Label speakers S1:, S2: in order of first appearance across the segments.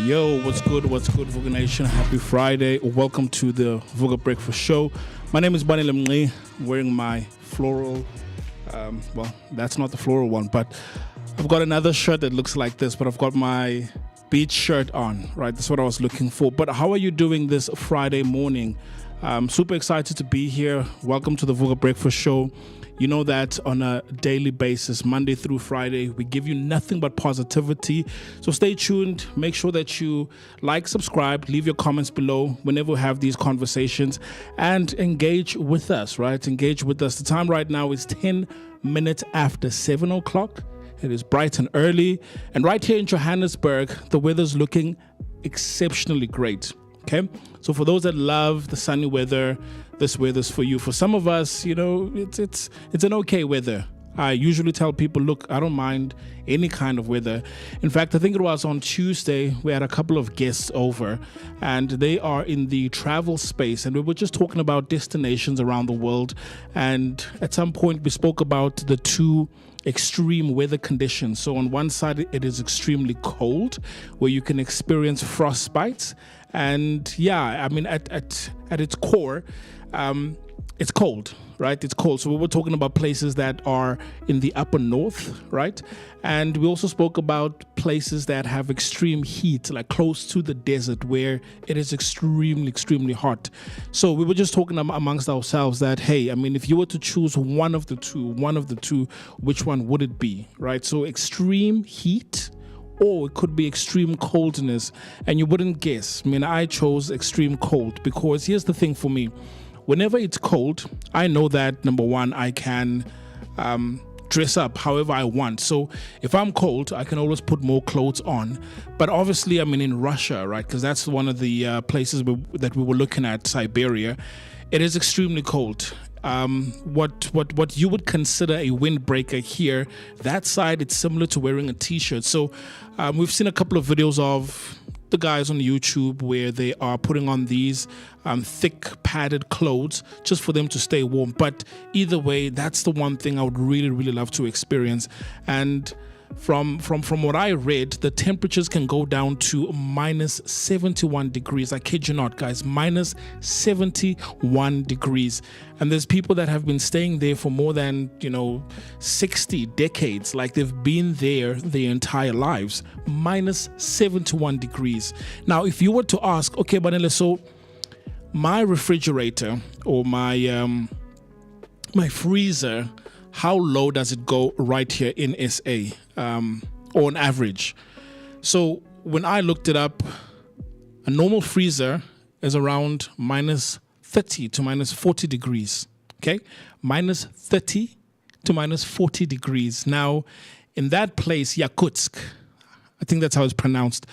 S1: Yo, what's good, Vooka Nation? Happy Friday. Welcome to the Vooka Breakfast Show. My name is Bunny Lemngi, wearing my floral, well, that's not the floral one, but I've got another shirt that looks like this, but I've got my beach shirt on, right? That's what I was looking for. But how are you doing this Friday morning? I'm super excited to be here. Welcome to the Vooka Breakfast Show. You know that on a daily basis, Monday through Friday, we give you nothing but positivity. So stay tuned. Make sure that you like, subscribe, leave your comments below whenever we have these conversations and engage with us, right? Engage with us. The time right now is 10 minutes after 7 o'clock. It is bright and early. And right here in Johannesburg, the weather's looking exceptionally great. Okay, so for those that love the sunny weather, this weather's for you. For some of us, you know, it's an okay weather. I usually tell people, look, I don't mind any kind of weather. In fact, I think it was on Tuesday, we had a couple of guests over and they are in the travel space. And we were just talking about destinations around the world. And at some point we spoke about the two extreme weather conditions. So on one side, it is extremely cold where you can experience frostbites. And yeah, I mean, at its core, it's cold, right? It's cold. So we were talking about places that are in the upper north, right? And we also spoke about places that have extreme heat, like close to the desert where it is extremely, extremely hot. So we were just talking amongst ourselves that, hey, I mean, if you were to choose one of the two, which one would it be, right? So extreme heat, or it could be extreme coldness, and you wouldn't guess. I mean, I chose extreme cold because here's the thing for me. Whenever it's cold, I know that, number one, I can dress up however I want. So if I'm cold, I can always put more clothes on. But obviously, I'm in Russia, right? Because that's one of the places that we were looking at, Siberia. It is extremely cold. What you would consider a windbreaker here, that side, it's similar to wearing a t-shirt. So we've seen a couple of videos of the guys on YouTube where they are putting on these thick padded clothes just for them to stay warm. But either way, that's the one thing I would really, really love to experience. And from what I read, the temperatures can go down to minus 71 degrees. I kid you not, guys, minus 71 degrees. And there's people that have been staying there for more than, 60 decades. Like they've been there their entire lives. Minus 71 degrees. Now, if you were to ask, okay, Banele, so my refrigerator or my freezer, how low does it go right here in SA or on average? So when I looked it up, a normal freezer is around minus 30 to minus 40 degrees. Okay, minus 30 to minus 40 degrees. Now, in that place, Yakutsk, I think that's how it's pronounced,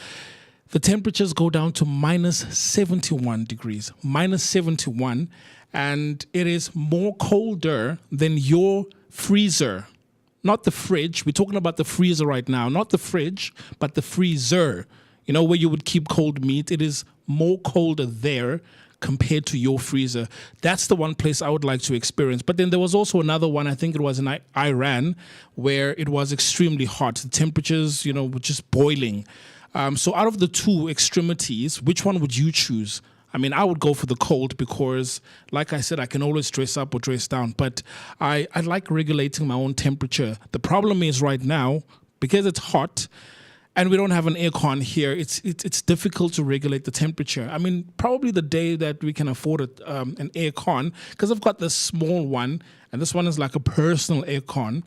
S1: the temperatures go down to minus 71 degrees, minus 71, and it is more colder than your freezer, not the fridge. We're talking about the freezer right now, not the fridge, but the freezer, where you would keep cold meat. It is more colder there compared to your freezer. That's the one place I would like to experience. But then there was also another one, I think it was in Iran, where it was extremely hot. The temperatures, were just boiling. So out of the two extremities, which one would you choose? I mean, I would go for the cold because, like I said, I can always dress up or dress down. But I like regulating my own temperature. The problem is right now, because it's hot and we don't have an aircon here, it's difficult to regulate the temperature. I mean, probably the day that we can afford an aircon, because I've got this small one, and this one is like a personal aircon.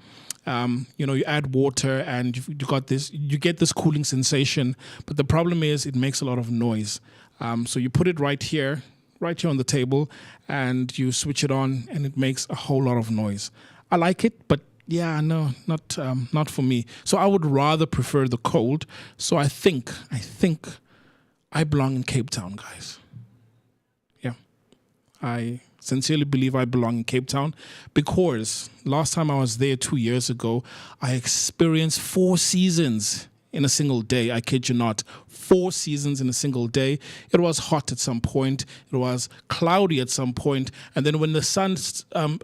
S1: You add water and you get this cooling sensation. But the problem is it makes a lot of noise. So you put it right here on the table, and you switch it on, and it makes a whole lot of noise. I like it, but yeah, no, not for me. So I would rather prefer the cold. So I think I belong in Cape Town, guys. Yeah, I sincerely believe I belong in Cape Town because last time I was there 2 years ago, I experienced 4 seasons in a single day. I kid you not. 4 seasons in a single day. It was hot at some point. It was cloudy at some point. And then when the sun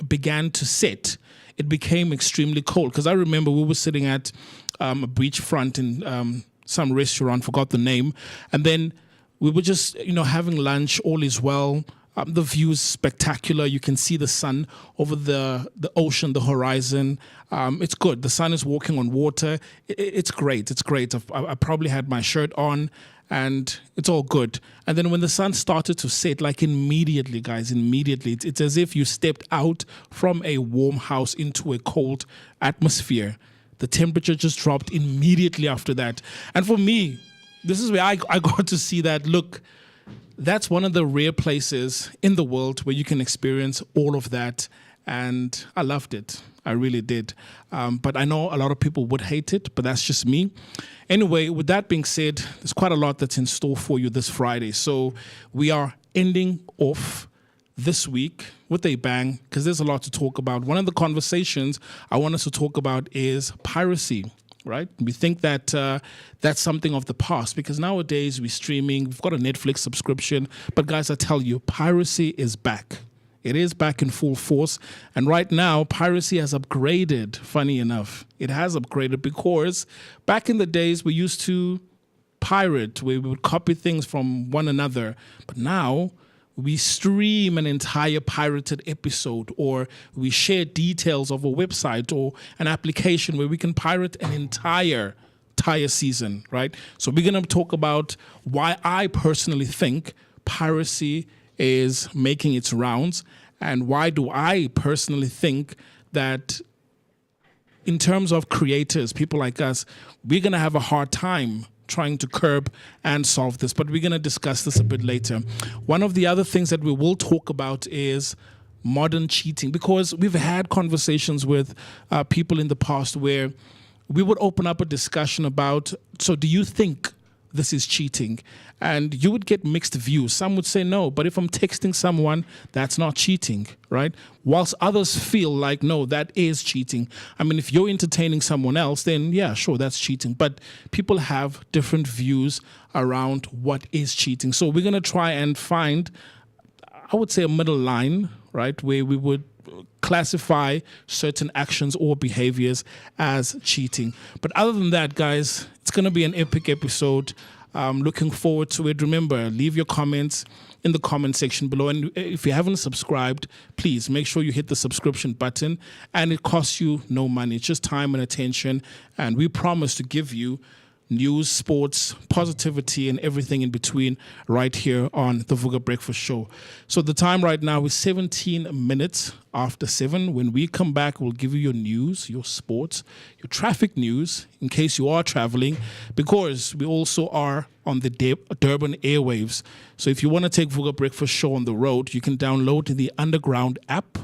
S1: began to set, it became extremely cold. Because I remember we were sitting at a beachfront in some restaurant, forgot the name. And then we were just, having lunch, all is well. The view is spectacular. You can see the sun over the ocean, the horizon. It's good. The sun is walking on water. It's great. It's great. I probably had my shirt on, and it's all good. And then when the sun started to set, like immediately, guys, it's as if you stepped out from a warm house into a cold atmosphere. The temperature just dropped immediately after that. And for me, this is where I got to see that, look, that's one of the rare places in the world where you can experience all of that. And I loved it. I really did. But I know a lot of people would hate it, but that's just me. Anyway, with that being said, there's quite a lot that's in store for you this Friday. So we are ending off this week with a bang because there's a lot to talk about. One of the conversations I want us to talk about is piracy. Right? We think that that's something of the past because nowadays we're streaming, we've got a Netflix subscription. But guys, I tell you, piracy is back. It is back in full force. And right now, piracy has upgraded, funny enough. It has upgraded because back in the days we used to pirate, where we would copy things from one another. But now we stream an entire pirated episode, or we share details of a website or an application where we can pirate an entire season, right? So we're going to talk about why I personally think piracy is making its rounds, and why do I personally think that in terms of creators, people like us, we're going to have a hard time trying to curb and solve this, but we're going to discuss this a bit later. One of the other things that we will talk about is modern cheating, because we've had conversations with people in the past where we would open up a discussion about, so do you think this is cheating? And you would get mixed views. Some would say no, but if I'm texting someone, that's not cheating, right? Whilst others feel like, no, that is cheating. I mean, if you're entertaining someone else, then yeah, sure, that's cheating. But people have different views around what is cheating. So we're going to try and find, I would say, a middle line, right, where we would classify certain actions or behaviors as cheating. But other than that, guys, it's going to be an epic episode. Looking forward to it. Remember, leave your comments in the comment section below. And if you haven't subscribed, please make sure you hit the subscription button. And it costs you no money. It's just time and attention. And we promise to give you news, sports, positivity, and everything in between right here on the Vooka Breakfast Show. So the time right now is 17 minutes after 7. When we come back, we'll give you your news, your sports, your traffic news, in case you are traveling, because we also are on the Durban airwaves. So if you want to take Vooka Breakfast Show on the road, you can download the Underground app.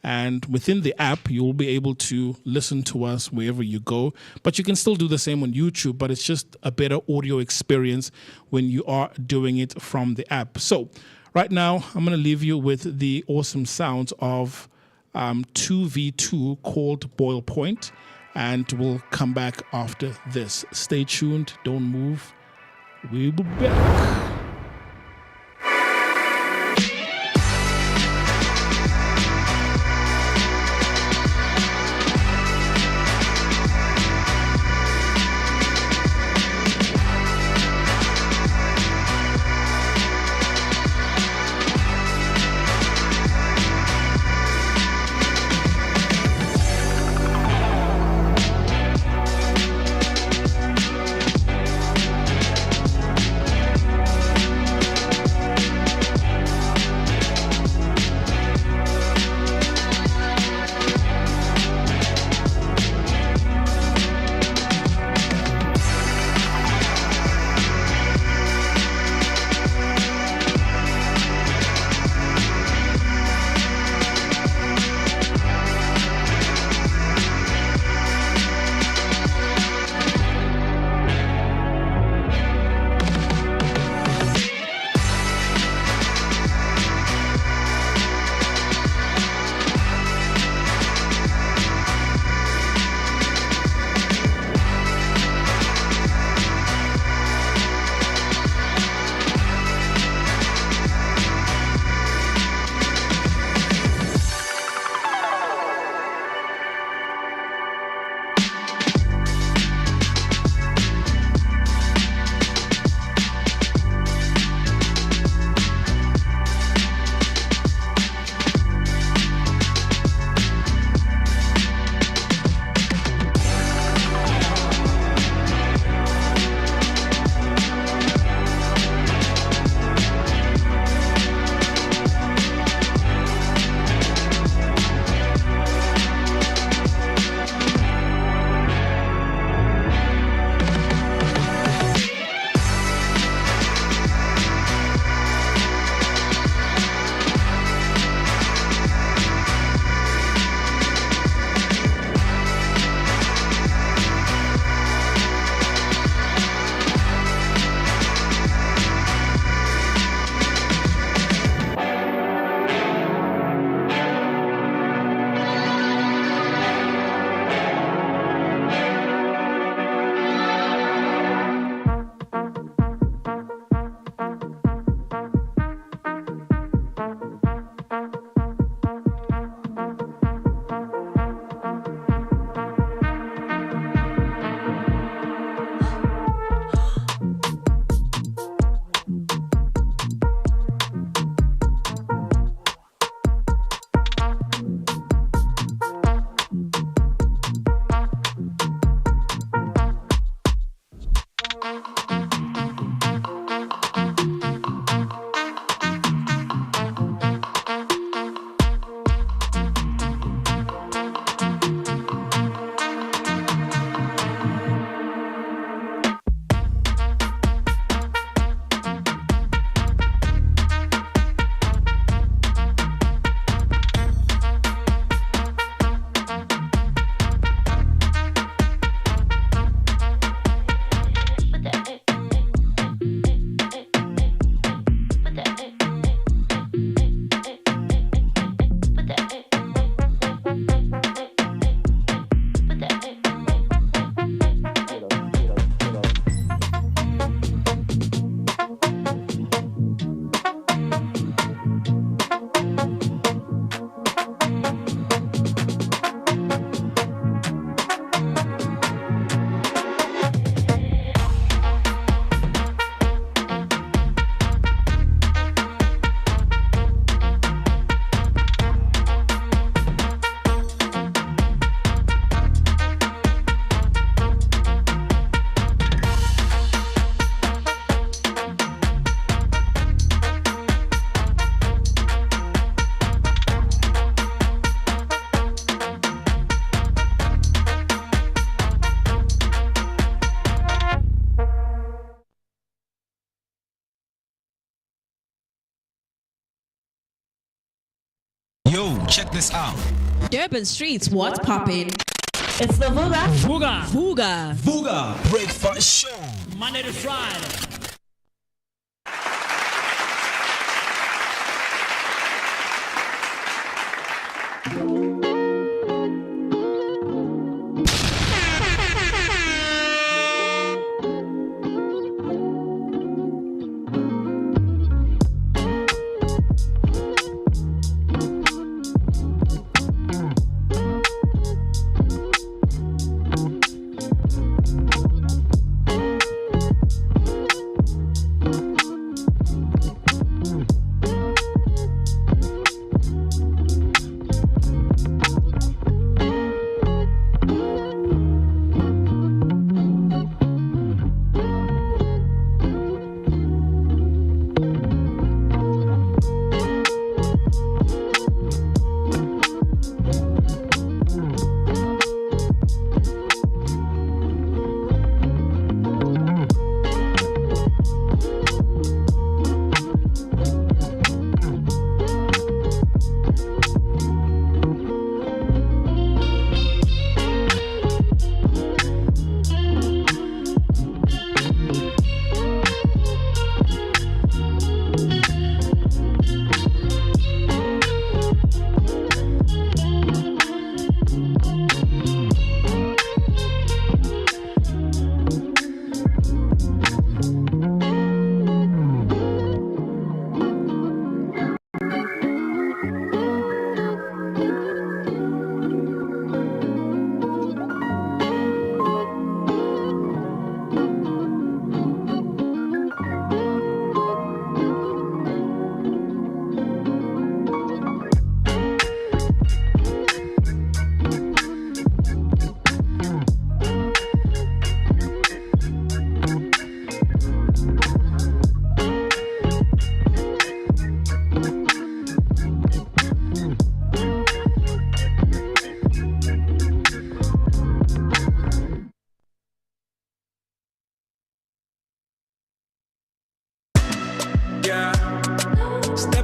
S1: And within the app, you will be able to listen to us wherever you go. But you can still do the same on YouTube, but it's just a better audio experience when you are doing it from the app. So right now, I'm going to leave you with the awesome sounds of 2v2 called Boil Point. And we'll come back after this. Stay tuned. Don't move. We'll be back.
S2: Check this out.
S3: Durban streets, what's poppin'?
S4: It's the
S3: Vooka
S2: Breakfast Show.
S3: Monday to Friday.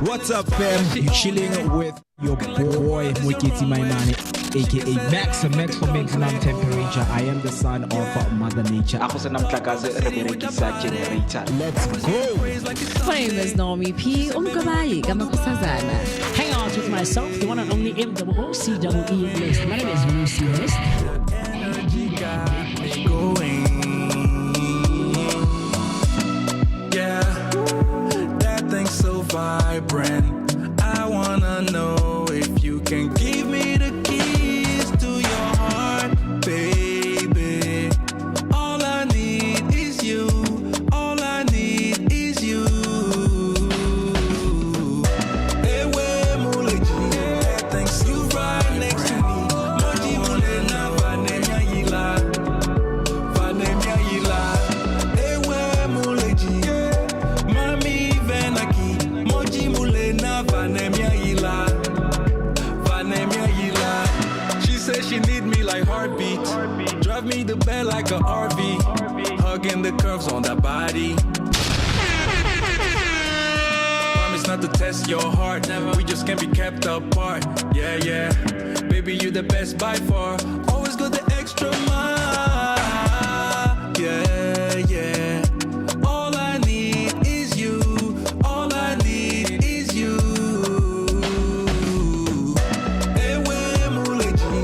S2: What's up, fam? You chilling with your boy Moeketsi, my man, aka Max for maximum temperature. I am the son of Mother Nature. Let's go.
S3: My name is Naomi P. Umkabayi, Gamakusazana.
S5: Hang out with myself, the one and only MooCee Mist. My name is MooCee Mist.
S6: Energy got me going. Yeah, that thing's so vibrant. I wanna know if you can give me the keys to your heart, baby. All I need is you. All I need is you. Hey, where Muleji? That thing's you right next to me. Moji Mulena Vanemia Yila. Vanemia Yila. Hey, where Muleji? Mami Venaki. Moji Mulena Vanemia Yila. Vanemia Yila. She says she need me like heartbeat. Drive me the bed like a RV. Hugging the curves on that body. Promise not to test your heart. We just can't be kept apart. Yeah, yeah. Baby, you the best by far. Always go the extra mile. Yeah, yeah. All I need is you. All I need is you. Hey, where Muleji?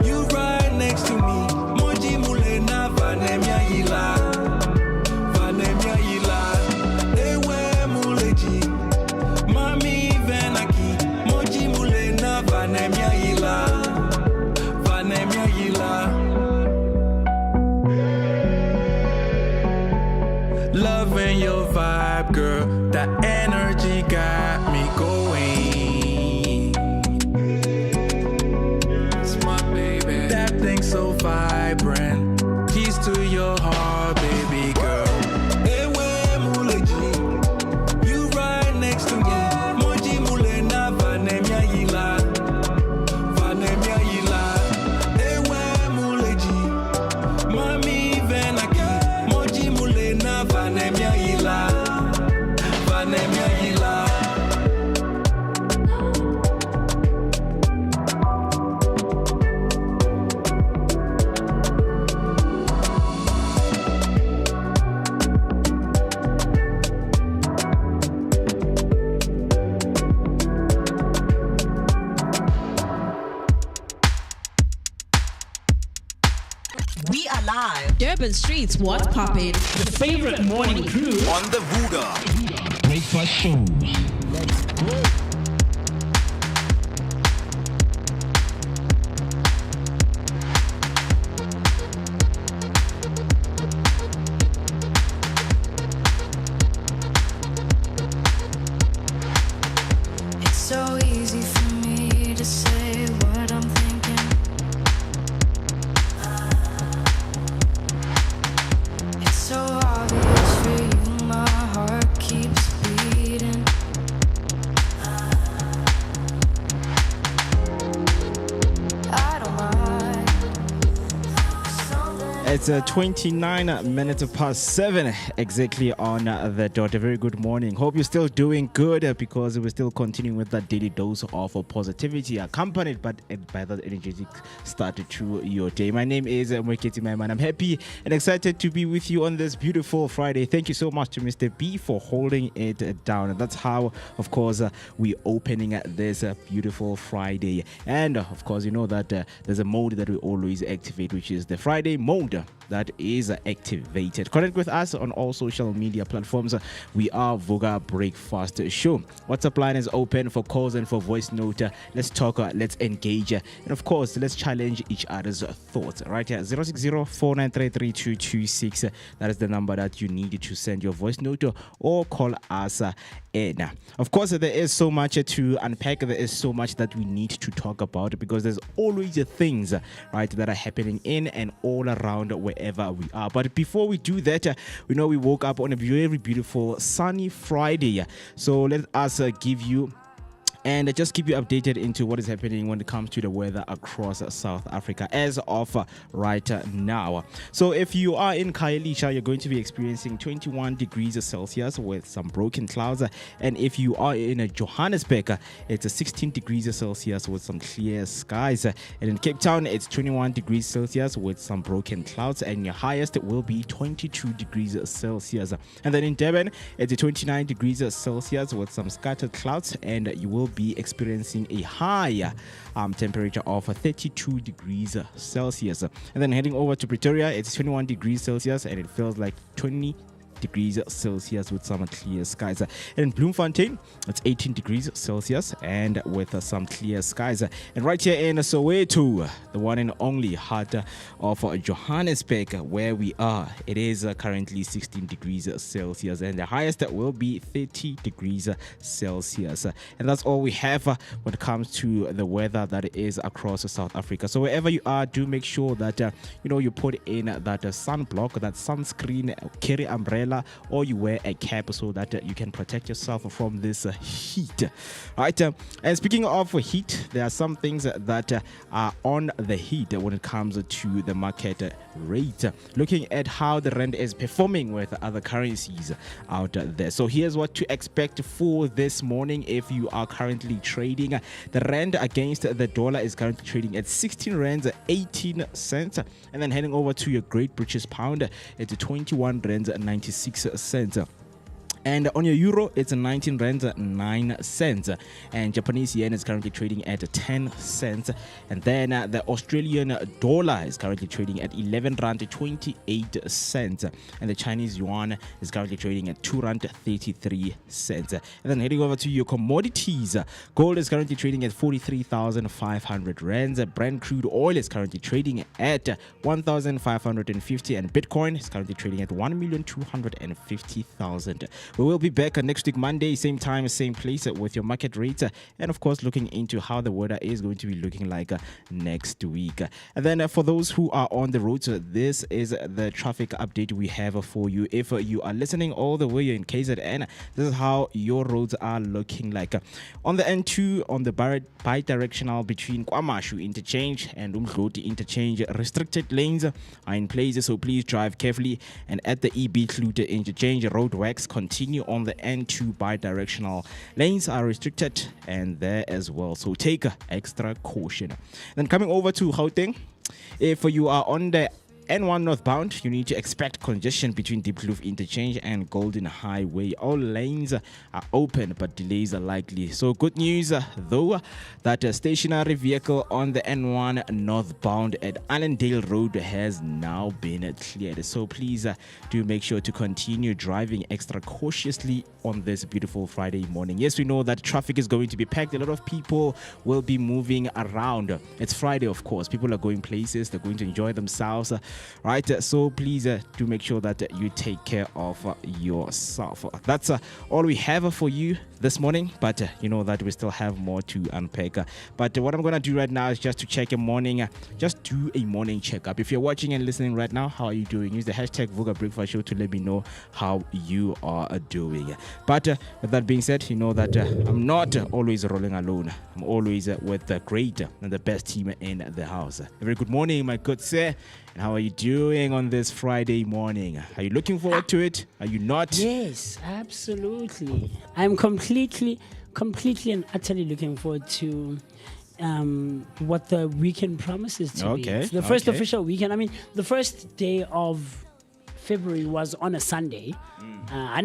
S6: You right next to me. Moji Mulena Vanemia Yila. Vanemia Yila. Hey, where Muleji? Mami Venaki. Moji Mulena Vanemia Yila. Vanemia Yila. Loving your vibe, girl. That energy got me going. It's my baby. That thing's so vibrant. Keys to your heart, baby girl. Hey, where Muleji? You right next to me. Moji Mulena Vanemia Yila. Vanemia Yila. Hey, where Muleji? Mami Venaki. Moji Mulena Vanemia Yila. Vanemia Yila.
S4: We are live.
S3: Durban streets, what's poppin'?
S5: The favorite morning crew
S6: On the Vooka.
S2: Breakfast show.
S7: It's so easy for me to say what I'm thinking. It's so obvious for you, my heart keeps beating. I don't mind.
S2: It's 29 minutes past 7 exactly on the dot. A very good morning. Hope you're still doing good because we're still continuing with that daily dose of positivity accompanied by that energetic start to your day. My name is Moeketsi, my man. I'm happy and excited to be with you on this beautiful Friday. Thank you so much to Mr. B for holding it down. And that's how, of course, we're opening this beautiful Friday. And, of course, you know that there's a mode that we always activate, which is the Friday mode that is activated. Connect with us on all social media platforms. We are Vooka Breakfast Show. WhatsApp line is open for calls and for voice note. Let's talk, let's engage, and of course, let's challenge each other's thoughts. Right here, 060-493-3226. That is the number that you need to send your voice note or call us in. Of course, there is so much to unpack. There is so much that we need to talk about because there's always things, right, that are happening in and all around wherever we are. But before we do that, we know we woke up on a very beautiful sunny Friday. So let us give you and just keep you updated into what is happening when it comes to the weather across South Africa as of right now. So if you are in Khayelitsha, you're going to be experiencing 21 degrees Celsius with some broken clouds. And if you are in Johannesburg, it's 16 degrees Celsius with some clear skies. And in Cape Town, it's 21 degrees Celsius with some broken clouds. And your highest will be 22 degrees Celsius. And then in Durban, it's 29 degrees Celsius with some scattered clouds. And you will be experiencing a high temperature of 32 degrees Celsius. And then heading over to Pretoria, it's 21 degrees Celsius and it feels like 20 degrees Celsius with some clear skies. And in Bloemfontein, it's 18 degrees Celsius and with some clear skies. And right here in Soweto, the one and only heart of Johannesburg, where we are, it is currently 16 degrees Celsius and the highest will be 30 degrees Celsius. And that's all we have when it comes to the weather that is across South Africa. So wherever you are, do make sure that you put in that sunblock, that sunscreen, carry umbrella, or you wear a cap so that you can protect yourself from this heat. Right, and speaking of heat, there are some things that are on the heat when it comes to the market rate. Looking at how the rand is performing with other currencies out there. So here's what to expect for this morning if you are currently trading. The rand against the dollar is currently trading at 16 rands 18 cents, and then heading over to your Great British Pound, it's 21 rands 96 cents. And on your euro, it's 19 rands 9 cents. And Japanese yen is currently trading at 10 cents. And then the Australian dollar is currently trading at 11 rand 28 cents. And the Chinese yuan is currently trading at 2 rand 33 cents. And then heading over to your commodities, gold is currently trading at 43,500 rands. Brent crude oil is currently trading at 1,550, and Bitcoin is currently trading at 1,250,000. We will be back next week, Monday, same time, same place with your market rates. And of course, looking into how the weather is going to be looking like next week. And then for those who are on the road, this is the traffic update we have for you. If you are listening all the way in KZN, this is how your roads are looking like. On the N2, on the bi-directional between KwaMashu interchange and Umdloti interchange, restricted lanes are in place, so please drive carefully. And at the EB Klute interchange, roadworks continue on the N2 bi-directional. Lanes are restricted and there as well, so take extra caution. Then coming over to Gauteng, if you are on the N1 northbound, you need to expect congestion between Deep Kloof Interchange and Golden Highway. All lanes are open, but delays are likely. So good news, though, that a stationary vehicle on the N1 northbound at Allendale Road has now been cleared. So please do make sure to continue driving extra cautiously on this beautiful Friday morning. Yes, we know that traffic is going to be packed. A lot of people will be moving around. It's Friday, of course. People are going places. They're going to enjoy themselves, right? So please do make sure that you take care of yourself. That's all we have for you this morning, but you know that we still have more to unpack. But what I'm going to do right now is just to check a morning, just do a morning checkup. If you're watching and listening right now, how are you doing? Use the hashtag Vooka Breakfast Show to let me know how you are doing. But with that being said, you know that I'm not always rolling alone. I'm always with the great and the best team in the house. A very good morning, my good sir. And how are you doing on this Friday morning? Are you looking forward to it? Are you not?
S5: Yes, absolutely. I'm completely and utterly looking forward to what the weekend promises to be. It's the first official weekend. I mean, the first day of February was on a Sunday. We're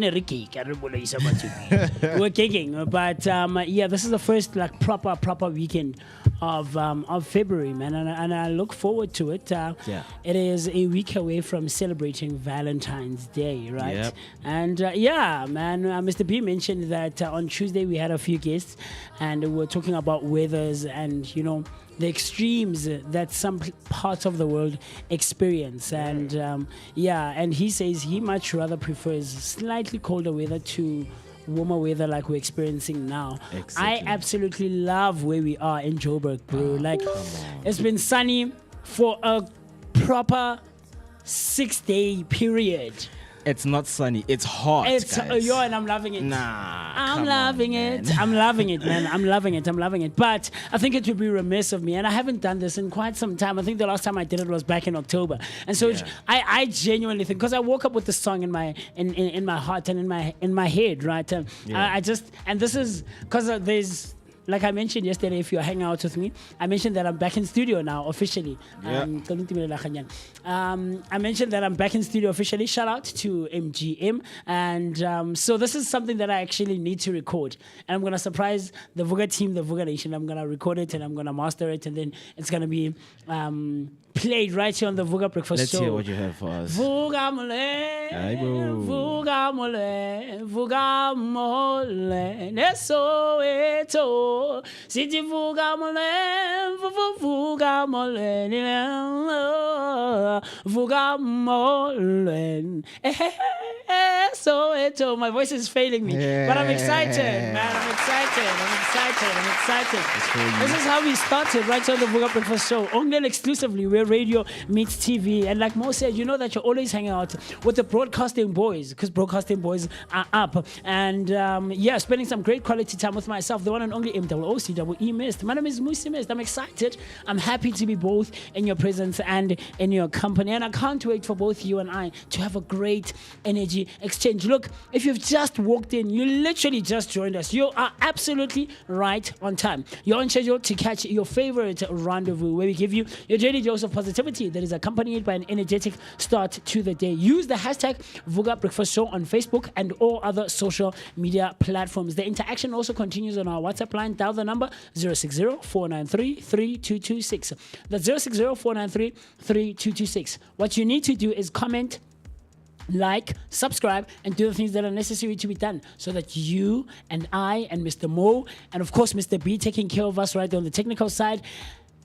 S5: kicking, but yeah, this is the first like proper weekend of February, man, and I look forward to it. It is a week away from celebrating Valentine's Day, right?
S2: Yep.
S5: And yeah, man, Mr. B mentioned that on Tuesday we had a few guests, and we were talking about weathers and, you know, the extremes that some parts of the world experience. And yeah, and he says he much rather prefers slightly colder weather to warmer weather like we're experiencing now.
S2: Exactly.
S5: I absolutely love where we are in Joburg, bro. Like, it's been sunny for a proper 6-day period.
S2: It's not sunny. It's hot.
S5: It's
S2: guys.
S5: yo, and I'm loving it.
S2: I'm
S5: loving it. I'm loving it, man. I'm loving it. But I think it would be remiss of me, and I haven't done this in quite some time. I think the last time I did it was back in October, and so I genuinely think, because I woke up with the song in my heart and in my head, right? I just, and this is because there's. Like I mentioned yesterday, if you're hanging out with me, I mentioned that I'm back in studio now officially. I mentioned that I'm back in studio officially. Shout out to MGM. And so this is something that I actually need to record. And I'm going to surprise the Vooka team, the Vooka Nation. I'm going to record it and I'm going to master it. And then it's going to be played right here on the Vooka Breakfast Show.
S2: Let's hear what you have for us.
S5: Vooka mole, Vooka mole, Vooka mole, neso eto. City Vooka mole, Vooka mole, Vooka mole. So eto. My voice is failing me, but I'm excited, man. I'm excited. This is how we started right on the Vooka Breakfast Show. Only exclusively where radio meets TV. And like Mo said, you know that you're always hanging out with the broadcasting boys, because broadcasting boys are up. And yeah, spending some great quality time with myself, the one and only MooCee Mist. My name is MooCee Mist. I'm excited. I'm happy to be both in your presence and in your company. And I can't wait for both you and I to have a great energy exchange. Look, if you've just walked in, you literally just joined us. You are absolutely right on time. You're on schedule to catch your favorite rendezvous, where we give you your daily dose of positivity that is accompanied by an energetic start to the day. Use the hashtag Vooka Breakfast Show on Facebook and all other social media platforms. The interaction also continues on our WhatsApp line. Dial the number 060-493-3226. That's 060-493-3226. What you need to do is comment, like, subscribe, and do the things that are necessary to be done so that you and I and Mr. Mo and of course Mr. B taking care of us right on the technical side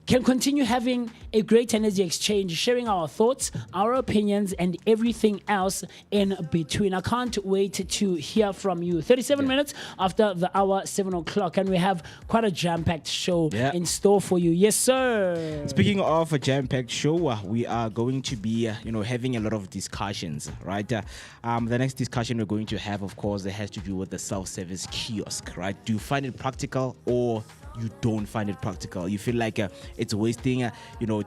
S5: can continue having a great energy exchange, sharing our thoughts, our opinions, and everything else in between. I can't wait to hear from you. 37 minutes after the hour, 7 o'clock, and we have quite a jam-packed show in store for you. Yes, sir.
S2: Speaking of a jam-packed show, we are going to be, having a lot of discussions, right? The next discussion we're going to have, of course, it has to do with the self-service kiosk, right? Do you find it practical, or you don't find it practical? You feel like it's wasting,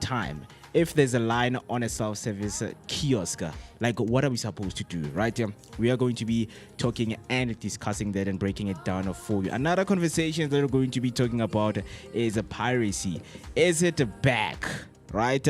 S2: time. If there's a line on a self-service kiosk, like what are we supposed to do, right? We are going to be talking and discussing that and breaking it down for you. Another conversation that we're going to be talking about is piracy. Is it back, right?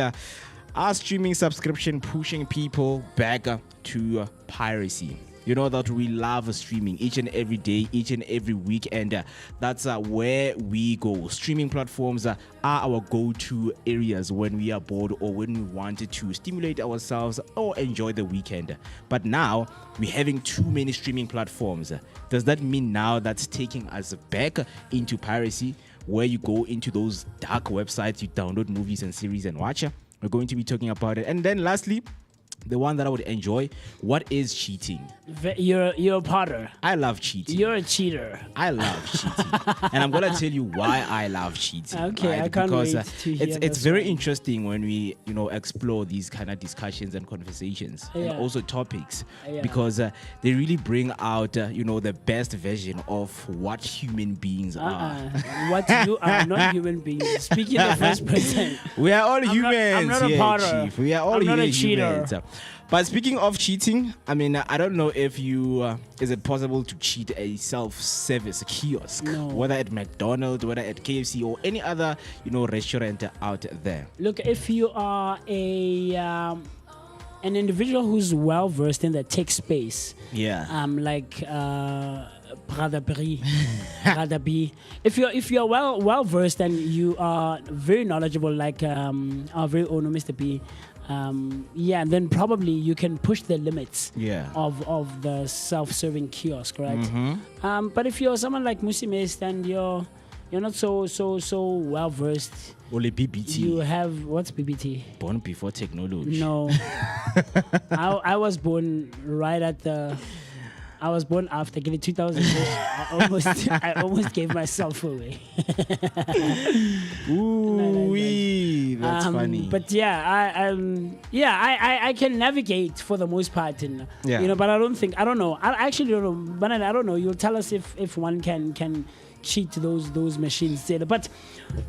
S2: Are streaming subscription pushing people back to piracy? You know that we love streaming each and every day, each and every week, and that's where we go. Streaming platforms are our go-to areas when we are bored or when we wanted to stimulate ourselves or enjoy the weekend. But now we're having too many streaming platforms. Does that mean now that's taking us back into piracy, where you go into those dark websites, you download movies and series and watch? We're going to be talking about it. And then lastly, the one that I would enjoy, what is cheating?
S5: You're a potter.
S2: I love cheating.
S5: You're a cheater.
S2: I love cheating. And I'm going to tell you why I love cheating.
S5: Okay,
S2: right?
S5: I can't
S2: because,
S5: wait to hear
S2: it's
S5: this
S2: very
S5: one.
S2: interesting when we, explore these kind of discussions and conversations and
S5: Yeah.
S2: also topics
S5: Yeah.
S2: because they really bring out, the best version of what human beings are.
S5: What you are, not human beings. Speaking the first person.
S2: We are all
S5: I'm
S2: humans.
S5: not a
S2: here,
S5: potter.
S2: Chief. We are all
S5: I'm not a
S2: here
S5: cheater.
S2: humans. But speaking of cheating, I mean, I don't know if is it possible to cheat a self-service kiosk,
S5: No.
S2: whether at McDonald's, whether at KFC or any other, restaurant out there.
S5: Look, if you are an individual who's well versed in the tech space,
S2: Yeah.
S5: like Brother B, Brother B. If you're well versed and you are very knowledgeable, like our very own Mr. B, and then probably you can push the limits
S2: Yeah.
S5: of the self-serving kiosk, right?
S2: Mm-hmm.
S5: But if you're someone like MooCee Mist and you're not so well versed,
S2: Only BBT.
S5: you have what's BBT?
S2: Born before technology.
S5: No, I was born right at the. I was born after getting 2000. I almost gave myself away.
S2: Ooh, that's funny.
S5: But I can navigate for the most part, and
S2: Yeah.
S5: but I don't know. I actually don't know, but I don't know. You'll tell us if one can cheat those machines. But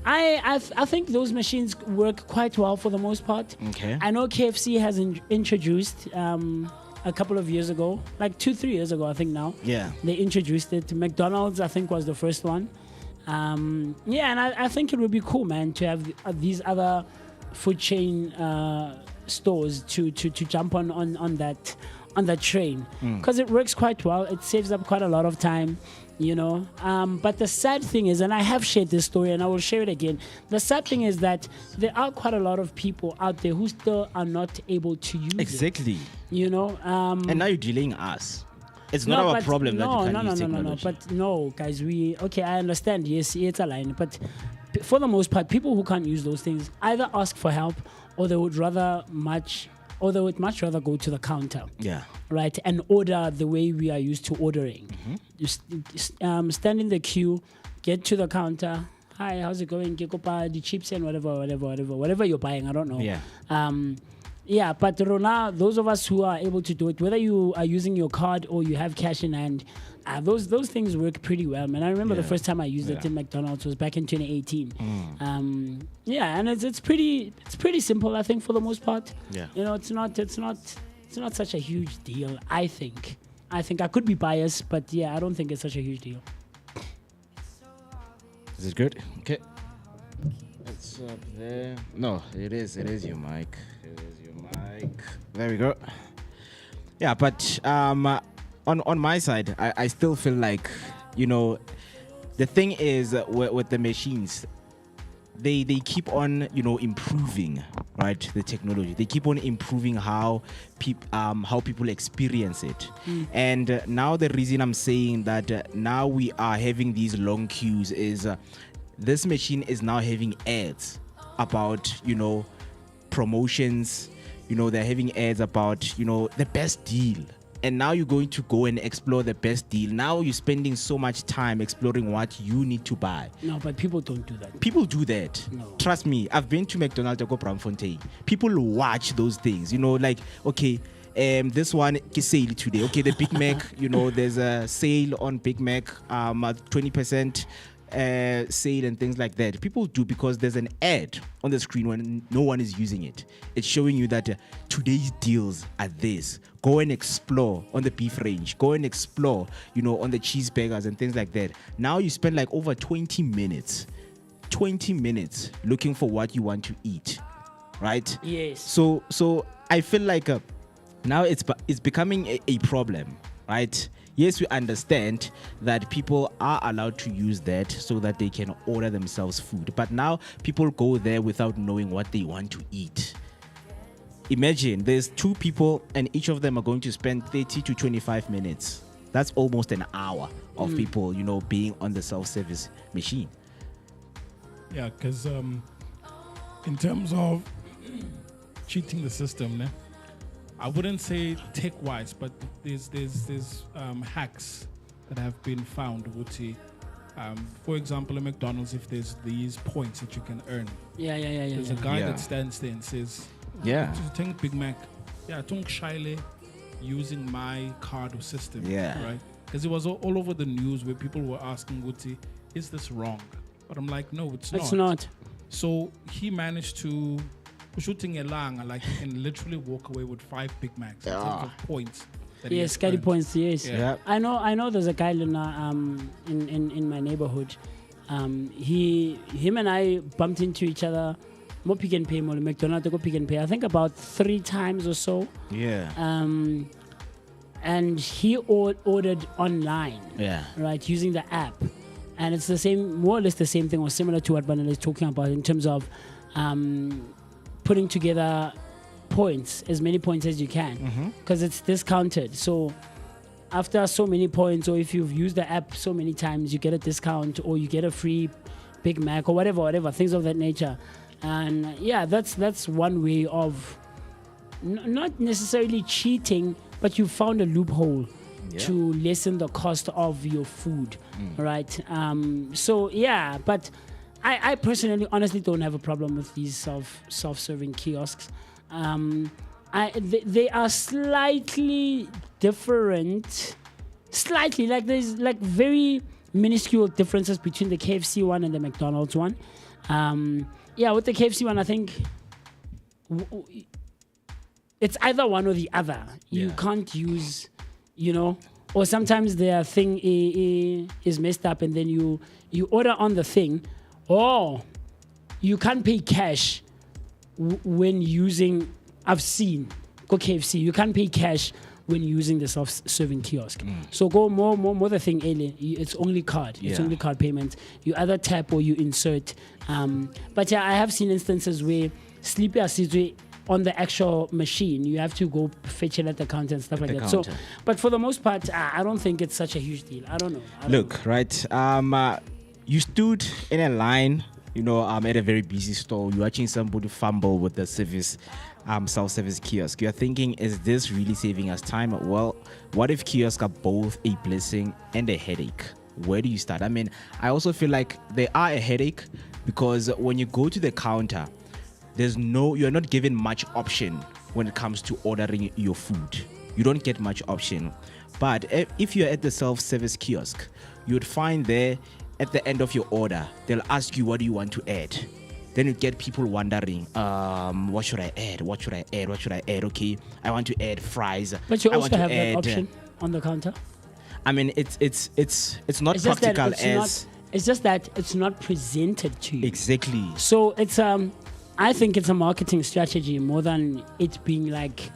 S5: I think those machines work quite well for the most part.
S2: Okay.
S5: I know KFC has introduced a couple of years ago, like 2-3 years ago, I think now.
S2: Yeah.
S5: They introduced it. McDonald's, I think, was the first one. And I think it would be cool, man, to have these other food chain stores to jump on that train, because it works quite well. It saves up quite a lot of time. But the sad thing is, and I have shared this story and I will share it again, the sad thing is that there are quite a lot of people out there who still are not able to use
S2: Exactly.
S5: it.
S2: And now you're dealing us. It's not our problem that you can't use technology.
S5: But no, guys, I understand. Yes, it's a line. But for the most part, people who can't use those things either ask for help or they would much rather go to the counter.
S2: Yeah.
S5: Right, and order the way we are used to ordering. You stand in the queue, get to the counter. Hi, how's it going? Get the chips and whatever you're buying. I don't know.
S2: Yeah.
S5: But Rona, those of us who are able to do it, whether you are using your card or you have cash in hand, those things work pretty well, man. I remember the first time I used it in McDonald's was back in 2018. And it's pretty simple, I think, for the most part.
S2: Yeah.
S5: It's not such a huge deal, I think. I could be biased, but I don't think it's such a huge deal.
S2: Is it good? Okay. It's up there. No, it is your mic. It is your mic. There we go. Yeah, but on my side, I still feel like, the thing is with the machines, they keep on, improving, right? The technology. They keep on improving how people experience it. And now the reason I'm saying that now we are having these long queues is this machine is now having ads about, promotions. They're having ads about, the best deal. And now you're going to go and explore the best deal. Now you're spending so much time exploring what you need to buy.
S5: No, but people don't do that.
S2: People do that.
S5: No.
S2: Trust me. I've been to McDonald's or Braamfontein. People watch those things. Like, okay, this one is sale today. Okay, the Big Mac, there's a sale on Big Mac, 20% sale and things like that. People do because there's an ad on the screen when no one is using it. It's showing you that today's deals are this. Go and explore on the beef range. Go and explore, on the cheeseburgers and things like that. Now you spend like over 20 minutes looking for what you want to eat. right?
S5: Yes.
S2: So I feel like now it's becoming a problem, right? Yes, we understand that people are allowed to use that so that they can order themselves food, but now people go there without knowing what they want to eat. Imagine there's 2 people and each of them are going to spend 30 to 25 minutes. That's almost an hour of people, being on the self-service machine.
S1: Yeah, because in terms of cheating the system, né? I wouldn't say tech-wise, but there's hacks that have been found. For example, at McDonald's, if there's these points that you can earn,
S5: Yeah.
S1: there's a guy that stands there and says,
S2: Yeah.
S1: "To take Big Mac, yeah, tunk shyly using my card or system,
S2: Yeah.
S1: right?" Because it was all over the news where people were asking, "Guti, is this wrong?" But I'm like, no, it's not.
S5: It's not.
S1: So he managed to shooting a lang, like he can literally walk away with 5 Big Macs in terms of points. That he
S5: Yes,
S1: has
S5: Katy
S1: earned.
S5: points. Yes.
S2: Yeah.
S5: I know. There's a guy in my neighborhood. Him and I bumped into each other. More Pick and Pay, more McDonald's, go Pick and Pay. I think about 3 times or so.
S2: Yeah.
S5: And he ordered online.
S2: Yeah.
S5: Right, using the app. And it's the same, more or less the same thing or similar to what Vanilla is talking about in terms of putting together points, as many points as you can, because it's discounted. So after so many points, or if you've used the app so many times, you get a discount or you get a free Big Mac or whatever, things of that nature. And yeah, that's one way of not necessarily cheating, but you found a loophole to lessen the cost of your food, right? So yeah, but I personally honestly don't have a problem with these self-serving kiosks. They are slightly different, like there's like very minuscule differences between the KFC one and the McDonald's one. With the KFC one, I think it's either one or the other. You can't use, or sometimes their thing is messed up and then you order on the thing, or you can't pay cash when using, I've seen, go KFC, you can't pay cash when using the self-serving kiosk. So go more the thing, it's only card. It's only card payment. You either tap or you insert. But yeah, I have seen instances where sleepy assist on the actual machine, you have to go fetch it at the counter and stuff like that. So, but for the most part, I don't think it's such a huge deal. I don't know.
S2: Look, right? You stood in a line, at a very busy store. You're watching somebody fumble with the self-service kiosk. You're thinking, is this really saving us time? Well, what if kiosks are both a blessing and a headache? Where do you start? I mean, I also feel like they are a headache because when you go to the counter, you're not given much option when it comes to ordering your food. You don't get much option. But if you're at the self-service kiosk, you would find there at the end of your order, they'll ask you, what do you want to add? Then you get people wondering, what should I add? What should I add? What should I add? Okay, I want to add fries.
S5: But you also have that option on the counter.
S2: I mean, it's not practical
S5: it's just that it's not presented to you.
S2: Exactly.
S5: So it's I think it's a marketing strategy more than it being like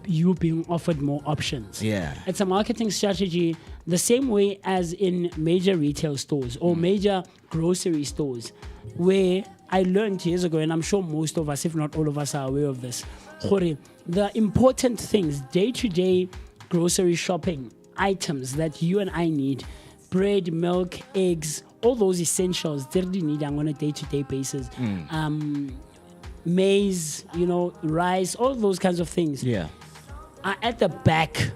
S5: you being offered more options.
S2: Yeah.
S5: It's a marketing strategy the same way as in major retail stores or major grocery stores, where I learned years ago, and I'm sure most of us, if not all of us, are aware of this. The important things, day-to-day grocery shopping items that you and I need, bread, milk, eggs, all those essentials that you need on a day-to-day basis. Maize, rice, all those kinds of things are at the back.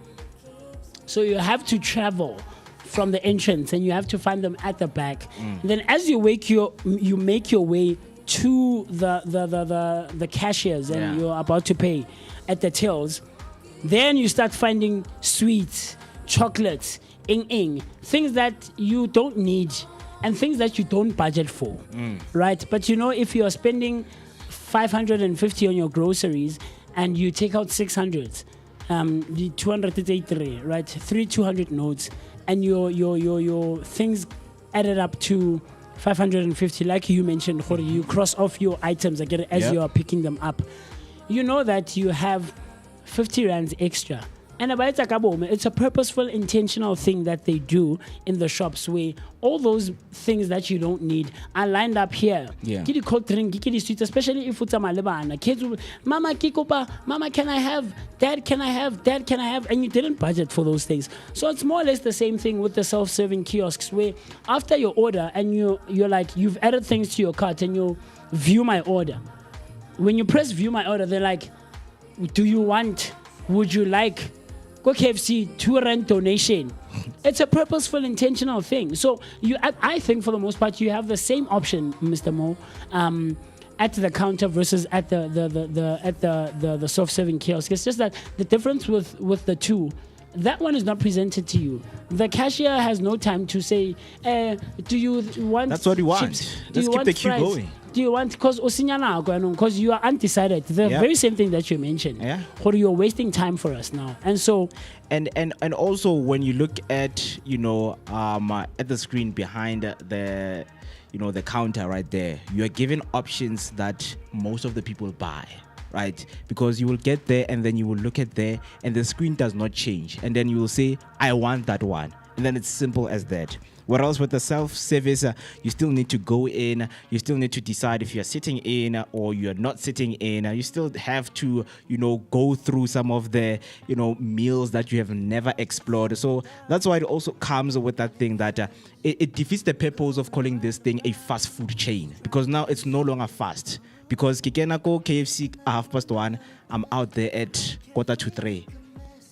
S5: So you have to travel from the entrance and you have to find them at the back. Then as you make your way to the cashiers and you're about to pay at the tills, then you start finding sweets, chocolates, things that you don't need and things that you don't budget for, right? But if you're spending 550 on your groceries and you take out 600, the 283, right? 3 200 notes, and your things added up to 550, like you mentioned, you cross off your items again as you are picking them up. You know that you have 50 rands extra. And it's a purposeful, intentional thing that they do in the shops where all those things that you don't need are lined up here.
S2: Yeah.
S5: Get the cold drink, get the sweets, especially if it's a malebana. Kids will, Mama Kikopa, Mama, can I have? Dad, can I have? Dad, can I have? And you didn't budget for those things. So it's more or less the same thing with the self-serving kiosks where after your order and you're like, you've added things to your cart and you view my order. When you press view my order, they're like, would you like go KFC £2 donation? It's a purposeful, intentional thing. So I think for the most part, you have the same option, Mr. Mo, at the counter versus at the self-serving kiosk. It's just that the difference with the two, that one is not presented to you. The cashier has no time to say, do you want?
S2: That's what you want.
S5: Chips?
S2: Let's keep the queue going.
S5: Do you want, because you are undecided, the very same thing that you mentioned, or you're wasting time for us now. And so
S2: and also when you look at at the screen behind the the counter right there, you are given options that most of the people buy, right? Because you will get there and then you will look at there and the screen does not change, and then you will say, I want that one, and then it's simple as that. Whereas with the self-service, you still need to go in. You still need to decide if you're sitting in or you're not sitting in. You still have to, go through some of the, meals that you have never explored. So that's why it also comes with that thing that it defeats the purpose of calling this thing a fast food chain, because now it's no longer fast. Because Kikenako KFC at 1:30, I'm out there at 2:45.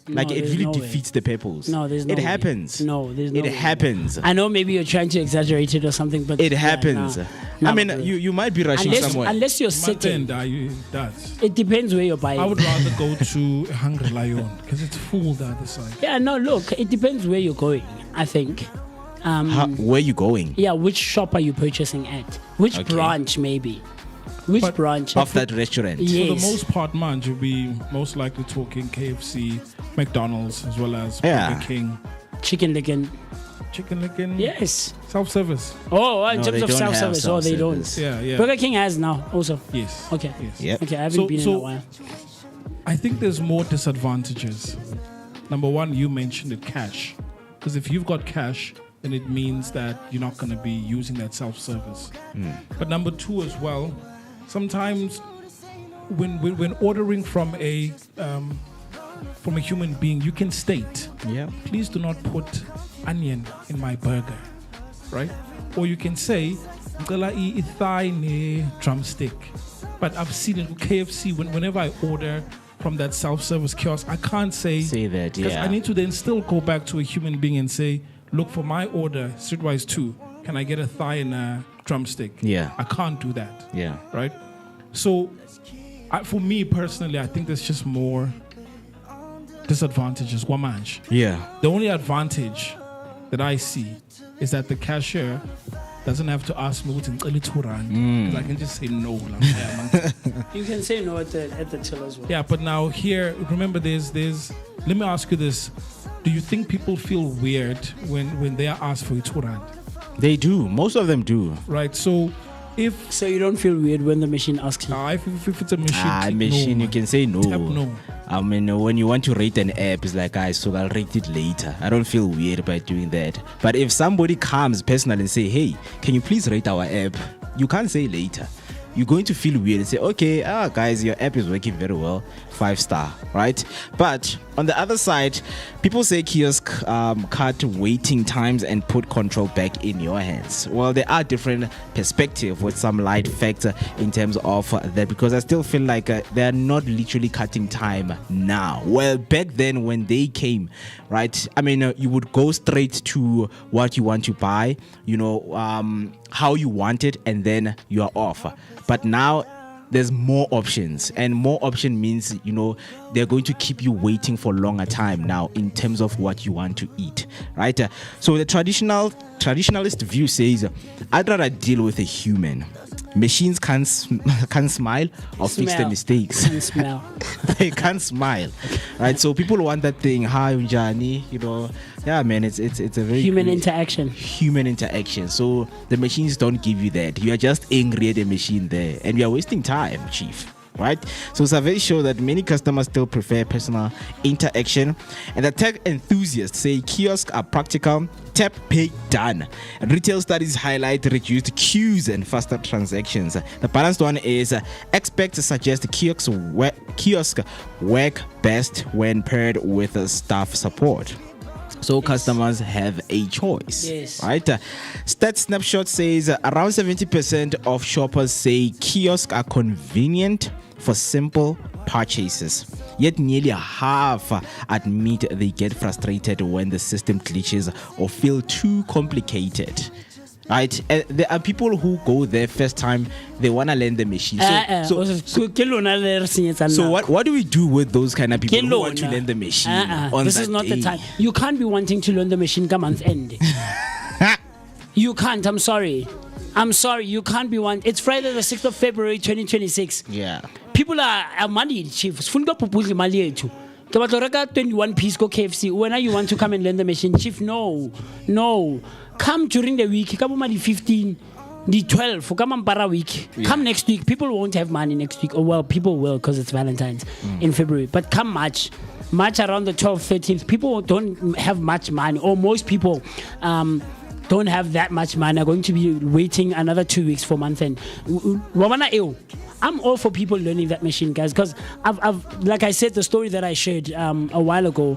S2: Like, it really defeats the purpose.
S5: No, there's no
S2: It
S5: way.
S2: happens.
S5: No, there's no
S2: It
S5: way.
S2: happens.
S5: I know maybe you're trying to exaggerate it or something, but
S2: It happens. I mean, you might be rushing somewhere.
S5: Unless you're sitting.
S1: Does.
S5: It depends where you're buying.
S1: I would rather go to Hungry Lion because it's full the other side.
S5: Yeah, no, look, it depends where you're going, I think.
S2: Where you going?
S5: Yeah, which shop are you purchasing at? Which branch, maybe? Which branch?
S2: Of that restaurant.
S5: Yes.
S1: For the most part, man, you'll be most likely talking KFC, McDonald's, as well as Burger King.
S5: Chicken Licken.
S1: Chicken Licken?
S5: Yes.
S1: Self-service.
S5: Oh, in
S2: No,
S5: terms
S2: they
S5: of
S2: don't have
S5: self-service. Oh, they don't.
S2: self-service.
S1: Yeah.
S5: Burger King has now also.
S1: Yes.
S5: Okay.
S1: Yes.
S2: Yep.
S5: Okay, I haven't been in a while.
S1: I think there's more disadvantages. Number one, you mentioned it, cash. Because if you've got cash, then it means that you're not going to be using that self-service. But number two as well, sometimes when ordering from a human being, you can state, please do not put onion in my burger, right? Or you can say, ngicela thigh ne drumstick. But I've seen it with KFC, whenever I order from that self-service kiosk, I can't say
S2: that,
S1: because I need to then still go back to a human being and say, look, for my order, Streetwise 2, can I get a thigh and a drumstick?
S2: Yeah.
S1: I can't do that.
S2: Yeah.
S1: Right? So, for me personally, I think there's just more disadvantages. Wamanj.
S2: Yeah.
S1: The only advantage that I see is that the cashier doesn't have to ask me what's in because I can just say no.
S5: You can say no at the till as well.
S1: Yeah, but now here, remember, there's. Let me ask you this: do you think people feel weird when they are asked for Turand?
S2: They do. Most of them do.
S1: Right. So
S5: So you don't feel weird when the machine asks you?
S1: If it's a machine,
S2: machine,
S1: no,
S2: you can say no.
S1: Tap no.
S2: I mean, when you want to rate an app, it's like, so I'll rate it later. I don't feel weird by doing that. But if somebody comes personally and say, hey, can you please rate our app? You can't say later. You're going to feel weird and say, okay, guys, your app is working very well, 5-star, right? But on the other side, people say kiosk cut waiting times and put control back in your hands. Well, there are different perspectives with some light factor in terms of that, because I still feel like they're not literally cutting time now. Well, back then when they came, right, I mean, you would go straight to what you want to buy, how you want it, and then you are off. But now there's more options, and more option means they're going to keep you waiting for longer time now in terms of what you want to eat, right? So the traditional traditionalist view says, I'd rather deal with a human. Machines can't smile or fix their mistakes.
S5: Can't smell.
S2: They can't smile, right? So people want that thing. Hi, Unjani. Yeah, man. It's a very
S5: Human
S2: good
S5: interaction.
S2: Human interaction. So the machines don't give you that. You are just angry at the machine there, and you are wasting time, chief. Right? So surveys show that many customers still prefer personal interaction, and the tech enthusiasts say kiosks are practical, tap, pay, done. And retail studies highlight reduced queues and faster transactions. The balanced one is experts suggest kiosks work best when paired with staff support. So customers have a choice.
S5: Yes.
S2: Right? Stat Snapshot says around 70% of shoppers say kiosks are convenient for simple purchases. Yet nearly half admit they get frustrated when the system glitches or feel too complicated. Right? There are people who go there first time, they want to learn the machine. So what do we do with those kind of people who want to learn the machine?
S5: This is not the time. You can't be wanting to learn the machine come month end. You can't. I'm sorry. You can't be one. It's Friday the 6th of February 2026.
S2: Yeah.
S5: People are money, chief. Funga pupuli mali yetu. Ke 21 piece go KFC. When you want to come and learn the machine, chief? No. Come during the week. Come on the 15, the 12. Come on para week. Yeah. Come next week. People won't have money next week. Oh well, people will because it's Valentine's in February. But come March around the 12th, 13th. People don't have much money, or most people don't have that much money. Are going to be waiting another 2 weeks for month end. I'm all for people learning that machine, guys, because I've like I said, the story that I shared a while ago.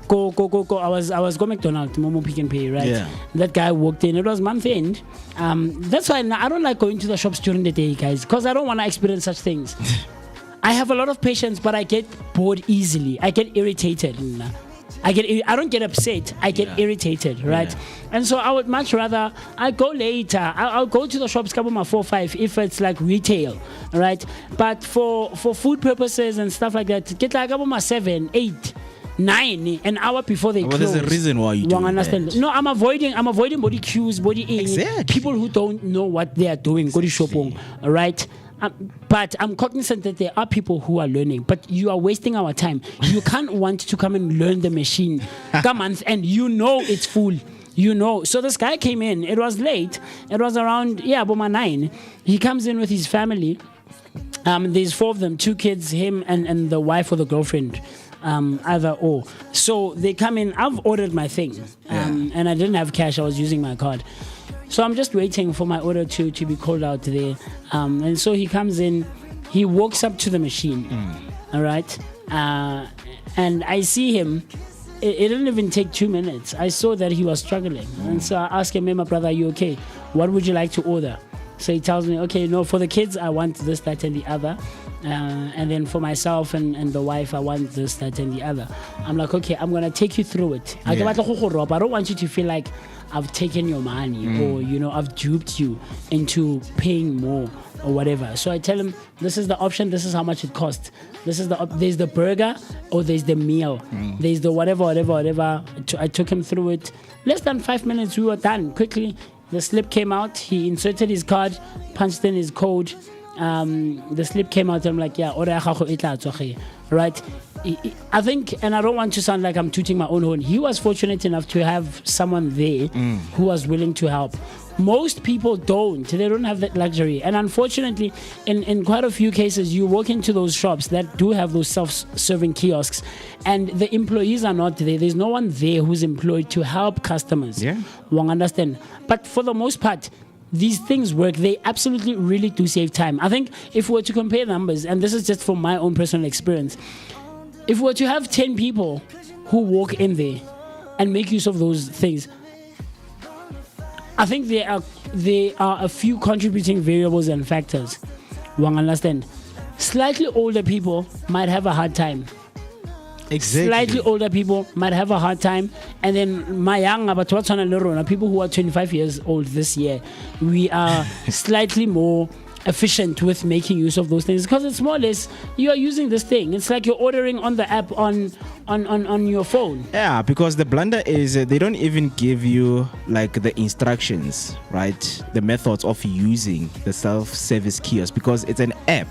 S5: Go. I was go McDonald's, Momo Pick and Pay, right?
S2: Yeah.
S5: That guy walked in. It was month end. That's why I don't like going to the shops during the day, guys, because I don't want to experience such things. I have a lot of patience, but I get bored easily. I get irritated. I don't get upset. I get irritated, right? Yeah. And so I would much rather I go later. I'll go to the shops, couple my 4 or 5 if it's like retail, right? But for food purposes and stuff like that, get like couple my 7, 8, 9 an hour before they close.
S2: There's a reason why you do that.
S5: No, I'm avoiding body queues,
S2: exactly.
S5: People who don't know what they are doing. Go to shopping, right? But I'm cognizant that there are people who are learning, but you are wasting our time. You can't want to come and learn the machine. Come on, and it's full. So this guy came in. It was late. It was around about 9. He comes in with his family. There's 4 of them, 2 kids, him and the wife or the girlfriend. Either or. So they come in. I've ordered my thing, and I didn't have cash. I was using my card. So I'm just waiting for my order to be called out there. And so he comes in, he walks up to the machine, all right? And I see him. It didn't even take 2 minutes. I saw that he was struggling. And so I asked him, hey, my brother, are you okay? What would you like to order? So he tells me, okay, no, for the kids, I want this, that, and the other. And then for myself and the wife, I want this, that, and the other. I'm like, okay, I'm going to take you through it. I don't want you to feel like I've taken your money or, I've duped you into paying more or whatever. So I tell him, this is the option. This is how much it costs. There's the burger or there's the meal. There's the whatever. I took him through it. Less than 5 minutes, we were done. Quickly, the slip came out. He inserted his card, punched in his code. The slip came out. I'm like, right? I think, and I don't want to sound like I'm tooting my own horn, he was fortunate enough to have someone there who was willing to help. Most people don't. They don't have that luxury. And unfortunately, in quite a few cases, you walk into those shops that do have those self-serving kiosks and the employees are not there. There's no one there who's employed to help customers.
S2: Yeah.
S5: Won't understand. But for the most part, these things work. They absolutely really do save time. I think if we were to compare numbers, and this is just from my own personal experience, if we were to have 10 people who walk in there and make use of those things, I think there are a few contributing variables and factors. One understand. Slightly older people might have a hard time.
S2: Exactly.
S5: Slightly older people might have a hard time, and then my young people who are 25 years old this year, we are slightly more efficient with making use of those things because it's more or less you are using this thing. It's like you're ordering on the app on on your phone.
S2: Yeah, because the blunder is they don't even give you like the instructions, right? The methods of using the self-service kiosk because it's an app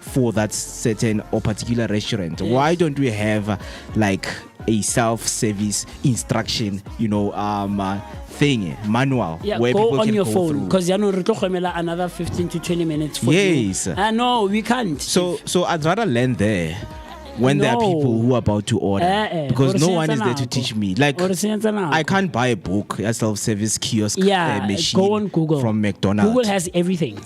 S2: for that certain or particular restaurant.
S5: Yes.
S2: Why don't we have like a self-service instruction, thing, manual,
S5: Yeah,
S2: where
S5: go
S2: people
S5: on
S2: can
S5: your
S2: go
S5: phone
S2: through?
S5: because another 15 to 20 minutes for
S2: Yes.
S5: you. No, we can't.
S2: So I'd rather learn there when there are
S5: No.
S2: people who are about to order because no one is there to teach me. Like I can't buy a book, a self-service kiosk machine
S5: go on Google
S2: from McDonald's.
S5: Google has everything.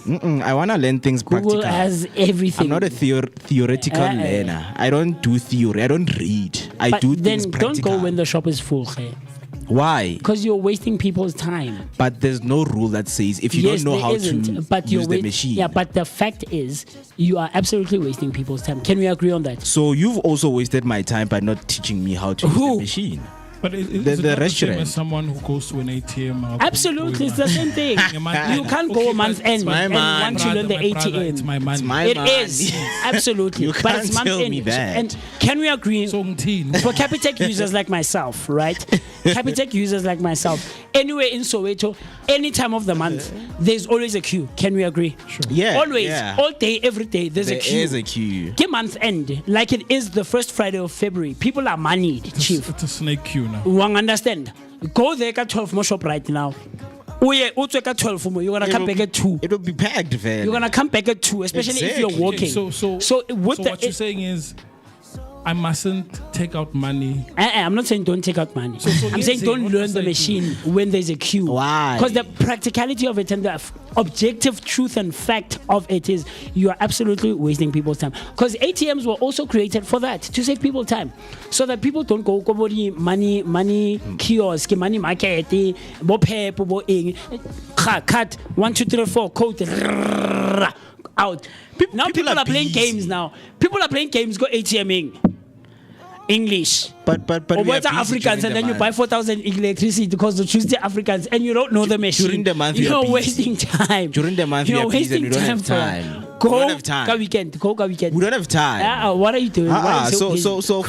S2: I want to learn things practical.
S5: Google has everything.
S2: I'm not a theoretical learner. I don't do theory. I don't read. I
S5: But
S2: do
S5: then
S2: things
S5: don't
S2: practical.
S5: go when the shop is full.
S2: Why?
S5: Because you're wasting people's time.
S2: But there's no rule that says if you
S5: Yes,
S2: don't know
S5: there
S2: how
S5: isn't, but
S2: to
S5: you're
S2: use the machine.
S5: Yeah, but the fact is, you are absolutely wasting people's time. Can we agree on that?
S2: So you've also wasted my time by not teaching me how to use
S5: Who?
S2: the machine.
S1: But is
S2: The
S1: it not the same
S2: restaurant.
S1: as someone who goes to an ATM?
S5: Absolutely, it's the same thing. You can't go month end
S2: my
S5: and
S2: man.
S5: want to learn the ATM.
S1: It's my money.
S2: It's my
S5: It
S2: man.
S5: is absolutely,
S2: You
S5: but
S2: can't
S5: it's month
S2: tell
S5: end.
S2: me that.
S5: And can we agree?
S1: So
S5: For Capitec users like myself, right? Capitec users like myself, anywhere in Soweto, any time of the month, there's always a queue. Can we agree?
S1: Sure.
S2: Yeah.
S5: Always,
S2: yeah.
S5: all day, every day, there's
S2: There
S5: a queue.
S2: is a queue.
S5: Get month end, like it is the first Friday of February. People are moneyed, chief.
S1: It's a snake queue now.
S5: One understand? Go there at 12 more shop right now. Uye, utswe ka 12 more. You're gonna come back at 2.
S2: It will be packed, man.
S5: You're gonna come back at 2, especially if you're
S2: Exactly.
S5: walking.
S1: So
S5: with
S1: what you're saying is, I mustn't take out money.
S5: I'm not saying don't take out money. I'm saying don't
S1: what
S5: learn
S1: was
S5: the
S1: I
S5: machine when there's a queue.
S2: Why?
S5: Because the practicality of it and the objective truth and fact of it is you are absolutely wasting people's time. Because ATMs were also created for that, to save people time. So that people don't go money kiosk, money market, bo pep, bo ing, cut, 1, 2, 3, 4, code, out. Now people are playing
S2: busy.
S5: games now. People are playing games, go ATMing. English.
S2: But
S5: Or
S2: we are
S5: what's
S2: busy
S5: Africans,
S2: during
S5: and
S2: the
S5: then you
S2: month.
S5: buy 4,000 electricity because you choose the Africans and you don't know the machine.
S2: During the month, we
S5: you're
S2: are busy.
S5: wasting time.
S2: During the month, we
S5: you're
S2: are busy and
S5: wasting
S2: we don't have
S5: for that.
S2: time.
S5: Go
S2: We don't have time.
S5: ka weekend. Go ka weekend.
S2: We don't have time.
S5: What are you doing? Why are you
S2: So
S5: busy?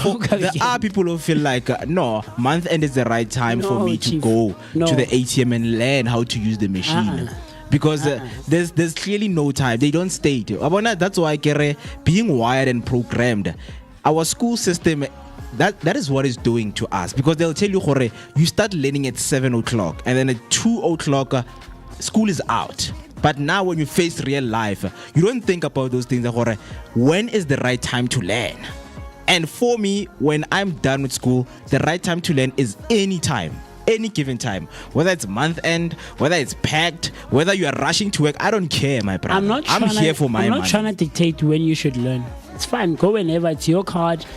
S5: Go ka
S2: there
S5: weekend.
S2: are people who feel like no, month end is the right time for
S5: No,
S2: me to
S5: Chief.
S2: go
S5: No.
S2: to the ATM and learn how to use the machine. Because there's clearly no time. They don't state. That's why Kere, being wired and programmed, our school system, that is what it's doing to us. Because they'll tell you, Hore, you start learning at 7 o'clock and then at 2 o'clock, school is out. But now when you face real life, you don't think about those things. Hore, when is the right time to learn? And for me, when I'm done with school, the right time to learn is any time. Any given time, whether it's month end, whether it's packed, whether you are rushing to work, I don't care, my brother. I'm here for my
S5: I'm not
S2: money.
S5: trying to dictate when you should learn. It's fine. Go whenever. It's your card.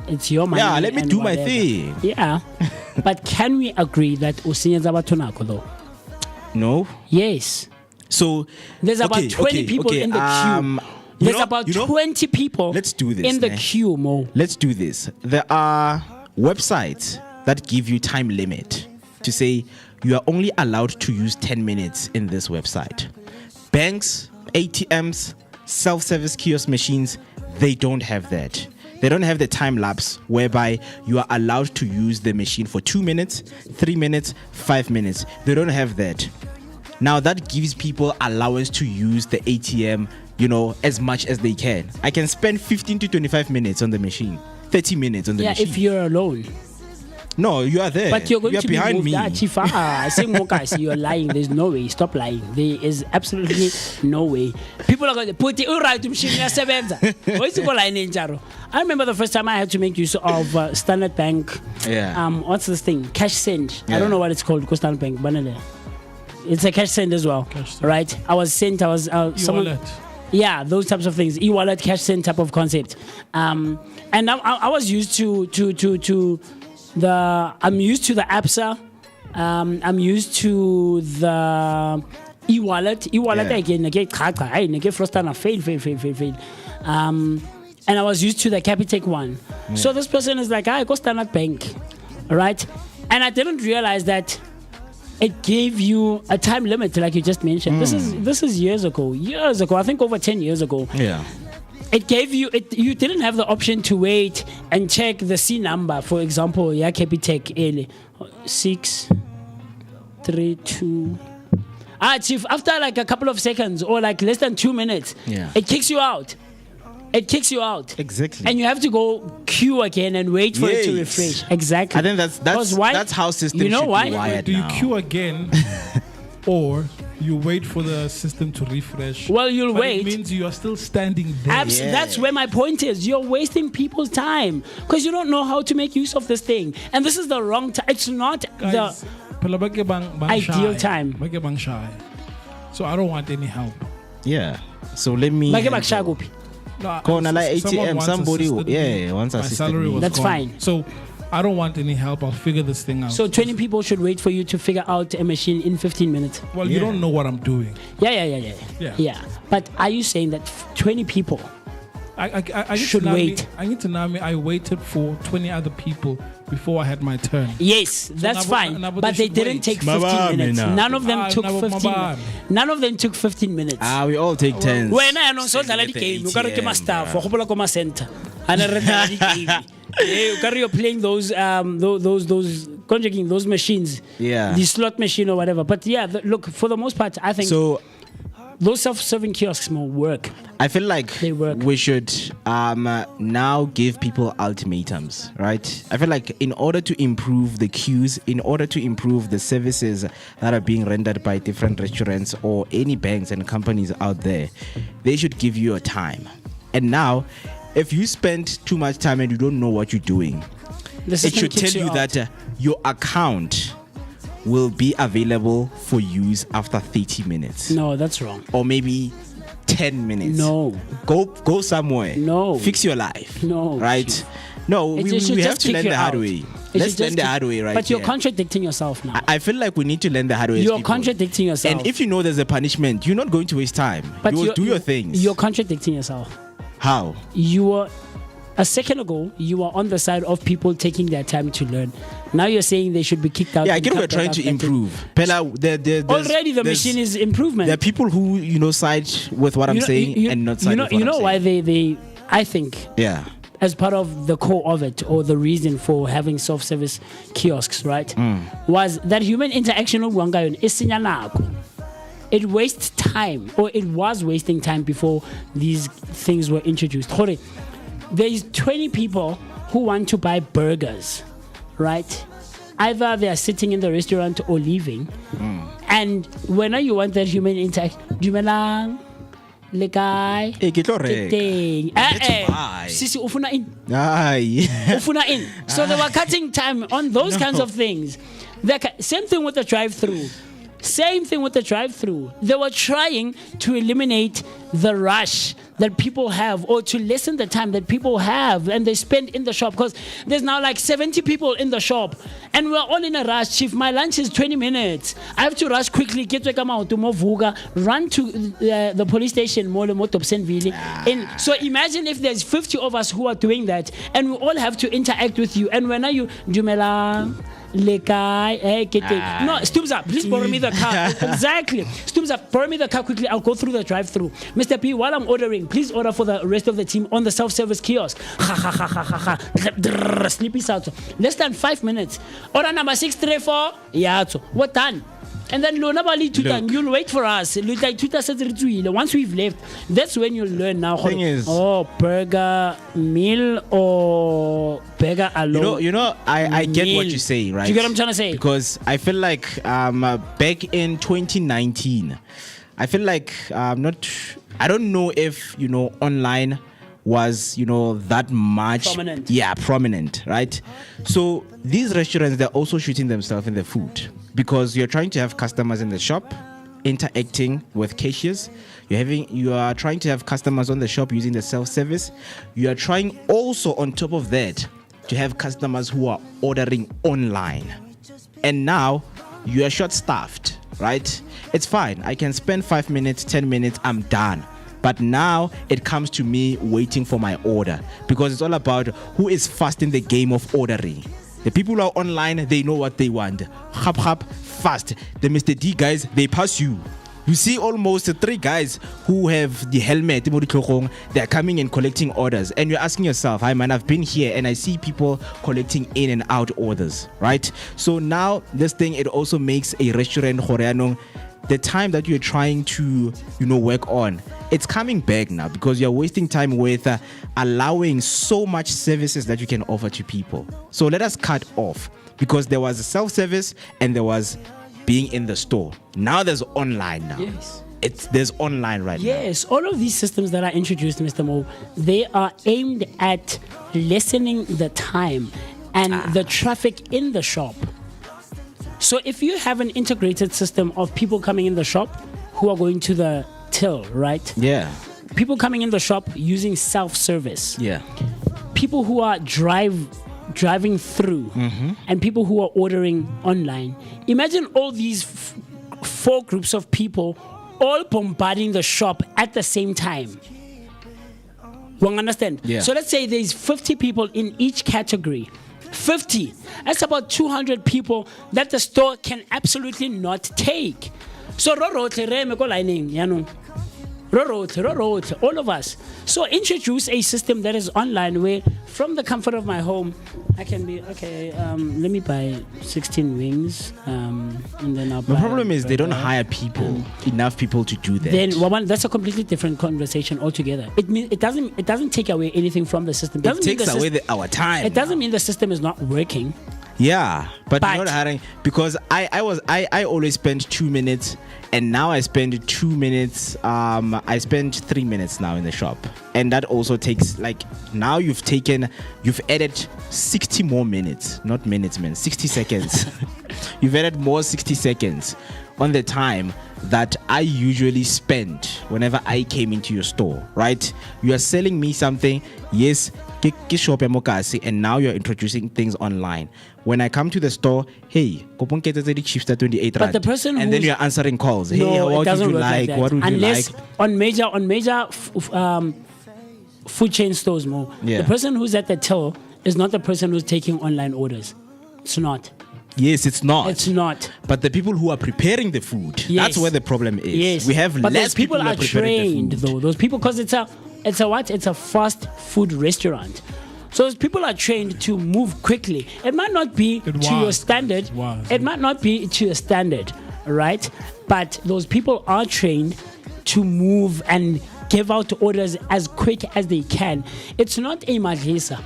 S5: It's your money.
S2: Yeah, let me
S5: and
S2: do my
S5: whatever.
S2: thing.
S5: Yeah. But can we agree that usinyenza batonako though?
S2: No.
S5: Yes.
S2: So
S5: There's about 20 people in the queue. There's about 20 people
S2: let's do this,
S5: in the
S2: ne?
S5: queue, Mo.
S2: Let's do this. There are websites that give you time limit to say you are only allowed to use 10 minutes in this website. Banks, ATMs, self-service kiosk machines, they don't have that. They don't have the time lapse whereby you are allowed to use the machine for 2 minutes, 3 minutes, 5 minutes. They don't have that. Now that gives people allowance to use the ATM, as much as they can. I can spend 15 to 25 minutes on the machine, 30 minutes on the machine.
S5: If you're alone.
S2: No, you are there.
S5: But you're going
S2: you are
S5: to be
S2: behind
S5: moved.
S2: me.
S5: Chief, I say Moeketsi, you're lying. There's no way. Stop lying. There is absolutely no way. People are going to put it right to machine. I remember the first time I had to make use of Standard Bank.
S2: Yeah.
S5: What's this thing? Cash send. I
S2: Yeah.
S5: don't know what it's called. Because Standard Bank. Banana. It's a cash send as well.
S1: Cash send.
S5: Right? I was someone.
S1: E-wallet.
S5: Yeah, those types of things. E-wallet, cash send type of concept. And I was used to I'm used to the APSA. I'm used to the e-wallet. E-wallet
S2: Yeah.
S5: again. Fail. And I was used to the Capitec one.
S2: Yeah.
S5: So this person is like, I go Standard Bank, right? And I didn't realize that it gave you a time limit, like you just mentioned. This is years ago. I think over 10 years ago.
S2: Yeah.
S5: it gave you you didn't have the option to wait and check the C number. For example, yeah, Capitec 6 3 2. Chief, after like a couple of seconds or like less than 2 minutes, it kicks you out. It kicks you out.
S2: Exactly.
S5: And you have to go queue again and wait for it to refresh. Exactly.
S2: I think that's how systems should be wired.
S4: Do you
S2: now.
S4: queue again or you wait for the system to refresh?
S5: Well, you'll
S4: but
S5: wait.
S4: It means you are still standing there.
S5: That's where my point is. You're wasting people's time because you don't know how to make use of this thing. And this is the wrong time. It's not
S4: Guys,
S5: the ideal time.
S4: So I don't want any help.
S2: Yeah. So let me.
S4: No,
S2: Corner like
S4: someone
S2: ATM,
S4: once
S2: somebody,
S4: assisted me.
S2: once
S4: My
S2: assisted
S4: salary
S2: me.
S4: was
S5: That's
S4: gone.
S5: fine.
S4: So I don't want any help. I'll figure this thing out.
S5: So 20 people should wait for you to figure out a machine in 15 minutes.
S4: Well, you don't know what I'm doing.
S5: Yeah. But are you saying that 20 people
S4: I
S5: should wait?
S4: I need to know me. I waited for 20 other people before I had my turn.
S5: Yes, that's fine. But they didn't take 15 minutes. None of them took 15 minutes. None of them took 15 minutes.
S2: We all take turns.
S5: When I know so that game, you got to my staff for Hopala Center. And you're playing those conjugating those machines.
S2: Yeah.
S5: The slot machine or whatever. But yeah, look, for the most part, I think
S2: so.
S5: Those self-serving kiosks will work.
S2: I feel like
S5: they work.
S2: We should now give people ultimatums, right? I feel like in order to improve the queues, in order to improve the services that are being rendered by different restaurants or any banks and companies out there, they should give you a time. And now, if you spend too much time and you don't know what you're doing, it should tell you that your account will be available for use after 30 minutes.
S5: No, that's wrong.
S2: Or maybe 10 minutes.
S5: No.
S2: Go somewhere.
S5: No.
S2: Fix your life.
S5: No.
S2: Right? No, we have to learn the hard way. Let's learn the hard way, right?
S5: But you're contradicting yourself now.
S2: I feel like we need to learn the hard way.
S5: You're contradicting yourself.
S2: And if you know there's a punishment, you're not going to waste time.
S5: But
S2: you will do your things.
S5: You're contradicting yourself.
S2: How?
S5: A second ago, you were on the side of people taking their time to learn. Now you're saying they should be kicked out.
S2: Yeah, I get we're trying to improve.
S5: Already the machine is improvement.
S2: There are people who side with what I'm saying and not side with what I'm saying.
S5: You know why they I think as part of the core of it, or the reason for having self-service kiosks, right, was that human interaction is it wastes time, or it was wasting time before these things were introduced. There's 20 people who want to buy burgers, right? Either they are sitting in the restaurant or leaving. And when you want that human interaction, dumelang, le kae, sisi ufuna in. Ufuna in. So they were cutting time on those kinds of things. Same thing with the drive-through. They were trying to eliminate the rush that people have, or to lessen the time that people have and they spend in the shop, because there's now like 70 people in the shop and we're all in a rush. Chief, my lunch is 20 minutes. I have to rush quickly, get to Vooka, run to the police station, so imagine if there's 50 of us who are doing that and we all have to interact with you. And when are you, Dumela, Lekai, no, Stoops up, please borrow me the car. Exactly. Stoops up, borrow me the car quickly. I'll go through the drive-through. Mr. P, while I'm ordering, please order for the rest of the team on the self-service kiosk. Sleepy South. Less than 5 minutes. Order number 634. Yeah, so what done? And then you'll wait for us. Once we've left, that's when you'll learn now. Burger meal or burger alone.
S2: I get what you're saying, right?
S5: Do you get what I'm trying to say?
S2: Because I feel like back in 2019, I feel like I don't know if online was that much prominent, right? So these restaurants, they're also shooting themselves in the foot, because you're trying to have customers in the shop interacting with cashiers. You are trying to have customers on the shop using the self-service. You are trying also, on top of that, to have customers who are ordering online. And now you are short-staffed, right? It's fine. I can spend 5 minutes, 10 minutes, I'm done. But now it comes to me waiting for my order, because it's all about who is fast in the game of ordering. The people who are online, they know what they want. Hap, fast. The Mr. D guys, they pass you. You see almost 3 guys who have the helmet. They're coming and collecting orders. And you're asking yourself, hi man, I've been here and I see people collecting in and out orders, right? So now this thing, it also makes a restaurant, the time that you're trying to, work on, it's coming back now because you're wasting time with allowing so much services that you can offer to people. So let us cut off, because there was self-service and there was being in the store. Now there's online now.
S5: Yes.
S2: There's online right now.
S5: Yes, all of these systems that are introduced, Mr. Mo, they are aimed at lessening the time and the traffic in the shop. So if you have an integrated system of people coming in the shop who are going to the till, right?
S2: Yeah.
S5: People coming in the shop using self-service.
S2: Yeah.
S5: People who are driving through, and people who are ordering online. Imagine all these 4 groups of people all bombarding the shop at the same time. You understand?
S2: Yeah.
S5: So let's say there's 50 people in each category. 50. That's about 200 people that the store can absolutely not take. So all of us. So introduce a system that is online where from the comfort of my home, I can be, let me buy 16 wings, and then I'll buy...
S2: The problem is they don't hire people, enough people to do that.
S5: Then that's a completely different conversation altogether. It doesn't take away anything from the system.
S2: It takes away our time.
S5: It doesn't mean the system is not working.
S2: Yeah, but not hiring, because I always spend 2 minutes, and now I spend 2 minutes. I spend 3 minutes now in the shop, and that also takes, like, now you've added 60 more minutes, not minutes, man, 60 seconds. You've added more 60 seconds on the time that I usually spend whenever I came into your store, right? You are selling me something, yes, MooCetsi, and now you're introducing things online. When I come to the store, hey, but
S5: the person,
S2: and then you're answering calls. Hey,
S5: no,
S2: what would you like? What would
S5: Unless
S2: you like?
S5: on major food chain stores, Mo, the person who's at the till is not the person who's taking online orders. It's not.
S2: Yes, it's not.
S5: It's not.
S2: But the people who are preparing the food, that's where the problem is.
S5: Yes.
S2: We have
S5: but
S2: less
S5: people
S2: who
S5: are trained, though. Those people, because it's a fast food restaurant. So those people are trained to move quickly. It might not be to your standard. It might not be to your standard, right? But those people are trained to move and give out orders as quick as they can. It's not a Madlisa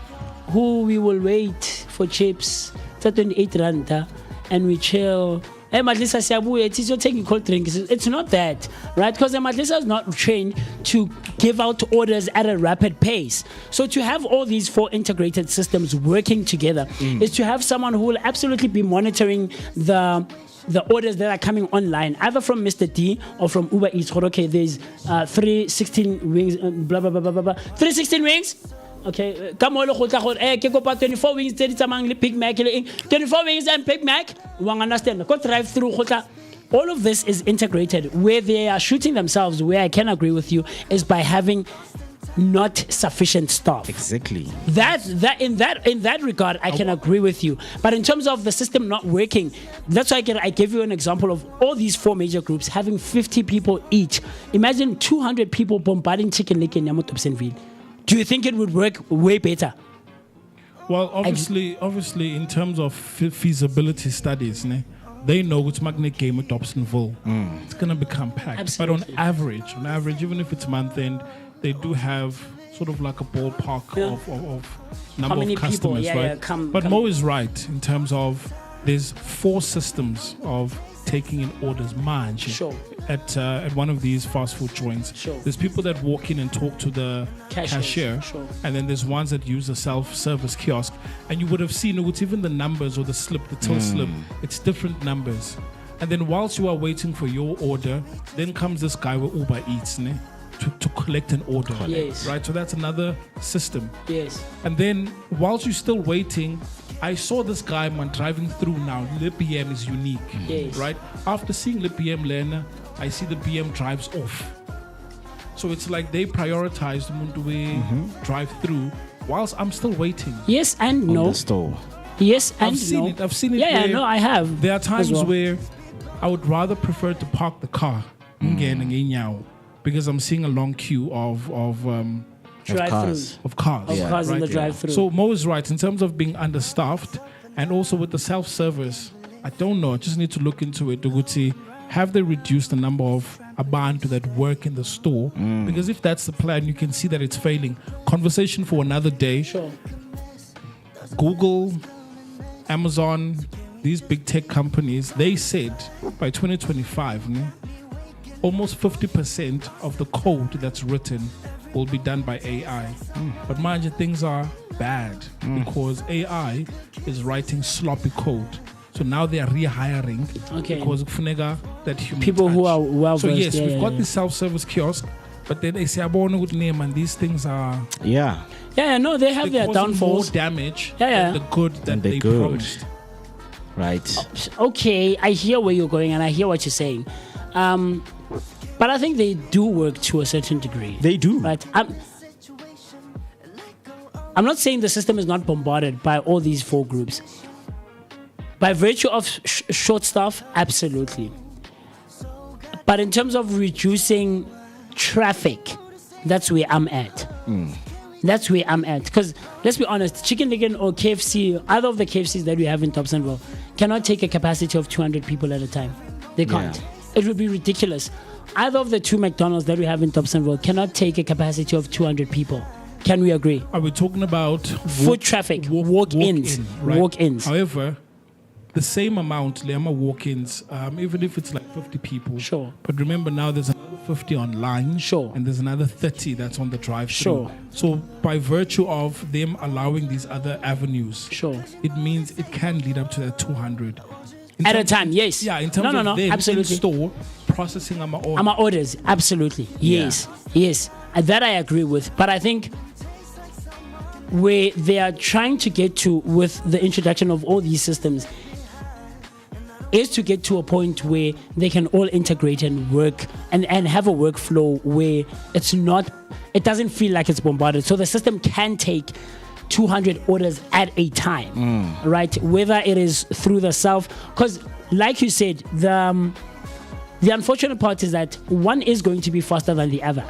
S5: who we will wait for chips, 28 rand, and we chill. Hey, Madlisa Siabu, it is your taking cold drinks. It's not that, right? Because the Madlisa is not trained to give out orders at a rapid pace. So to have all these 4 integrated systems working together is to have someone who will absolutely be monitoring the orders that are coming online, either from Mr. D or from Uber Eats. Okay, there's 316 wings, blah, blah, blah, blah, blah, blah. 316 wings? Okay, come on, 24 wings, Big Mac, 24 wings and Big Mac. One understand. Go drive through. All of this is integrated. Where they are shooting themselves, where I can agree with you, is by having not sufficient staff.
S2: Exactly.
S5: That in that regard, I can agree with you. But in terms of the system not working, that's why I gave you an example of all these 4 major groups having 50 people each. Imagine 200 people bombarding Chicken Lick in Yamotopsenville. Do you think it would work way better?
S4: Well, obviously, in terms of feasibility studies, they know which magnet game at Dobsonville. It's gonna become packed.
S5: Absolutely.
S4: But on average, even if it's month end, they do have sort of like a ballpark of number of customers, right? But Mo is right in terms of there's 4 systems of taking in orders,
S5: Sure.
S4: at one of these fast food joints.
S5: Sure.
S4: There's people that walk in and talk to the cashier,
S5: Sure.
S4: and then there's ones that use a self-service kiosk. And you would have seen it's even the numbers or the till slip, it's different numbers. And then whilst you are waiting for your order, then comes this guy with Uber Eats, to collect an order.
S5: Yes.
S4: Right? So that's another system.
S5: Yes.
S4: And then whilst you're still waiting, I saw this guy driving through now. The BM is unique.
S5: Yes.
S4: Right? After seeing the BM Lena, I see the BM drives off. So it's like they prioritized the drive through whilst I'm still waiting.
S5: Yes and no.
S2: On the store.
S5: Yes and
S4: no. I've seen it.
S5: Yeah, no, I have.
S4: There are times where I would rather prefer to park the car ungene ngeenyawo, because I'm seeing a long queue of
S5: Drive-throughs.
S4: of cars.
S5: Of cars in the drive-through.
S4: So Mo is right in terms of being understaffed, and also with the self-service. I don't know. I just need to look into it. Uguti, have they reduced the number of abantu that work in the store? Because if that's the plan, you can see that it's failing. Conversation for another day.
S5: Sure.
S4: Google, Amazon, these big tech companies, they said by 2025, almost 50% of the code that's written will be done by AI. But mind you, things are bad because AI is writing sloppy code. So now they are rehiring because funega that human
S5: People
S4: touch.
S5: who are well
S4: So
S5: versed.
S4: yes, we've got the self-service kiosk, but then they say about good name, and these things are
S2: Yeah.
S5: Yeah, no, they have
S4: they're
S5: their
S4: causing more
S5: downfalls.
S4: damage
S5: Yeah.
S4: than the good that
S2: the
S4: they
S2: good.
S4: promised.
S2: Right.
S5: Okay, I hear where you're going and I hear what you're saying. But I think they do work to a certain degree.
S2: They do.
S5: Right. I'm not saying the system is not bombarded by all these four groups. By virtue of short staff, absolutely. But in terms of reducing traffic, that's where I'm at. That's where I'm at. Because let's be honest, Chicken Licken or KFC, either of the KFCs that we have in Thompsonville, cannot take a capacity of 200 people at a time. They can't.
S2: Yeah.
S5: It would be ridiculous. Either of the two McDonald's that we have in Thompsonville cannot take a capacity of 200 people. Can we agree?
S4: Are we talking about
S5: Foot traffic, walk-ins.
S4: right?
S5: Walk-ins.
S4: However, the same amount, Lema walk-ins, even if it's like 50 people.
S5: Sure.
S4: But remember now there's another 50 online.
S5: Sure.
S4: And there's another 30 that's on the drive-thru.
S5: Sure.
S4: So by virtue of them allowing these other avenues,
S5: Sure.
S4: it means it can lead up to that 200.
S5: At a time, yes.
S4: Yeah, in terms of them
S5: absolutely.
S4: in store processing our order.
S5: Our orders, absolutely. Yes, yes. And that I agree with. But I think where they are trying to get to with the introduction of all these systems is to get to a point where they can all integrate and work and have a workflow where it doesn't feel like it's bombarded. So the system can take 200 orders at a time, right? Whether it is through the self, because like you said, the unfortunate part is that one is going to be faster than the other,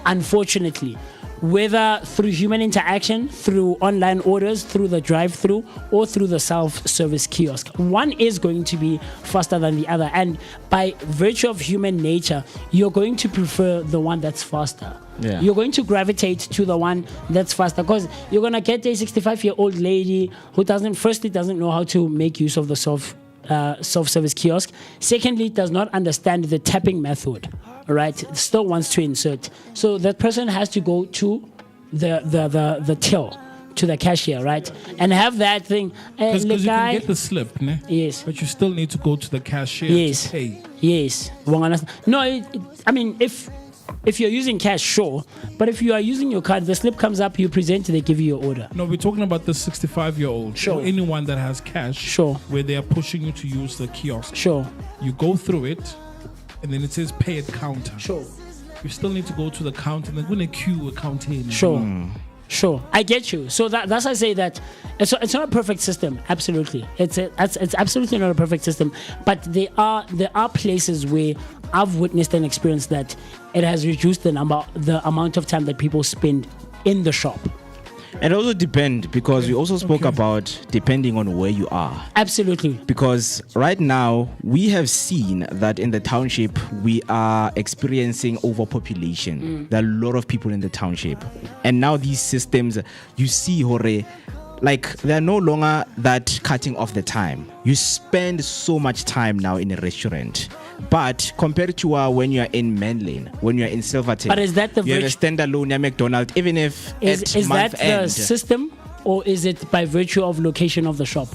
S5: unfortunately. Whether through human interaction, through online orders, through the drive-through, or through the self-service kiosk, one is going to be faster than the other. And by virtue of human nature, you're going to prefer the one that's faster.
S2: Yeah.
S5: You're going to gravitate to the one that's faster because you're going to get a 65-year-old lady who doesn't know how to make use of the self-service kiosk. Secondly, does not understand the tapping method. Right, still wants to insert. So that person has to go to the till, to the cashier, right, and have that thing.
S4: Because you can get the slip, ne?
S5: Yes.
S4: But you still need to go to the cashier to pay.
S5: Yes. No, I mean, if you're using cash, sure. But if you are using your card, the slip comes up, you present, they give you your order.
S4: No, we're talking about the 65-year-old.
S5: Sure.
S4: Or anyone that has cash.
S5: Sure.
S4: Where they are pushing you to use the kiosk.
S5: Sure.
S4: You go through it, and then it says pay at counter.
S5: Sure.
S4: You still need to go to the counter and then go in a queue account in.
S5: Sure. Sure. I get you. So that's why I say that it's not a perfect system. Absolutely. It's absolutely not a perfect system. But there are places where I've witnessed and experienced that it has reduced the amount of time that people spend in the shop.
S2: And also depend, because we also spoke about depending on where you are.
S5: Absolutely.
S2: Because right now we have seen that in the township we are experiencing overpopulation. There are a lot of people in the township, and now these systems, you see, like they're no longer that cutting off the time. You spend so much time now in a restaurant. But compared to when you're in Manlane, when you're in Silverton,
S5: but is that the
S2: you have a standalone McDonald's, even if
S5: is
S2: month
S5: that
S2: end,
S5: the system, or is it by virtue of location of the shop?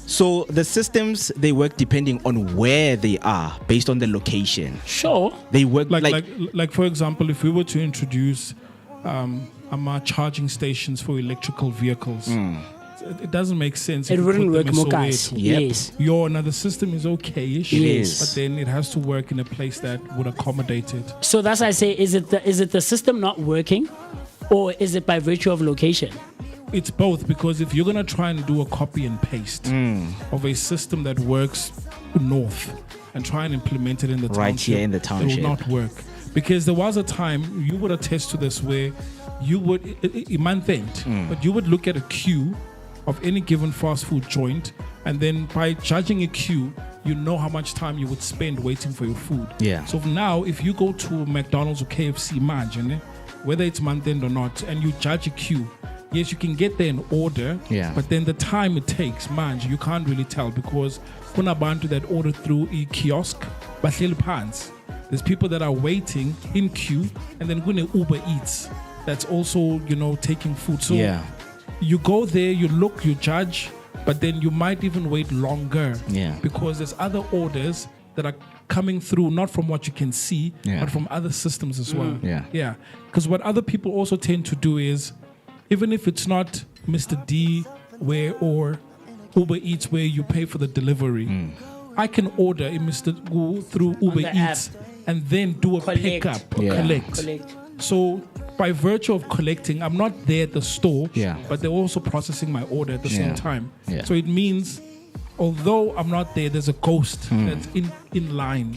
S2: So the systems, they work depending on where they are, based on the location.
S5: Sure.
S2: They work
S4: like for example, if we were to introduce charging stations for electrical vehicles. It doesn't make sense.
S5: It wouldn't work,
S4: MooCast.
S5: Yes.
S4: Another system is okay-ish.
S5: Yes.
S4: But then it has to work in a place that would accommodate it.
S5: So that's why I say, is it the system not working, or is it by virtue of location?
S4: It's both, because if you're going to try and do a copy and paste of a system that works north, and try and implement it in the township.
S2: Right here in the
S4: It
S2: township.
S4: will not work. Because there was a time, you would attest to this, where you would, month end, but you would look at a queue of any given fast food joint, and then by judging a queue, you know how much time you would spend waiting for your food.
S2: Yeah.
S4: So now, if you go to McDonald's or KFC, imagine, whether it's month end or not, and you judge a queue, yes, you can get there and order, but then the time it takes, you can't really tell, because kunabantu that order through a kiosk, bahleli phansi. There's people that are waiting in queue, and then kune Uber Eats that's also, taking food. So you go there, you look, you judge, but then you might even wait longer because there's other orders that are coming through, not from what you can see, but from other systems as well. Yeah. Because what other people also tend to do is, even if it's not Mr. D or Uber Eats where you pay for the delivery, I can order in Mr. Go through Uber Eats and then do a pickup, collect. So by virtue of collecting, I'm not there at the store, but they're also processing my order at the same time. So it means, although I'm not there, there's a ghost that's in line.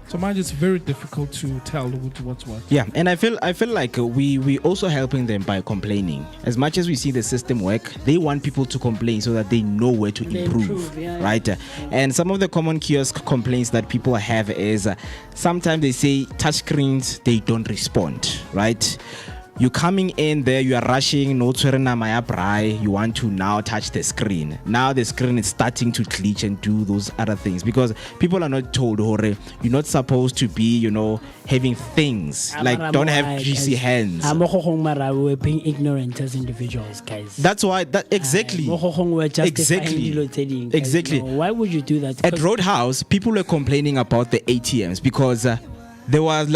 S4: So mine is very difficult to tell what's what.
S2: Yeah, and I feel like we also helping them by complaining. As much as we see the system work, they want people to complain so that they know where to improve, right? And some of the common kiosk complaints that people have is sometimes they say touchscreens, they don't respond, right? You're coming in there, you are rushing, no maya brai, you want to now touch the screen. Now the screen is starting to glitch and do those other things because people are not told, Hore, you're not supposed to be, having things like don't have greasy hands.
S5: We're being ignorant as individuals, guys.
S2: That's why, exactly. Exactly.
S5: Why would you do that?
S2: At Roadhouse, people were complaining about the ATMs because there was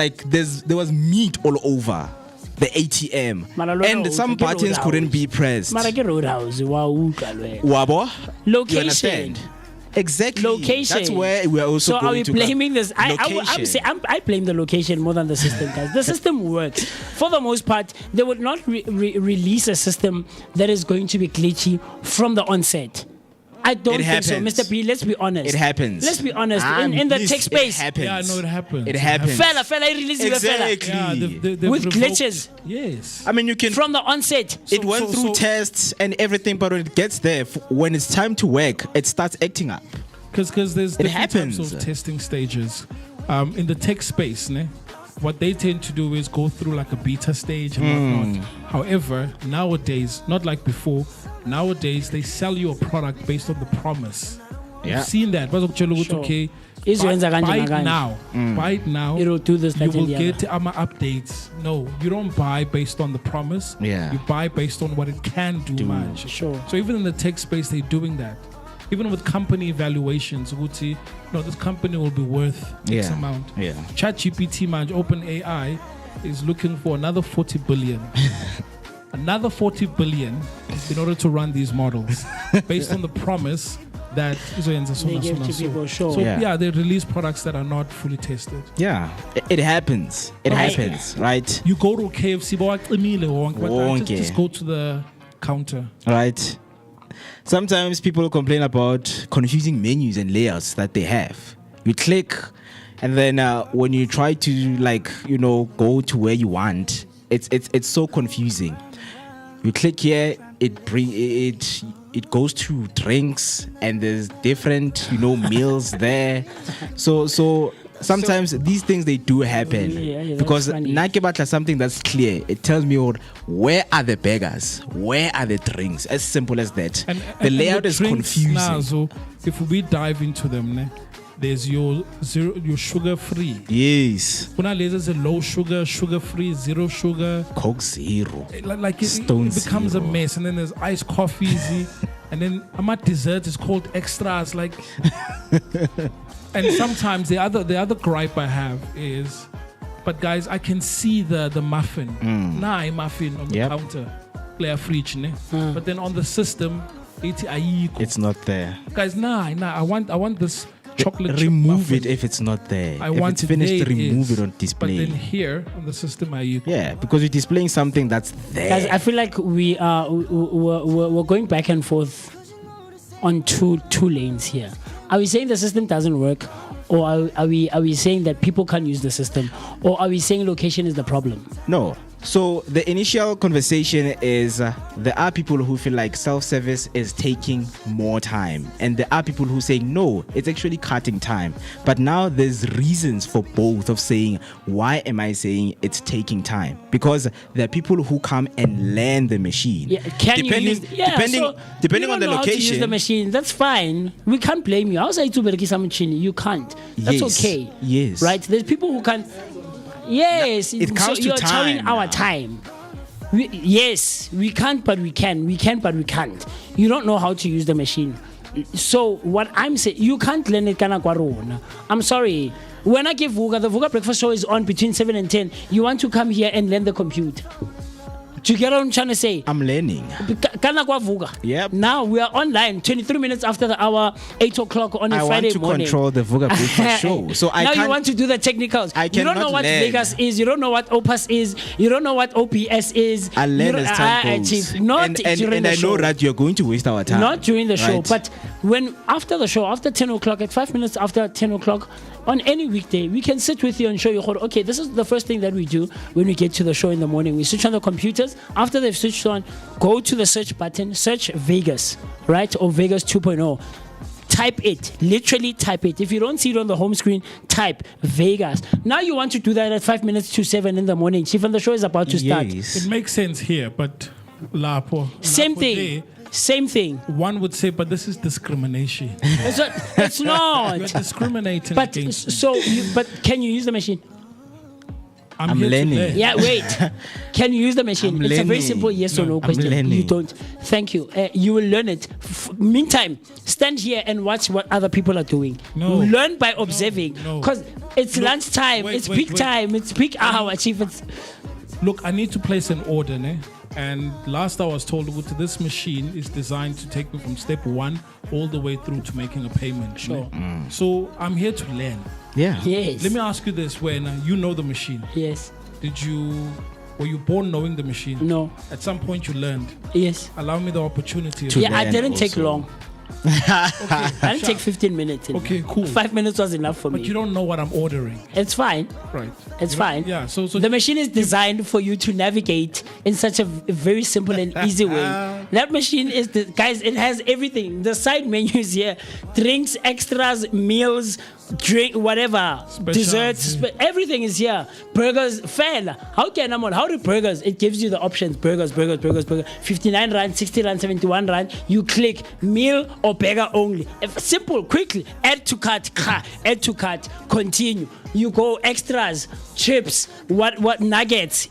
S2: meat all over the ATM, and some buttons couldn't be pressed. Wabo?
S5: Location.
S2: You understand? Exactly.
S5: Location.
S2: That's where we are also.
S5: So are we blaming this? I blame the location more than the system, guys. The system works. For the most part, they would not release a system that is going to be glitchy from the onset. I don't think so, Mr. P. Let's be honest.
S2: It happens.
S5: Let's be honest. In the tech space,
S2: it happens.
S4: Yeah, I know it happens.
S2: It happens.
S5: Fella, I release you, fella.
S2: Exactly.
S4: They've
S5: With
S4: revoked-
S5: glitches.
S4: Yes.
S2: I mean, you can.
S5: From the onset.
S2: It went through tests and everything, but when it gets there, when it's time to work, it starts acting up.
S4: Because there's different
S2: happens.
S4: types of testing stages. In the tech space, what they tend to do is go through like a beta stage and whatnot. However, nowadays, not like before, nowadays they sell you a product based on the promise. You've seen that. Sure. Okay, buy it now. Buy it now.
S5: It'll do this,
S4: you
S5: that,
S4: will
S5: and the
S4: get updates. No, you don't buy based on the promise. You buy based on what it can do. Much.
S5: Sure.
S4: So even in the tech space, they're doing that. Even with company evaluations, this company will be worth X amount. ChatGPT, OpenAI is looking for another 40 billion. Another 40 billion in order to run these models based on the promise that
S5: they give to people. Sure.
S4: So they release products that are not fully tested.
S2: Yeah, it happens. It happens, right?
S4: You go to KFC, just go to the counter.
S2: Right. Sometimes people complain about confusing menus and layouts that they have. You click, and then when you try to go to where you want, it's so confusing. You click here, it goes to drinks, and there's different meals there. So sometimes these things they do happen because Nakebatla something that's clear. It tells me where are the burgers, where are the drinks. As simple as that. And the layout is confusing.
S4: So if we dive into them, there's your sugar free.
S2: Yes.
S4: There's a low sugar, sugar free, zero sugar,
S2: Coke Zero.
S4: It becomes
S2: Zero.
S4: a mess. And then there's iced coffee, and then dessert is called extras. And sometimes the other gripe I have is, but guys, I can see the muffin, muffin on the counter, clear fridge, but then on the system,
S2: it's not there.
S4: Guys, I want this chocolate.
S2: Remove it if it's not there.
S4: I want
S2: it's finished, remove it on display.
S4: But then here on the system,
S2: because you're displaying something that's there.
S5: Guys, I feel like we're going back and forth on two lanes here. Are we saying the system doesn't work, or are we saying that people can't use the system, or are we saying location is the problem?
S2: No. So the initial conversation is there are people who feel like self-service is taking more time, and there are people who say no, it's actually cutting time. But now there's reasons for both of saying, why am I saying it's taking time? Because there are people who come and learn the machine.
S5: Yeah, depending
S2: on the
S5: how to use
S2: location.
S5: the machine, that's fine. We can't blame you. I'll say you can't. That's
S2: Yes,
S5: okay.
S2: yes.
S5: Right? There's people who can't. Yes,
S2: It comes to
S5: you're
S2: time
S5: telling our
S2: now.
S5: time. Yes, we can't, but we can. We can, but we can't. You don't know how to use the machine. So what I'm saying, you can't learn it kana kwa rona. I'm sorry. When I give Vooka, the Vooka breakfast show is on between 7 and 10. You want to come here and learn the computer. Do you get what I'm trying to say?
S2: I'm learning.
S5: Kana kwa Vooka.
S2: Yep.
S5: Now we are online 23 minutes after the hour, 8 o'clock on a
S2: I
S5: Friday
S2: want to
S5: morning.
S2: control the Vooka breakfast show. So I
S5: now
S2: can't.
S5: you want to do the technicals.
S2: I
S5: You don't know
S2: cannot
S5: what
S2: learn.
S5: Vegas is. You don't know what Opus is. You don't know what OPS is.
S2: I
S5: You
S2: learn
S5: don't-
S2: as time goes.
S5: Chief, not
S2: and
S5: during the
S2: I
S5: show.
S2: know that you're going to waste our time.
S5: Not during the show,
S2: Right.
S5: but when after the show, after 10 o'clock, at 5 minutes after 10 o'clock, on any weekday, we can sit with you and show you, okay, this is the first thing that we do when we get to the show in the morning. We switch on the computers. After they've switched on, go to the search button, search Vegas, right? Or Vegas 2.0. Type it, literally type it. If you don't see it on the home screen, type Vegas. Now you want to do that at 5 minutes to 7 in the morning. Chief, and the show is about to start.
S2: Yes.
S4: It makes sense here, but
S5: Same thing.
S4: there,
S5: Same thing.
S4: one would say, but this is discrimination.
S5: It's
S4: You're
S5: not.
S4: discriminating
S5: But
S4: against me.
S5: so, but can you use the machine?
S2: I'm
S4: here to
S2: learning.
S4: learn.
S5: Yeah, wait. Can you use the machine?
S2: I'm
S5: It's a very
S2: learning.
S5: simple yes or no
S4: No, I'm
S5: question.
S2: learning.
S5: You don't. Thank you. You will learn it. Meantime, stand here and watch what other people are doing.
S4: No.
S5: Learn by observing.
S4: No.
S5: Because it's
S4: Look,
S5: lunchtime.
S4: wait,
S5: It's
S4: wait,
S5: peak
S4: wait.
S5: time. It's peak hour, Chief. It's,
S4: Look, I need to place an order, ne? And last I was told, this machine is designed to take me from step 1 all the way through to making a payment.
S5: Sure.
S4: Ne? So I'm here to learn.
S2: Yeah.
S5: yes.
S4: Let me ask you this: when you know the machine,
S5: Yes.
S4: were you born knowing the machine?
S5: No.
S4: At some point you learned.
S5: Yes.
S4: Allow me the opportunity.
S2: To
S5: Yeah, I
S2: learn
S5: didn't take
S2: also.
S5: long. I didn't take 15 minutes.
S4: Okay, cool.
S5: 5 minutes was enough for
S4: But
S5: me.
S4: you don't know what I'm ordering,
S5: It's fine.
S4: right?
S5: It's
S4: You don't-
S5: fine.
S4: Yeah. So
S5: The machine is designed for you to navigate in such a very simple and easy way. That machine is, guys, it has everything. The side menus here, drinks, extras, meals, drink, whatever, desserts, everything is here. Burgers, fair. How do burgers? It gives you the options. Burgers. 59 rand, 60 rand, 71 rand. You click meal or burger only. Simple, quickly. Add to cart, continue. You go extras, chips, what nuggets.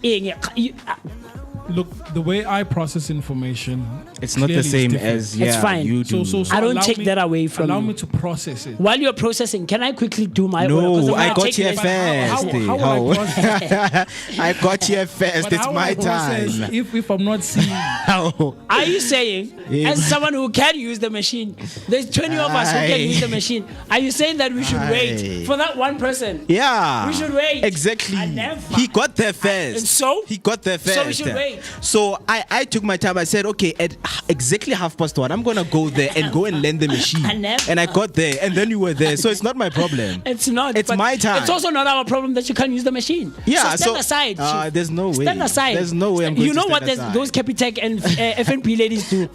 S4: Look, the way I process information,
S2: It's not the
S4: clearly is
S2: same
S4: different.
S2: as
S5: It's fine.
S2: you do.
S4: So
S5: I don't
S4: allow
S5: take
S4: me-
S5: that away from
S4: Allow
S5: you.
S4: me to process it.
S5: While you're processing, can I quickly do my order? 'Cause
S2: No,
S5: I'm
S2: I
S5: gonna
S2: got
S5: take
S2: here
S5: this-
S2: first.
S4: how will I process?
S2: I got here first.
S4: But
S2: It's
S4: how will
S2: my
S4: I process
S2: time.
S4: if I'm not seeing?
S2: How?
S5: Are you saying,
S2: Yeah.
S5: as someone who can use the machine, there's 20 of us who can
S2: Aye.
S5: use the machine, are you saying that we should
S2: Aye.
S5: wait for that one person?
S2: Yeah.
S5: We should wait.
S2: Exactly.
S5: I never-
S2: He got there first.
S5: So?
S2: He got there first.
S5: So we should wait.
S2: So I took my time. I said, okay, at exactly 1:30, I'm gonna go there and go and learn the machine.
S5: I never-
S2: And I got there, and then you were there. So it's not my problem.
S5: It's not.
S2: It's
S5: but
S2: my time.
S5: It's also not our problem that you can't use the machine.
S2: Yeah,
S5: So stand aside. Chief.
S2: there's no way.
S5: Stand aside.
S2: There's no way I'm going
S5: You know
S2: to
S5: what
S2: stand aside.
S5: those Capitec and FNP ladies do?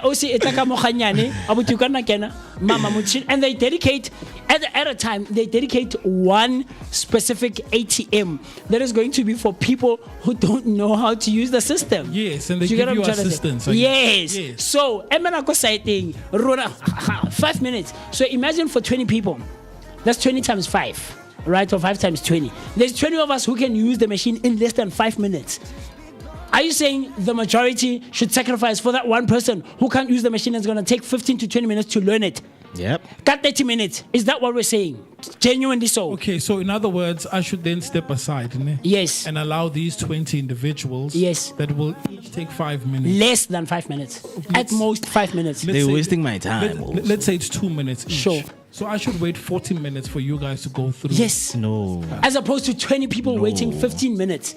S5: OC etaka mokhanyane, abutukana kena, mama muchin, and they dedicate at a time they dedicate one specific ATM that is going to be for people who don't know how to use the system.
S4: Yes, and they
S5: Do
S4: give
S5: get
S4: you
S5: what I'm trying to say?
S4: assistance.
S5: Yes.
S4: Yes.
S5: So, emanako sighting, 5 minutes. So imagine for 20 people, that's 20 times 5, right? Or 5 times 20. There's 20 of us who can use the machine in less than 5 minutes. Are you saying the majority should sacrifice for that one person who can't use the machine and is going to take 15 to 20 minutes to learn it?
S2: Yep.
S5: Got 30 minutes. Is that what we're saying? Genuinely so.
S4: Okay, so in other words, I should then step aside, ne?
S5: Yes.
S4: and allow these 20 individuals,
S5: Yes.
S4: that will each take 5 minutes.
S5: Less than 5 minutes. At most 5 minutes.
S4: Let's
S2: They're
S4: say-
S2: wasting my time also.
S4: Let's say it's 2 minutes each.
S5: Sure.
S4: So I should wait 40 minutes for you guys to go through.
S5: Yes.
S2: No.
S5: As opposed to 20 people waiting 15 minutes.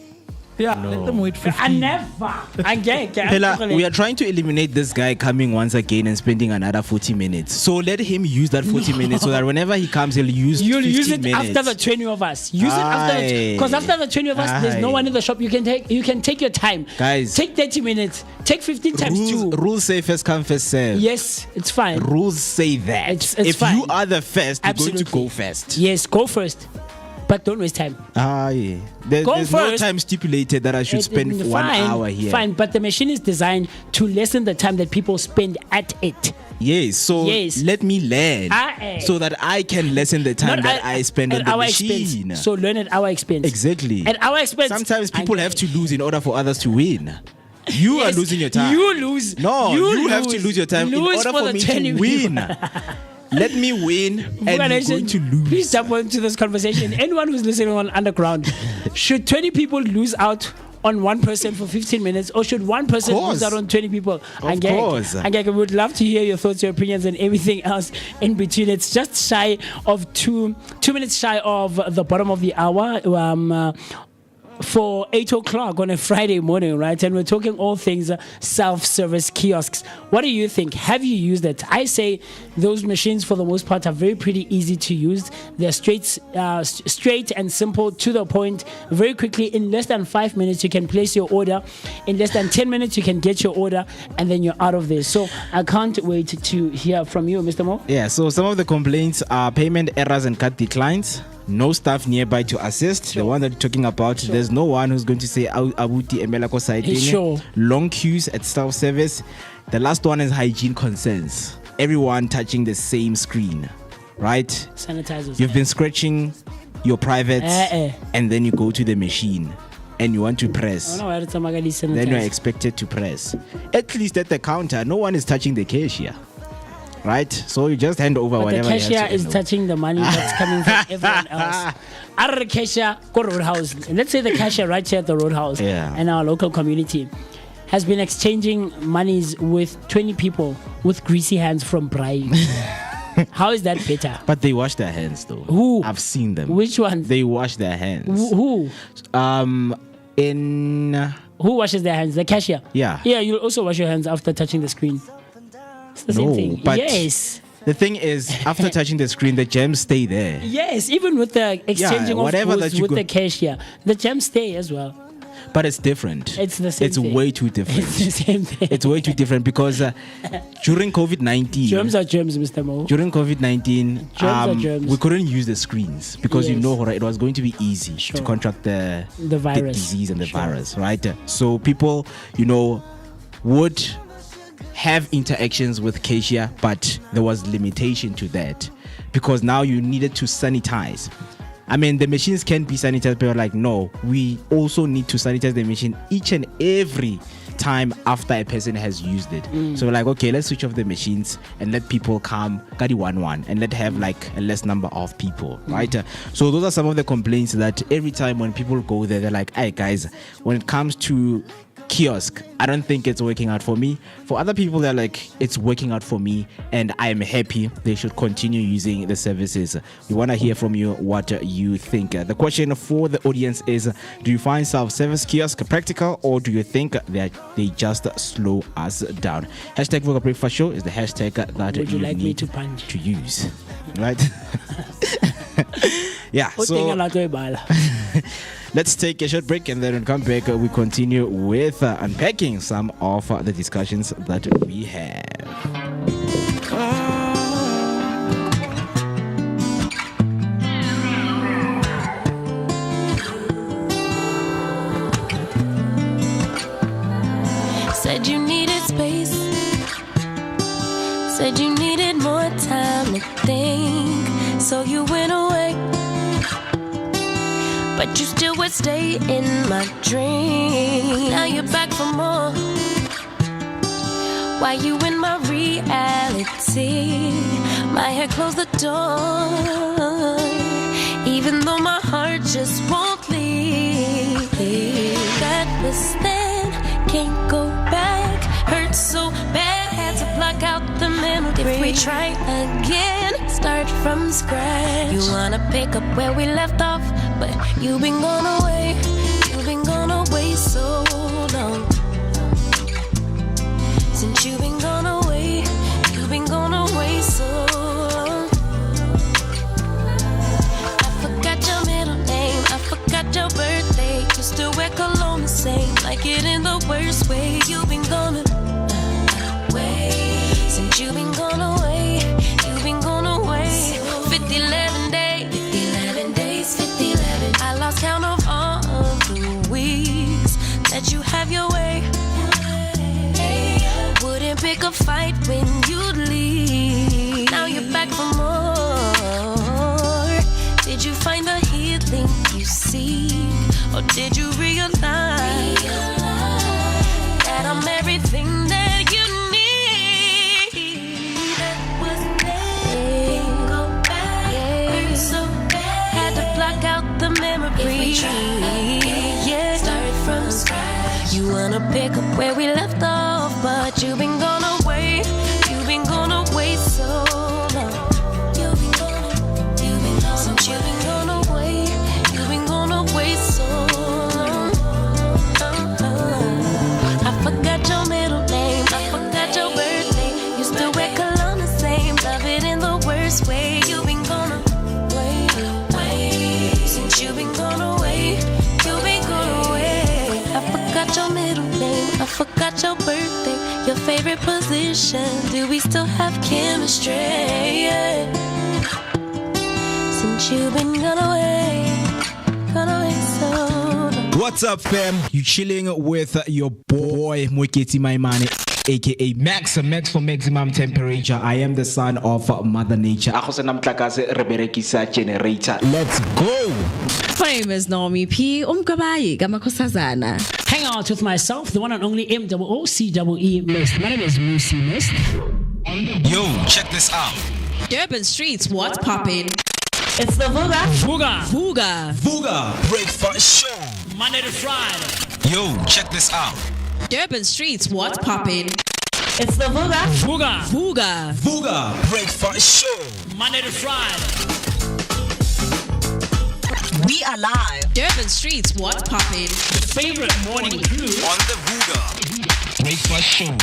S4: Yeah, let them wait 15.
S5: I never.
S2: Phela, we are trying to eliminate this guy coming once again and spending another 40 minutes. So let him use that 40 minutes so that whenever he comes, he'll use
S5: You'll
S2: 15
S5: use it
S2: minutes.
S5: after the 20 of us. Use it after because after the 20 of us, there's no one in the shop. You can take your time.
S2: Guys,
S5: take 30 minutes. Take 15 times 2.
S2: Rules say first come, first serve.
S5: Yes, it's fine.
S2: Rules say that.
S5: It's
S2: if
S5: fine.
S2: you are the first, you're
S5: Absolutely.
S2: going to go first.
S5: Yes, go first. But don't waste time.
S2: Yeah. There's no time stipulated that I should spend 1 hour here.
S5: Fine, but the machine is designed to lessen the time that people spend at it.
S2: Yes, so let me learn so that I can lessen the time that I spend on the machine.
S5: Expense. So learn at our expense.
S2: Exactly.
S5: At our expense.
S2: Sometimes people have to lose in order for others to win. You are losing your time.
S5: You lose.
S2: No, you have to lose your time in order for me to win. Let me win and you're going to lose.
S5: Please jump into this conversation. Anyone who's listening on Underground, should 20 people lose out on one person for 15 minutes, or should one person lose out on 20 people?
S2: Of course.
S5: We would love to hear your thoughts, your opinions, and everything else in between. It's just shy of 2 minutes shy of the bottom of the hour. For 8 o'clock on a Friday morning, right? And we're talking all things self-service kiosks. What do you think? Have you used it? I say those machines, for the most part, are pretty easy to use. They're straight and simple, to the point. Very quickly, in less than 5 minutes, you can place your order. In less than 10 minutes, you can get your order, and then you're out of there. So I can't wait to hear from you, Mr. Mo.
S2: Yeah, so some of the complaints are payment errors and card declines. No staff nearby to assist. Sure. The one that you're talking about, there's no one who's going to say Abuti Emelako side.
S5: Sure.
S2: Long queues at self-service. The last one is hygiene concerns. Everyone touching the same screen, right?
S5: Sanitizers.
S2: You've been scratching your privates and then you go to the machine and you want to press. Then you're expected to press. At least at the counter, no one is touching the cashier. Right, so you just hand over whatever.
S5: The cashier is
S2: over.
S5: touching the money that's coming from everyone else. Our cashier, go Roadhouse. Let's say the cashier right here at the Roadhouse in our local community has been exchanging monies with 20 people with greasy hands from Brai. How is that better?
S2: But they wash their hands though.
S5: Who?
S2: I've seen them.
S5: Which one?
S2: They wash their hands.
S5: Who? Who washes their hands? The cashier.
S2: Yeah.
S5: Yeah, you'll also wash your hands after touching the screen. The same thing.
S2: But
S5: yes.
S2: The thing is, after touching the screen, the gems stay there.
S5: Yes, even with the exchanging of goods with the cashier, the gems stay as well.
S2: But it's different.
S5: It's the same thing.
S2: It's way too different.
S5: It's the same thing.
S2: It's way too different because during COVID-19...
S5: Germs are germs, Mr. Mo.
S2: During COVID-19,
S5: germs are germs.
S2: We couldn't use the screens because it was going to be easy to contract the
S5: virus.
S2: The disease and the virus, right? So people, would have interactions with cashier, but there was limitation to that because now you needed to sanitize. I mean, the machines can be sanitized, but like, no, we also need to sanitize the machine each and every time after a person has used it. So we're like, okay, let's switch off the machines and let people come, Katy 1-1, and let have like a less number of people, right? So those are some of the complaints that every time when people go there, they're like, hey guys, when it comes to kiosk, I don't think it's working out for me. For other people, they're like, it's working out for me and I'm happy. They should continue using the services. We want to hear from you what you think. The question for the audience is, do you find self-service kiosk practical, or do you think that they just slow us down? Hashtag Vooka Breakfast Show is the hashtag that you like need to use, right? Yeah, so let's take a short break, and then when we come back, we continue with unpacking some of the discussions that we have.
S8: Said you needed space, said you needed more time to think, so you went away. But you still would stay in my dream. Now you're back for more. Why you in my reality? My head closed the door, even though my heart just won't leave. That was then, can't go back. Hurts so bad, had to block out the memory. If we try again, start from scratch. You wanna pick up where we left off, but you've been gone away. You've been gone away Since you've been gone away so long. I forgot your middle name, I forgot your birthday. You still wear cologne the same, like it in the worst way. You've been gone away. Since you've been gone away, 50-11 days, 50-11 days, 50-11. I lost count of all the weeks that you have your way. Wouldn't pick a fight when you'd leave. Now you're back for more. Did you find the healing you seek, or did you realize that I'm everything that you need? That wasn't there. Go back, hurt so bad. Had to block out the memory. Yeah, start from scratch. You wanna pick up where we left off, but you've been gone away. You've been gone away so long. You've been gone. Since you've been gone away, you've been gone away so long. I forgot your middle name, I forgot your birthday. You still wear cologne the same, love it in the worst way. You've been gone away. Since you've been gone away, you've been gone away. I forgot your middle name, I forgot your birthday, your favorite position. Do we still have chemistry? Yeah. Since you've been gone away so long.
S2: What's up, fam? You chilling with your boy Moeketsi, my man, aka Max for maximum temperature. I am the son of Mother Nature. Let's go.
S3: My name is Naomi P. Gamakosazana.
S5: Hang out with myself, the one and only MOOCEE Mist. My name is MooCee Mist.
S9: Yo, check this out.
S3: Durban Streets, what's poppin'?
S5: It's the Vooka
S9: Breakfast show.
S5: Monday to Friday.
S9: Yo, check this out.
S3: Durban Streets, what's poppin'?
S5: It's the Vooka
S9: Breakfast show.
S5: Monday to Friday.
S3: We are live. Durban Streets, what's poppin'?
S5: Favorite morning crew
S9: On the Vooka Breakfast show.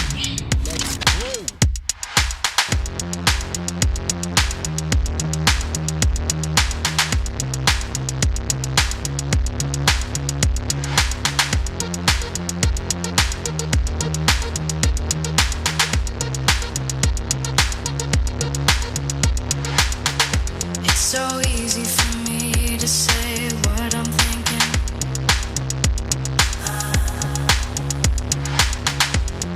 S7: It's so easy for me to say what I'm thinking.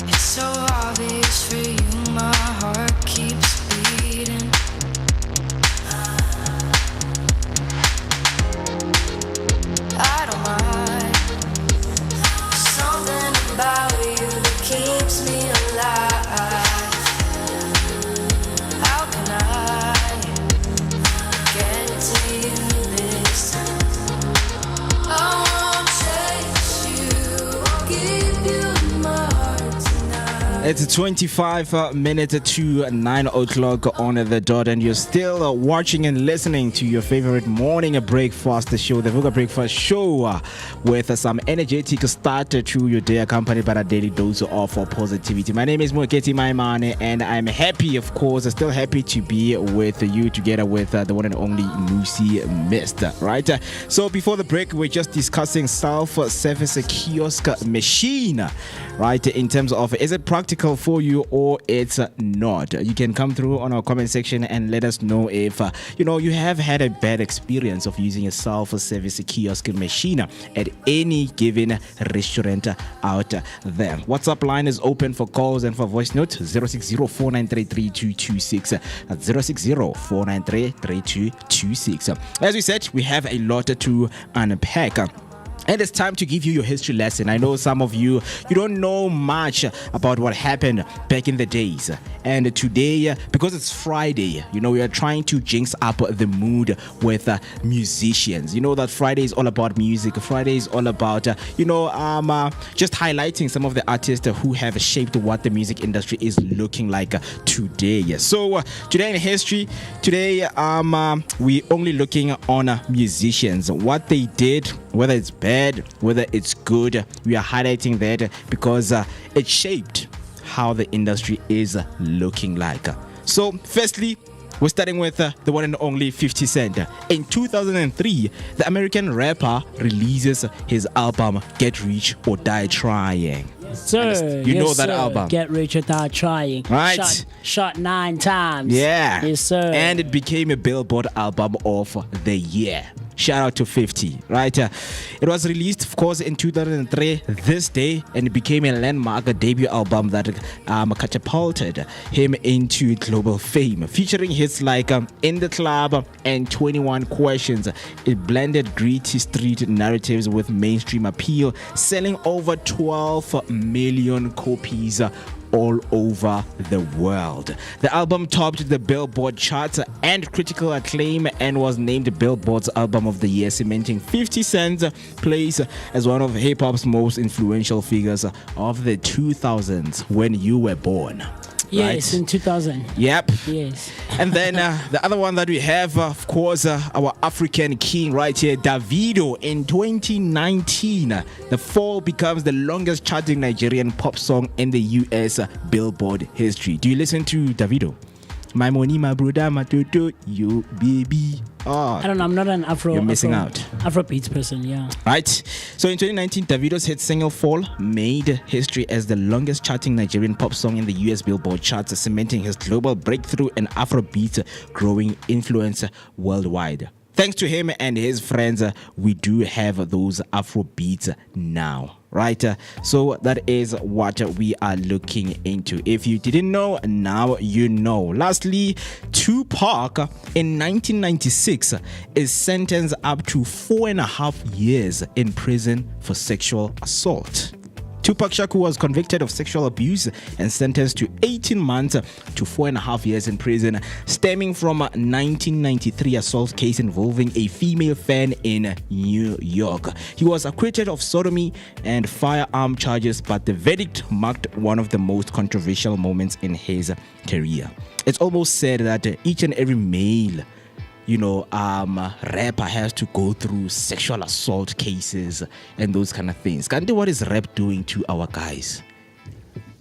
S7: It's so obvious for you, my heart keeps beating. I don't mind. Something about you that keeps me alive. How can I get to you this time? I won't chase you, I'll give you my heart tonight.
S2: It's 25 minutes to 9 o'clock on the dot, and you're still watching and listening to your favorite morning breakfast show, the Vooka Breakfast Show, with some energetic start to your day, accompanied by a daily dose of positivity. My name is Moeketsi, my man, and I'm happy, of course, still happy to be with you together with the one and only MooCee Mist, right? So before the break, we're just discussing self-service kiosk machine, right? In terms of, is it practical for you or it's not? You can come through on our comment section and let us know if you have had a bad experience of using a self-service kiosk machine at any given restaurant out there. WhatsApp line is open for calls and for voice notes. 060-493-3226. 060-493-3226. As we said, we have a lot to unpack. And it's time to give you your history lesson. I know some of you don't know much about what happened back in the days. And today, because it's Friday, we are trying to jinx up the mood with musicians. You know that Friday is all about music. Friday is all about, just highlighting some of the artists who have shaped what the music industry is looking like today. So today in history, we only looking on musicians, what they did, whether it's bad, whether it's good. We are highlighting that because it shaped how the industry is looking like. So, firstly, we're starting with the one and only 50 Cent. In 2003, the American rapper releases his album Get Rich or Die Trying.
S5: Sir,
S2: You
S5: yes,
S2: know that
S5: sir.
S2: album.
S5: Get Rich Without Trying.
S2: Right.
S5: Shot 9 times.
S2: Yeah.
S5: Yes, sir.
S2: And it became a Billboard album of the year. Shout out to 50, right? It was released, of course, in 2003 this day, and it became a landmark debut album that catapulted him into global fame, featuring hits like In the Club and 21 Questions. It blended gritty street narratives with mainstream appeal, selling over 12 million copies all over the world. The album topped the Billboard charts and critical acclaim and was named Billboard's Album of the Year, cementing 50 Cent's place as one of hip-hop's most influential figures of the 2000s when you were born.
S5: Yes,
S2: right?
S5: in 2000.
S2: Yep.
S5: Yes.
S2: And then the other one that we have, of course, our African king right here, Davido. In 2019, The Fall becomes the longest charting Nigerian pop song in the US Billboard history. Do you listen to Davido? My money, my brother, my toto, you baby. Oh,
S5: I don't know. I'm not an
S2: You're missing out.
S5: Afrobeats person, yeah.
S2: Right. So in 2019, Davido's hit single Fall made history as the longest charting Nigerian pop song in the US Billboard charts, cementing his global breakthrough and Afrobeat growing influence worldwide. Thanks to him and his friends, we do have those Afrobeats now. Right, so that is what we are looking into. If you didn't know, now you know. Lastly, Tupac in 1996 is sentenced up to 4.5 years in prison for sexual assault. Tupac Shakur was convicted of sexual abuse and sentenced to 18 months to 4.5 years in prison, stemming from a 1993 assault case involving a female fan in New York. He was acquitted of sodomy and firearm charges, but the verdict marked one of the most controversial moments in his career. It's almost said that each and every male rapper has to go through sexual assault cases and those kind of things. Kanti, what is rap doing to our guys?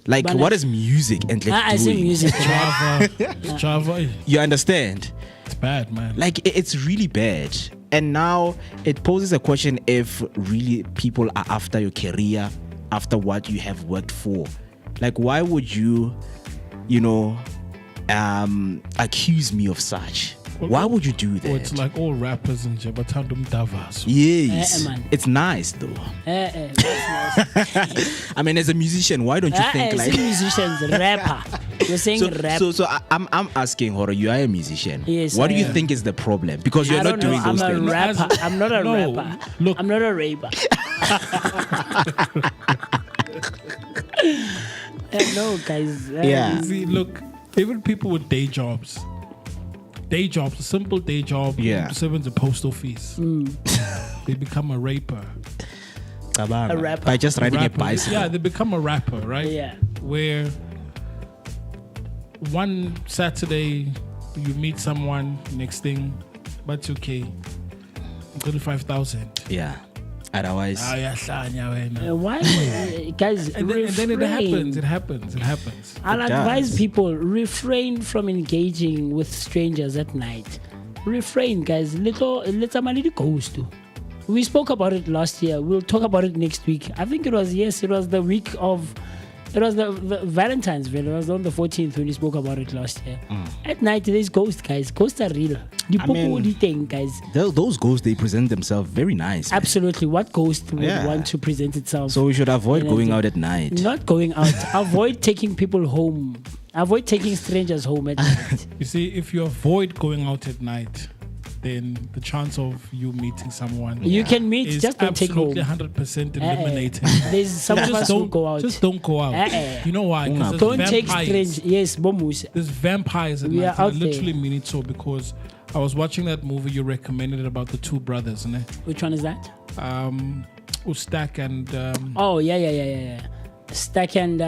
S2: Like,
S5: But
S2: what is music and
S5: I say
S2: doing?
S5: music.
S4: Java,
S2: You understand?
S4: it's bad, man.
S2: Like, it's really bad. And now it poses a question if really people are after your career, after what you have worked for. Like, why would you, accuse me of such? Why would you do that?
S4: Or it's like all rappers in Jabatandum Davas.
S2: Yes,
S5: man.
S2: it's nice though.
S5: That's nice.
S2: I mean, as a musician, why don't you think like?
S5: musicians, rapper. You're saying rap.
S2: So I'm asking, Horo, you are a musician.
S5: Yes,
S2: What do
S5: I
S2: you
S5: am.
S2: think is the problem? Because you're
S5: I
S2: not
S5: don't
S2: doing
S5: know.
S2: those
S5: I'm
S2: things.
S5: a rapper. I'm not a
S4: No,
S5: rapper.
S4: look.
S5: I'm not a rapper. No, guys.
S2: Yeah.
S4: See, look, even people with day jobs, a simple day job,
S2: Yeah.
S4: serving the post office, they become a raper.
S5: A rapper.
S2: By just riding a
S4: Rapper.
S2: bicycle.
S4: Yeah, they become a rapper, right?
S5: Yeah.
S4: Where one Saturday you meet someone, next thing, but it's okay. 35,000.
S2: Yeah. Otherwise,
S5: Why, guys?
S4: And then it happens.
S5: I'll
S2: It
S5: advise
S2: does.
S5: people refrain from engaging with strangers at night. Refrain, guys. Let's ghost too. We spoke about it last year. We'll talk about it next week. I think it was the week of. It was the Valentine's Day. It was on the 14th when we spoke about it last year. At night, there's ghosts, guys. Ghosts are real. Guys.
S2: those ghosts, they present themselves very nice. Man.
S5: Absolutely. What ghost would
S2: Yeah.
S5: want to present itself?
S2: So we should avoid
S5: You know,
S2: going
S5: the-
S2: out at night.
S5: Not going out. Avoid taking people home. Avoid taking strangers home at night.
S4: You see, if you avoid going out at night, then the chance of you meeting someone
S5: You can meet,
S4: is
S5: just don't take home.
S4: absolutely 100% eliminated.
S5: There's some of us who go out.
S4: Just don't go out. You know why? Because
S5: Don't take strange. Yes, bomus.
S4: There's vampires at
S5: We
S4: night.
S5: are
S4: And I
S5: out there.
S4: literally mean it so because I was watching that movie you recommended about the two brothers, né?
S5: Which one is that?
S4: Ustak and
S5: Oh yeah. Stack and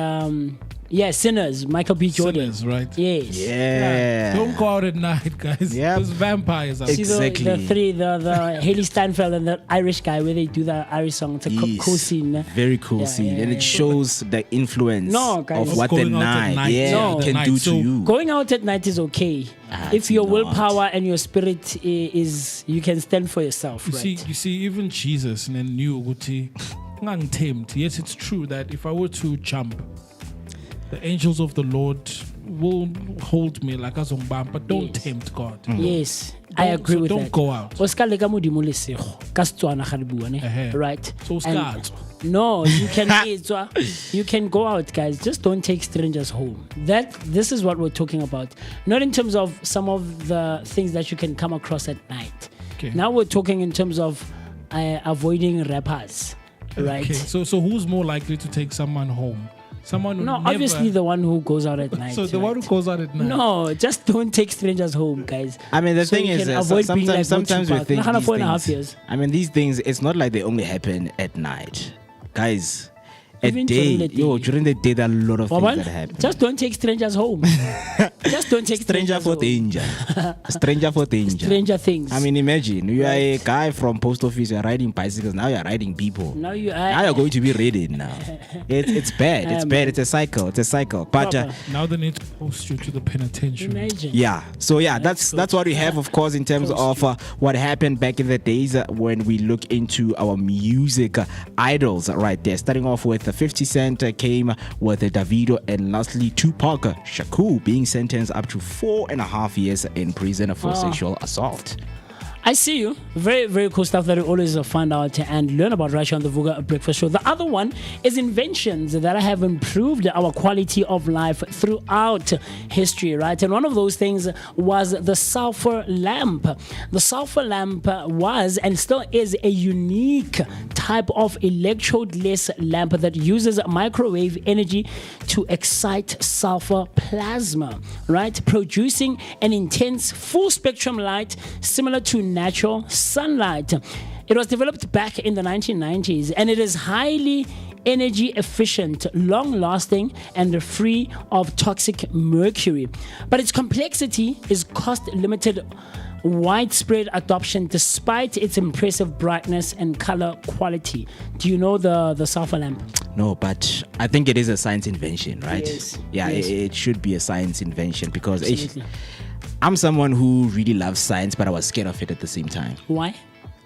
S5: Yeah, Sinners, Michael B. Jordan.
S4: Sinners, right?
S5: Yes.
S2: Yeah.
S4: Don't go out at night, guys.
S2: Yep.
S4: There's vampires out
S5: See
S4: there.
S2: Exactly.
S5: the three, the Haley Steinfeld and the Irish guy where they do the Irish song. It's a cool scene.
S2: Very cool
S5: Yeah,
S2: scene.
S5: yeah,
S2: and
S5: yeah.
S2: it shows the influence
S5: No, guys.
S2: of
S5: Of
S2: what the
S4: going out at
S2: night,
S4: night.
S5: No.
S2: can
S4: Night.
S2: do
S4: So
S2: to you.
S5: Going out at night is okay. if
S2: it's
S5: your
S2: not.
S5: willpower and your spirit is, you can stand for yourself,
S4: You
S5: right?
S4: see, even Jesus and then knew ukuthi ngangithembi. Yes, it's true that if I were to jump, the angels of the Lord will hold me like azongbam, but don't
S5: Yes.
S4: tempt God.
S5: Yes, I agree with
S4: don't
S5: that.
S4: go out.
S5: O ska leka modimo le sego ka Setswana ga re bua, ne?
S4: Ehe.
S5: Right?
S4: So o ska
S5: And-
S4: tswa.
S5: No, you can you can go out, guys. Just don't take strangers home. This is what we're talking about. Not in terms of some of the things that you can come across at night.
S4: Okay.
S5: Now we're talking in terms of avoiding rappers, right?
S4: Okay. So who's more likely to take someone home? Someone who
S5: No,
S4: never,
S5: obviously the one who goes out at night.
S4: So the
S5: right?
S4: one who goes out at night.
S5: No, just don't take strangers home, guys.
S2: I mean, the
S5: So
S2: thing
S5: you
S2: is,
S5: can avoid being like
S2: sometimes we
S5: Tupac.
S2: think
S5: Nagana
S2: these
S5: 4.5
S2: things.
S5: years.
S2: I mean, these things. It's not like they only happen at night, guys.
S5: Even during the day.
S2: During the day, there are a lot of things
S5: Waban,
S2: that happen.
S5: just don't take strangers home. Just don't take
S2: stranger
S5: strangers
S2: for
S5: home.
S2: danger. Stranger for danger.
S5: Stranger things.
S2: I mean, imagine you are a guy from post office. You're riding bicycles. Now you're riding people.
S5: now you
S2: Now
S5: are.
S2: you're going to be raided. Now it's bad. It's bad. It's a cycle. It's a cycle. But
S5: Proper.
S4: Now they need to post you to the penitentiary.
S5: Imagine.
S2: yeah, so yeah, that's what we have, of course, in terms of what happened back in the days when we look into our music idols right there. Starting off with 50 Cent came with Davido, and lastly Tupac Shakur being sentenced up to 4.5 years in prison for sexual assault.
S5: I see you. Very, very cool stuff that we always find out and learn about right here on the Vooka Breakfast Show. The other one is inventions that have improved our quality of life throughout history, right? And one of those things was the sulfur lamp. The sulfur lamp was and still is a unique type of electrode-less lamp that uses microwave energy to excite sulfur plasma, right? Producing an intense full-spectrum light similar to natural sunlight. It was developed back in the 1990s, and it is highly energy efficient, long lasting, and free of toxic mercury. But its complexity is cost limited widespread adoption despite its impressive brightness and color quality. Do you know the sulfur lamp?
S2: No, but I think it is a science invention, right?
S5: Yes.
S2: Yeah,
S5: Yes.
S2: It should be a science invention because
S5: Absolutely.
S2: I'm someone who really loves science, but I was scared of it at the same time.
S5: Why?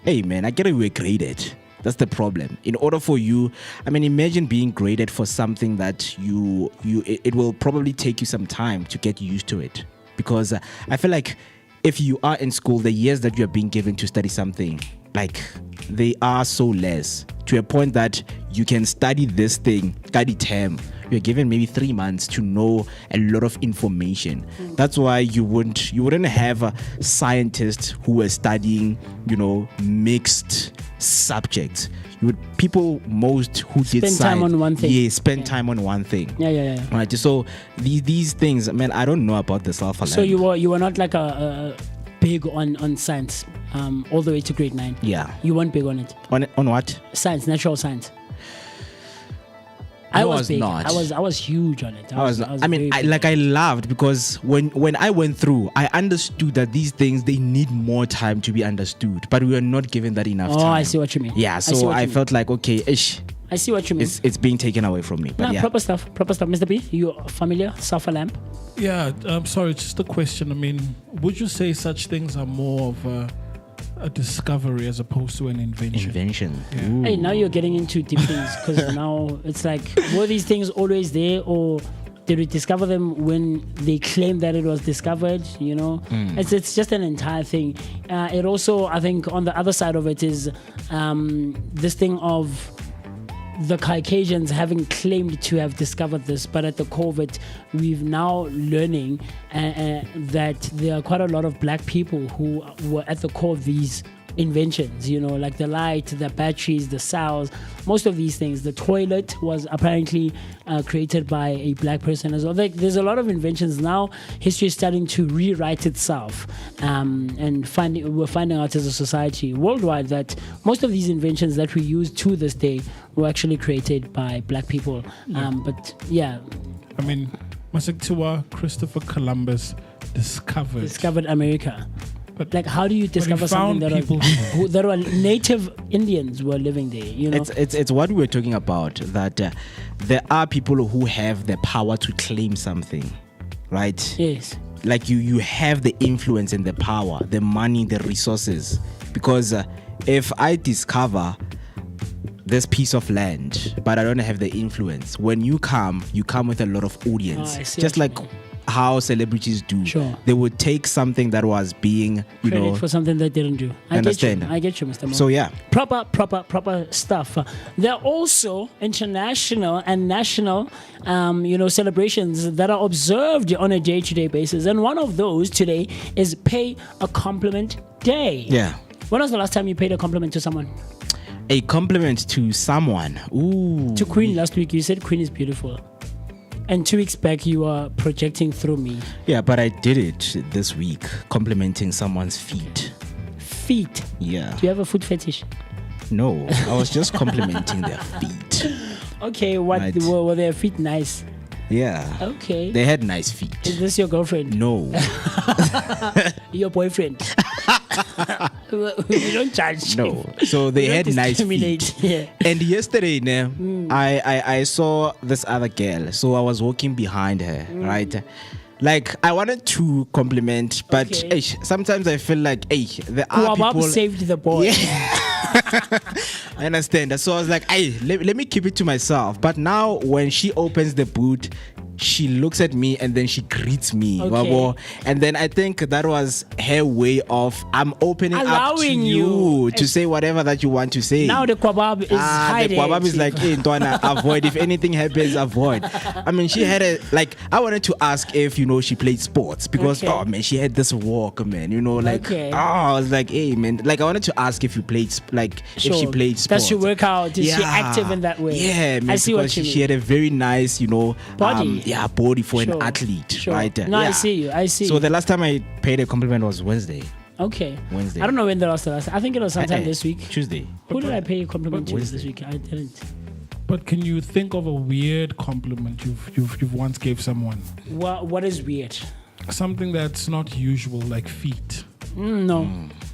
S2: Hey man, I get we were graded. That's the problem. In order for you, I mean, imagine being graded for something that it will probably take you some time to get used to it. Because I feel like if you are in school, the years that you are being given to study something, like they are so less to a point that you can study this thing, study term. You're given maybe 3 months to know a lot of information. That's why you wouldn't have scientists who were studying, mixed subjects. You would people most who did
S5: Spend
S2: science,
S5: time on one thing.
S2: Yeah, spend time on one thing.
S5: Yeah.
S2: Right. So these things, man, I don't know about the sulfur
S5: So
S2: lamp.
S5: you were not like a big on science all the way to grade 9.
S2: Yeah.
S5: You weren't big on it.
S2: On what?
S5: Science, natural science.
S2: No,
S5: I
S2: I
S5: was
S2: was
S5: big.
S2: not.
S5: I was huge on it.
S2: I was
S5: very big.
S2: I loved because when I went through, I understood that these things, they need more time to be understood, but we were not given that enough time.
S5: Oh, I see what you mean.
S2: Yeah,
S5: I see
S2: so
S5: what
S2: I
S5: you mean.
S2: felt like, okay, ish,
S5: I see what you mean.
S2: it's being taken away from me. But
S5: Nah,
S2: yeah.
S5: proper stuff. Mr. B, you familiar? Sulfur lamp?
S4: Yeah, I'm sorry, it's just a question. I mean, would you say such things are more of a discovery as opposed to an invention?
S2: Ooh.
S5: Hey, now you're getting into deep things because now it's like, were these things always there, or did we discover them when they claimed that it was discovered? It's just an entire thing. It also, I think, on the other side of it is this thing of the Caucasians having claimed to have discovered this, but at the core of it, we've now learning that there are quite a lot of black people who were at the core of these inventions, like the light, the batteries, the cells, most of these things. The toilet was apparently created by a black person as well. Like, there's a lot of inventions now. History is starting to rewrite itself, and we're finding out as a society worldwide that most of these inventions that we use to this day were actually created by black people. But yeah,
S4: I mean, Masektiwa Christopher Columbus discovered
S5: America.
S4: But-
S5: like, how do you discover
S4: he found
S5: something
S4: people
S5: that are native Indians were living there? You know,
S2: It's what we were talking about, that there are people who have the power to claim something, right?
S5: yes.
S2: Like you have the influence and the power, the money, the resources. Because if I discover this piece of land, but I don't have the influence, when you come with a lot of audience.
S5: Oh, I see
S2: Just
S5: what
S2: like
S5: you mean.
S2: how celebrities do.
S5: Sure.
S2: They would take something that was being,
S5: Credit for something they didn't do.
S2: Understand.
S5: I get you, Mr. Mo.
S2: So yeah.
S5: Proper stuff. There are also international and national, celebrations that are observed on a day-to-day basis. And one of those today is Pay a Compliment Day.
S2: Yeah.
S5: When was the last time you paid a compliment to someone?
S2: A compliment to someone. Ooh.
S5: To Queen last week, you said Queen is beautiful. And 2 weeks back, you are projecting through me.
S2: Yeah, but I did it this week, complimenting someone's feet.
S5: Feet.
S2: Yeah.
S5: Do you have a foot fetish?
S2: No, I was just complimenting their feet.
S5: Okay,
S2: Right.
S5: were their feet nice?
S2: Yeah.
S5: Okay.
S2: They had nice feet.
S5: Is this your girlfriend?
S2: No.
S5: Your boyfriend? We don't judge.
S2: No. So they
S5: We don't
S2: had nice
S5: discriminate.
S2: feet.
S5: Yeah.
S2: And yesterday, I saw this other girl. So I was walking behind her, right? Like, I wanted to compliment, but
S5: Okay.
S2: sometimes I feel like, there are
S5: Kuwabab
S2: people...
S5: saved the boy.
S2: I understand. So I was like, let me keep it to myself. But now when she opens the boot, she looks at me and then she greets me.
S5: Okay.
S2: Wabo. And then I think that was her way of, I'm opening up to
S5: Allowing you.
S2: to say whatever that you want to say.
S5: Now the kwabab is
S2: the
S5: hiding.
S2: kwabab is like, hey, Ntwana, avoid. If anything happens, avoid. I mean, she had I wanted to ask if, she played sports because,
S5: Okay.
S2: oh man, she had this walk, man,
S5: Okay.
S2: I was like, hey, man, like, I wanted to ask if you played, if she played sports.
S5: Does she work out? Is she active in that way?
S2: Yeah, man,
S5: I see what
S2: because
S5: you mean.
S2: she had a very nice,
S5: Body.
S2: body for an
S5: Sure.
S2: athlete,
S5: Sure.
S2: right?
S5: No,
S2: Yeah.
S5: I see you.
S2: So the last time I paid a compliment was Wednesday.
S5: Okay.
S2: Wednesday.
S5: I don't know when the last. I think it was sometime this week.
S2: Tuesday.
S5: Who did I pay a compliment to
S2: Wednesday.
S5: this week? I didn't.
S4: But can you think of a weird compliment you've once gave someone?
S5: What is weird?
S4: Something that's not usual, like feet.
S5: No.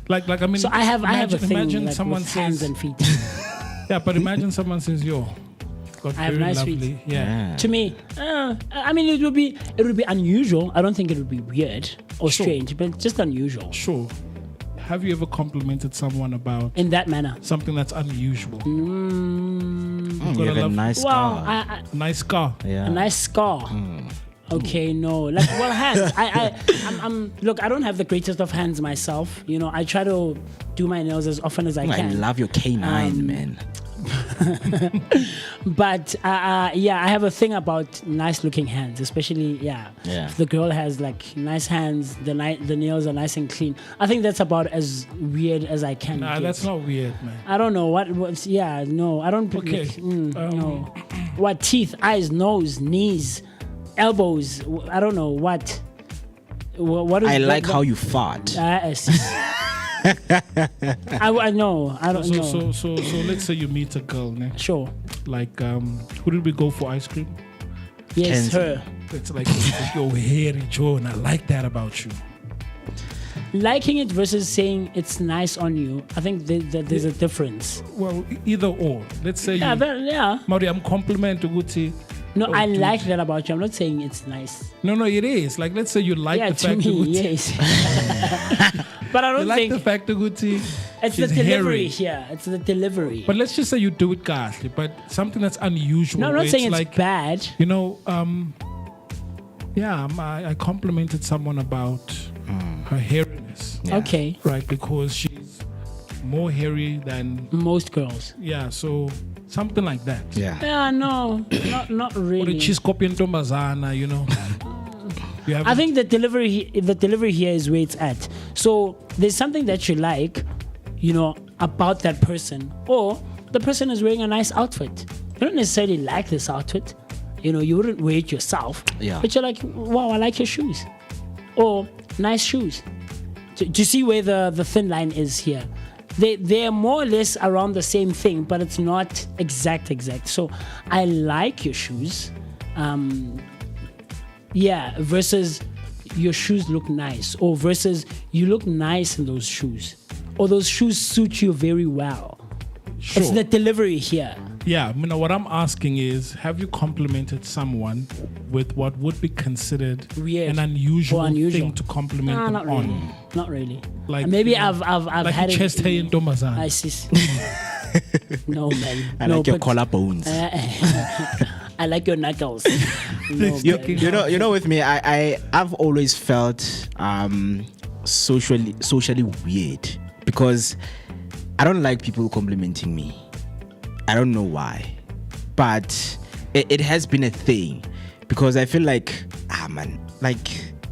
S4: Like I mean.
S5: So I have a thing
S4: Imagine
S5: like,
S4: someone
S5: with hands
S4: says,
S5: and feet.
S4: yeah, but imagine someone says, "Yo, got
S5: I have
S4: very
S5: nice
S4: lovely."
S5: feet.
S4: Yeah.
S5: To me, I mean, it would be unusual. I don't think it would be weird or
S4: Sure.
S5: strange, but just unusual
S4: Sure. Have you ever complimented someone about
S5: in that manner.
S4: something that's unusual?
S2: You
S4: Gotta
S2: have a
S4: love-
S2: nice
S5: Well,
S2: car.
S4: Nice car.
S2: Yeah.
S5: a nice scar. Okay, no. Like, well, hands. I'm. Look, I don't have the greatest of hands myself. I try to do my nails as often as I
S2: I
S5: can.
S2: love your canine, man.
S5: But I have a thing about nice looking hands, especially if the girl has like nice hands, the nails are nice and clean. I think that's about as weird as I can
S4: Nah,
S5: get.
S4: that's not weird, man.
S5: I don't know what's no, I don't.
S4: Okay.
S5: No. What teeth, eyes, nose, knees, elbows? I don't know what. What is?
S2: I like how you fart.
S5: I know. I don't know.
S4: So let's say you meet a girl, ne?
S5: Sure.
S4: Like who did we go for ice cream?
S5: Yes,
S2: Kenzie.
S5: her.
S4: It's like yo, hairy Joe, and I like that about you.
S5: Liking it versus saying it's nice on you. I think there's a difference.
S4: Well, either or. Let's say
S5: Yeah.
S4: Mauri, I'm compliment Uguti.
S5: No,
S4: Oh,
S5: I
S4: dude.
S5: like that about you. I'm not saying it's nice.
S4: No, it is. Like, let's say you like
S5: Yeah,
S4: the
S5: to
S4: fact
S5: me,
S4: Uguti.
S5: yes. But I
S4: You
S5: don't
S4: like
S5: think
S4: the fact Uguti.
S5: it's the
S4: she's
S5: delivery
S4: hairy.
S5: here. It's the delivery.
S4: But let's just say you do it ghastly, but something that's unusual.
S5: No, I'm
S4: where
S5: not saying it's
S4: like,
S5: bad.
S4: I complimented someone about her hairiness.
S2: Yeah.
S5: Okay.
S4: Right, because she's more hairy than,
S5: Most girls.
S4: so something like that.
S2: Yeah.
S5: Yeah, no, not
S4: Or
S5: really.
S4: she's copying Tombazana, You
S5: I think the delivery here is where it's at. So there's something that you like, about that person, or the person is wearing a nice outfit. You don't necessarily like this outfit. You wouldn't wear it yourself.
S2: Yeah.
S5: But you're like, wow, I like your shoes, or nice shoes. Do you see where the thin line is here? They're more or less around the same thing, but it's not exact. So I like your shoes. Yeah, versus your shoes look nice, or versus you look nice in those shoes, or those shoes suit you very well.
S4: Sure.
S5: It's the delivery here.
S4: Yeah, what I'm asking is, have you complimented someone with what would be considered
S5: Weird
S4: an unusual,
S5: or unusual
S4: thing to compliment them
S5: not
S4: on?
S5: really. Not really.
S4: Like,
S5: maybe
S4: you know,
S5: I've
S4: like
S5: had
S4: your chest hair in Domazan.
S5: I see. No, man.
S2: I
S5: no,
S2: like your
S5: but-
S2: collarbones.
S5: I like your knuckles. No,
S2: You know, with me, I've always felt socially weird because I don't like people complimenting me. I don't know why, but it has been a thing because I feel like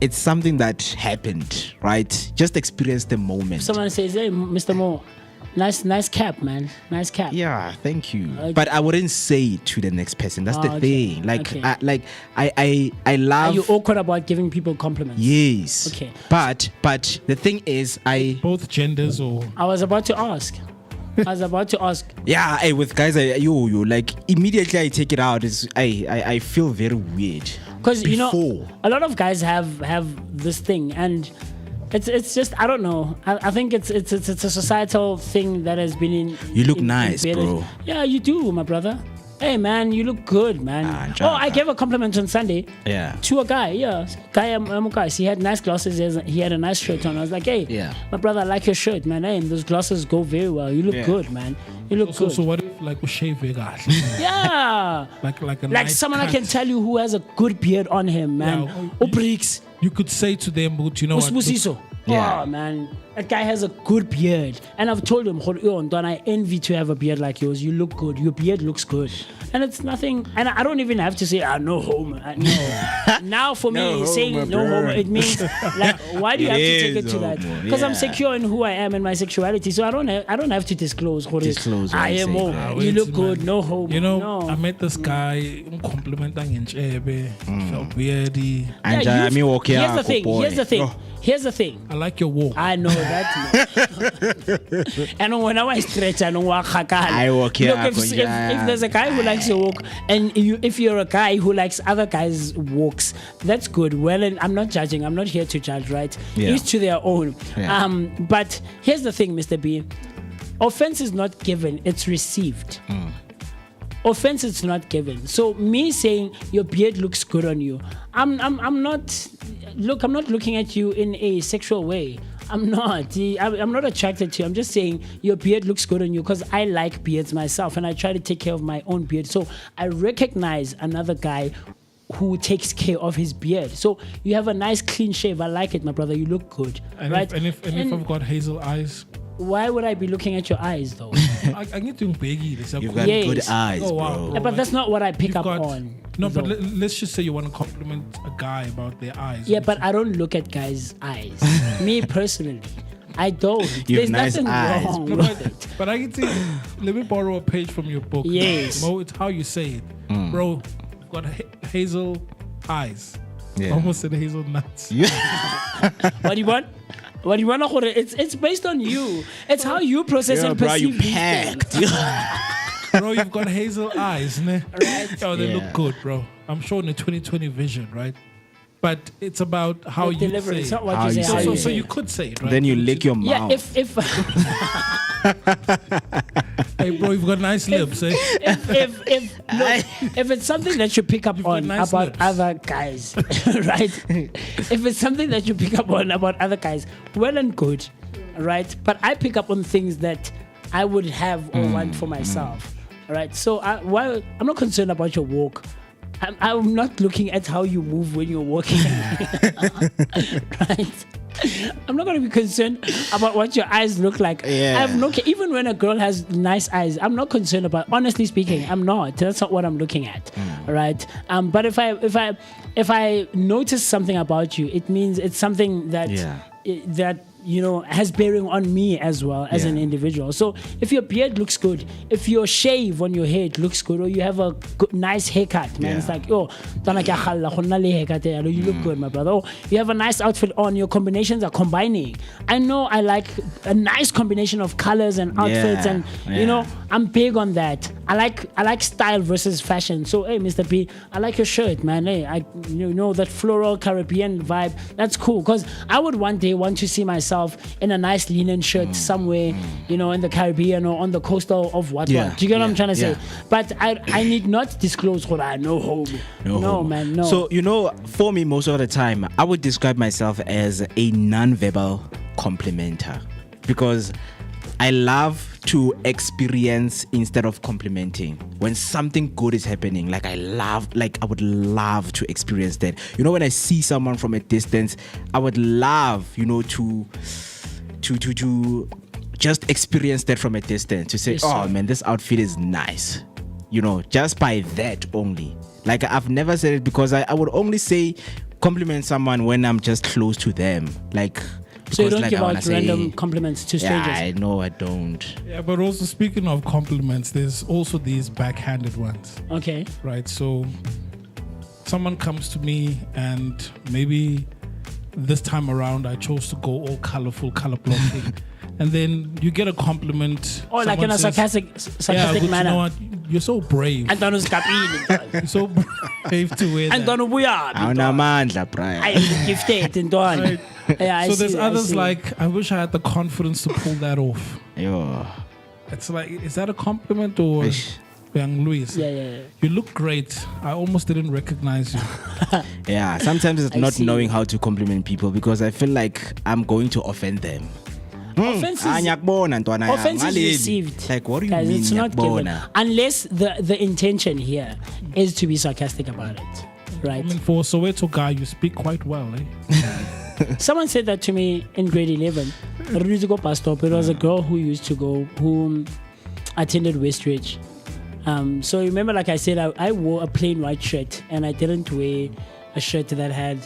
S2: it's something that happened, right? Just experience the moment.
S5: Someone says, "Hey, Mr. Mo, nice cap, man. Nice cap."
S2: Yeah, thank you.
S5: Okay.
S2: But I wouldn't say it to the next person. That's the
S5: okay.
S2: thing. Like,
S5: Okay.
S2: I love.
S5: Are you awkward about giving people compliments?
S2: Yes.
S5: Okay.
S2: But the thing is,
S4: Both genders, or
S5: I was about to ask.
S2: yeah, hey, with guys, you like immediately I take it out. I feel very weird.
S5: Because you know,
S2: Before.
S5: a lot of guys have this thing, and it's just I don't know. I think it's a societal thing that has been in.
S2: You look nice,
S5: embedded.
S2: bro.
S5: Yeah, you do, my brother. Hey, man, you look good, man. I gave a compliment on Sunday.
S2: Yeah.
S5: To a guy, Moeketsi. He had nice glasses. He had a nice shirt on. I was like, hey,
S2: Yeah.
S5: my brother, I like your shirt, man. Hey, those glasses go very well. You look
S2: Yeah.
S5: good, man. You look good.
S4: so what if like we shave it?
S5: Yeah.
S4: like a
S5: Like
S4: nice
S5: someone I
S4: cut.
S5: can tell you who has a good beard on him, man.
S4: Yeah.
S5: Obrix.
S4: You could say to them, but you know what?
S5: Musiso.
S2: Yeah.
S5: Oh, man. That guy has a good beard. And I've told him, "Don't I envy to have a beard like yours. You look good. Your beard looks good." And it's nothing. And I don't even have to say, no homo. No. Now for me,
S2: No
S5: saying
S2: homo,
S5: no homo,
S2: bro.
S5: it means, like, why do you have to take it
S2: is
S5: to that?
S2: homo,
S5: Because I'm
S2: yeah.
S5: secure in who I am and my sexuality. So I don't have to disclose.
S2: Disclose what
S5: I
S2: you
S5: am
S2: say,
S5: homo.
S2: bro.
S5: You
S4: Wait,
S5: look
S4: man.
S5: good. No homo.
S4: You know,
S5: no.
S4: I met this guy, complimenting in Chebe, felt weirdy.
S2: And
S5: Yeah,
S2: I mean, okay,
S5: here's the thing.
S2: boy.
S5: Here's the thing.
S2: Oh.
S5: Here's the thing.
S4: I like your walk.
S5: I know that. And when I stretch, I know what
S2: I walk here,
S5: Look, if there's a guy who likes your walk, and if you're a guy who likes other guys' walks, that's good. Well, and I'm not judging. I'm not here to judge, right?
S2: Yeah.
S5: Each to their own.
S2: Yeah.
S5: But here's the thing, Mr. B. Offense is not given; it's received. Offense is not given. So me saying your beard looks good on you, I'm not. Look, I'm not looking at you in a sexual way. I'm not. I'm not attracted to you. I'm just saying your beard looks good on you because I like beards myself and I try to take care of my own beard. So I recognize another guy who takes care of his beard. So you have a nice clean shave. I like it, my brother. You look good,
S4: And
S5: right?
S4: if I've got hazel eyes,
S5: Why would I be looking at your eyes though?
S4: I need to beg you.
S2: You've got
S5: Yes.
S2: good eyes,
S4: Oh, wow,
S2: bro.
S4: bro.
S5: But that's not what I pick
S4: You've
S5: up
S4: got-
S5: on.
S4: No, but
S5: though.
S4: let's just say you want to compliment a guy about their eyes.
S5: Yeah, but I don't look at guys' eyes. Me personally, I don't.
S2: You
S5: There's
S2: have nice
S5: nothing
S2: eyes,
S5: wrong
S4: No,
S5: with it.
S4: but I can see. Let me borrow a page from your book.
S5: Yes.
S4: Mo, it's how you say it, bro. You've got hazel eyes.
S2: Yeah.
S4: Almost said hazelnuts.
S5: What do you want? What do you want? It's based on you. It's how you process
S2: Yeah,
S5: and
S2: bro,
S5: perceive
S2: you
S5: these
S2: packed.
S5: things.
S4: Bro, you've got hazel eyes, ne?
S5: Right.
S4: Oh, they
S2: Yeah.
S4: look good, bro. I'm showing the 2020 vision, right? But it's about how
S5: The
S4: you
S5: delivery.
S4: say
S5: It's
S4: it.
S5: not what
S2: How
S5: you say.
S2: you
S5: How
S2: say
S5: you
S2: it.
S4: So
S5: say
S4: you
S5: it.
S4: could say it, right?
S2: Then you lick your
S5: Yeah,
S2: mouth.
S5: if
S4: Hey, bro, you've got nice lips, eh?
S5: if it's something that you pick up
S4: You've got
S5: on
S4: nice
S5: about
S4: lips.
S5: other guys, right? If it's something that you pick up on about other guys, well and good, right? But I pick up on things that I would have or want for myself, right? So while I'm not concerned about your walk, I'm not looking at how you move when you're walking, right? I'm not going to be concerned about what your eyes look like.
S2: Yeah.
S5: I have no care. Even when a girl has nice eyes, I'm not concerned about. Honestly speaking, I'm not. That's not what I'm looking at, right? But if I notice something about you, it means it's something that
S2: Yeah.
S5: that has bearing on me as well as an individual. So if your beard looks good, if your shave on your head looks good, or you have a nice haircut, man, it's like, you look good, my brother. Or you have a nice outfit on, your combinations are combining. I know I like a nice combination of colors and outfits, and I'm big on that. I like style versus fashion. So hey, Mr. P, I like your shirt, man. Hey, that floral Caribbean vibe. That's cool, because I would one day want to see myself in a nice linen shirt somewhere, in the Caribbean or on the coast of what. Do you get what I'm trying to say? But I need not disclose what I know, homie. No, man, no.
S2: So, for me, most of the time, I would describe myself as a non-verbal complimenter, because I love to experience instead of complimenting. When something good is happening, I would love to experience that. When I see someone from a distance, I would love, to just experience that from a distance, to say, man, this outfit is nice. Just by that only. I've never said it, because I would only say compliment someone when I'm just close to them.
S5: So you don't give out random compliments to strangers?
S2: Yeah, I know I don't.
S4: Yeah, but also speaking of compliments, there's also these backhanded ones.
S5: Okay.
S4: Right, so someone comes to me, and maybe this time around I chose to go all colorful, color blocking. And then you get a compliment.
S5: Oh, like in a sarcastic manner.
S4: You know what? You're so brave. You're so brave to wear that. Right.
S5: Yeah,
S4: so there's others I wish I had the confidence to pull that off. It's like, is that a compliment or Young Luis?
S5: Yeah.
S4: You look great. I almost didn't recognize you.
S2: Yeah, sometimes it's not knowing how to compliment people, because I feel like I'm going to offend them.
S5: Offense is received.
S2: What do you
S5: Guys,
S2: mean?
S5: it's not given. Unless the intention here is to be sarcastic about it. Right?
S4: I mean, for a Soweto guy, you speak quite well, eh?
S5: Someone said that to me in grade 11. It was a girl who attended Westridge. So remember, like I said, I wore a plain white shirt, and I didn't wear a shirt that had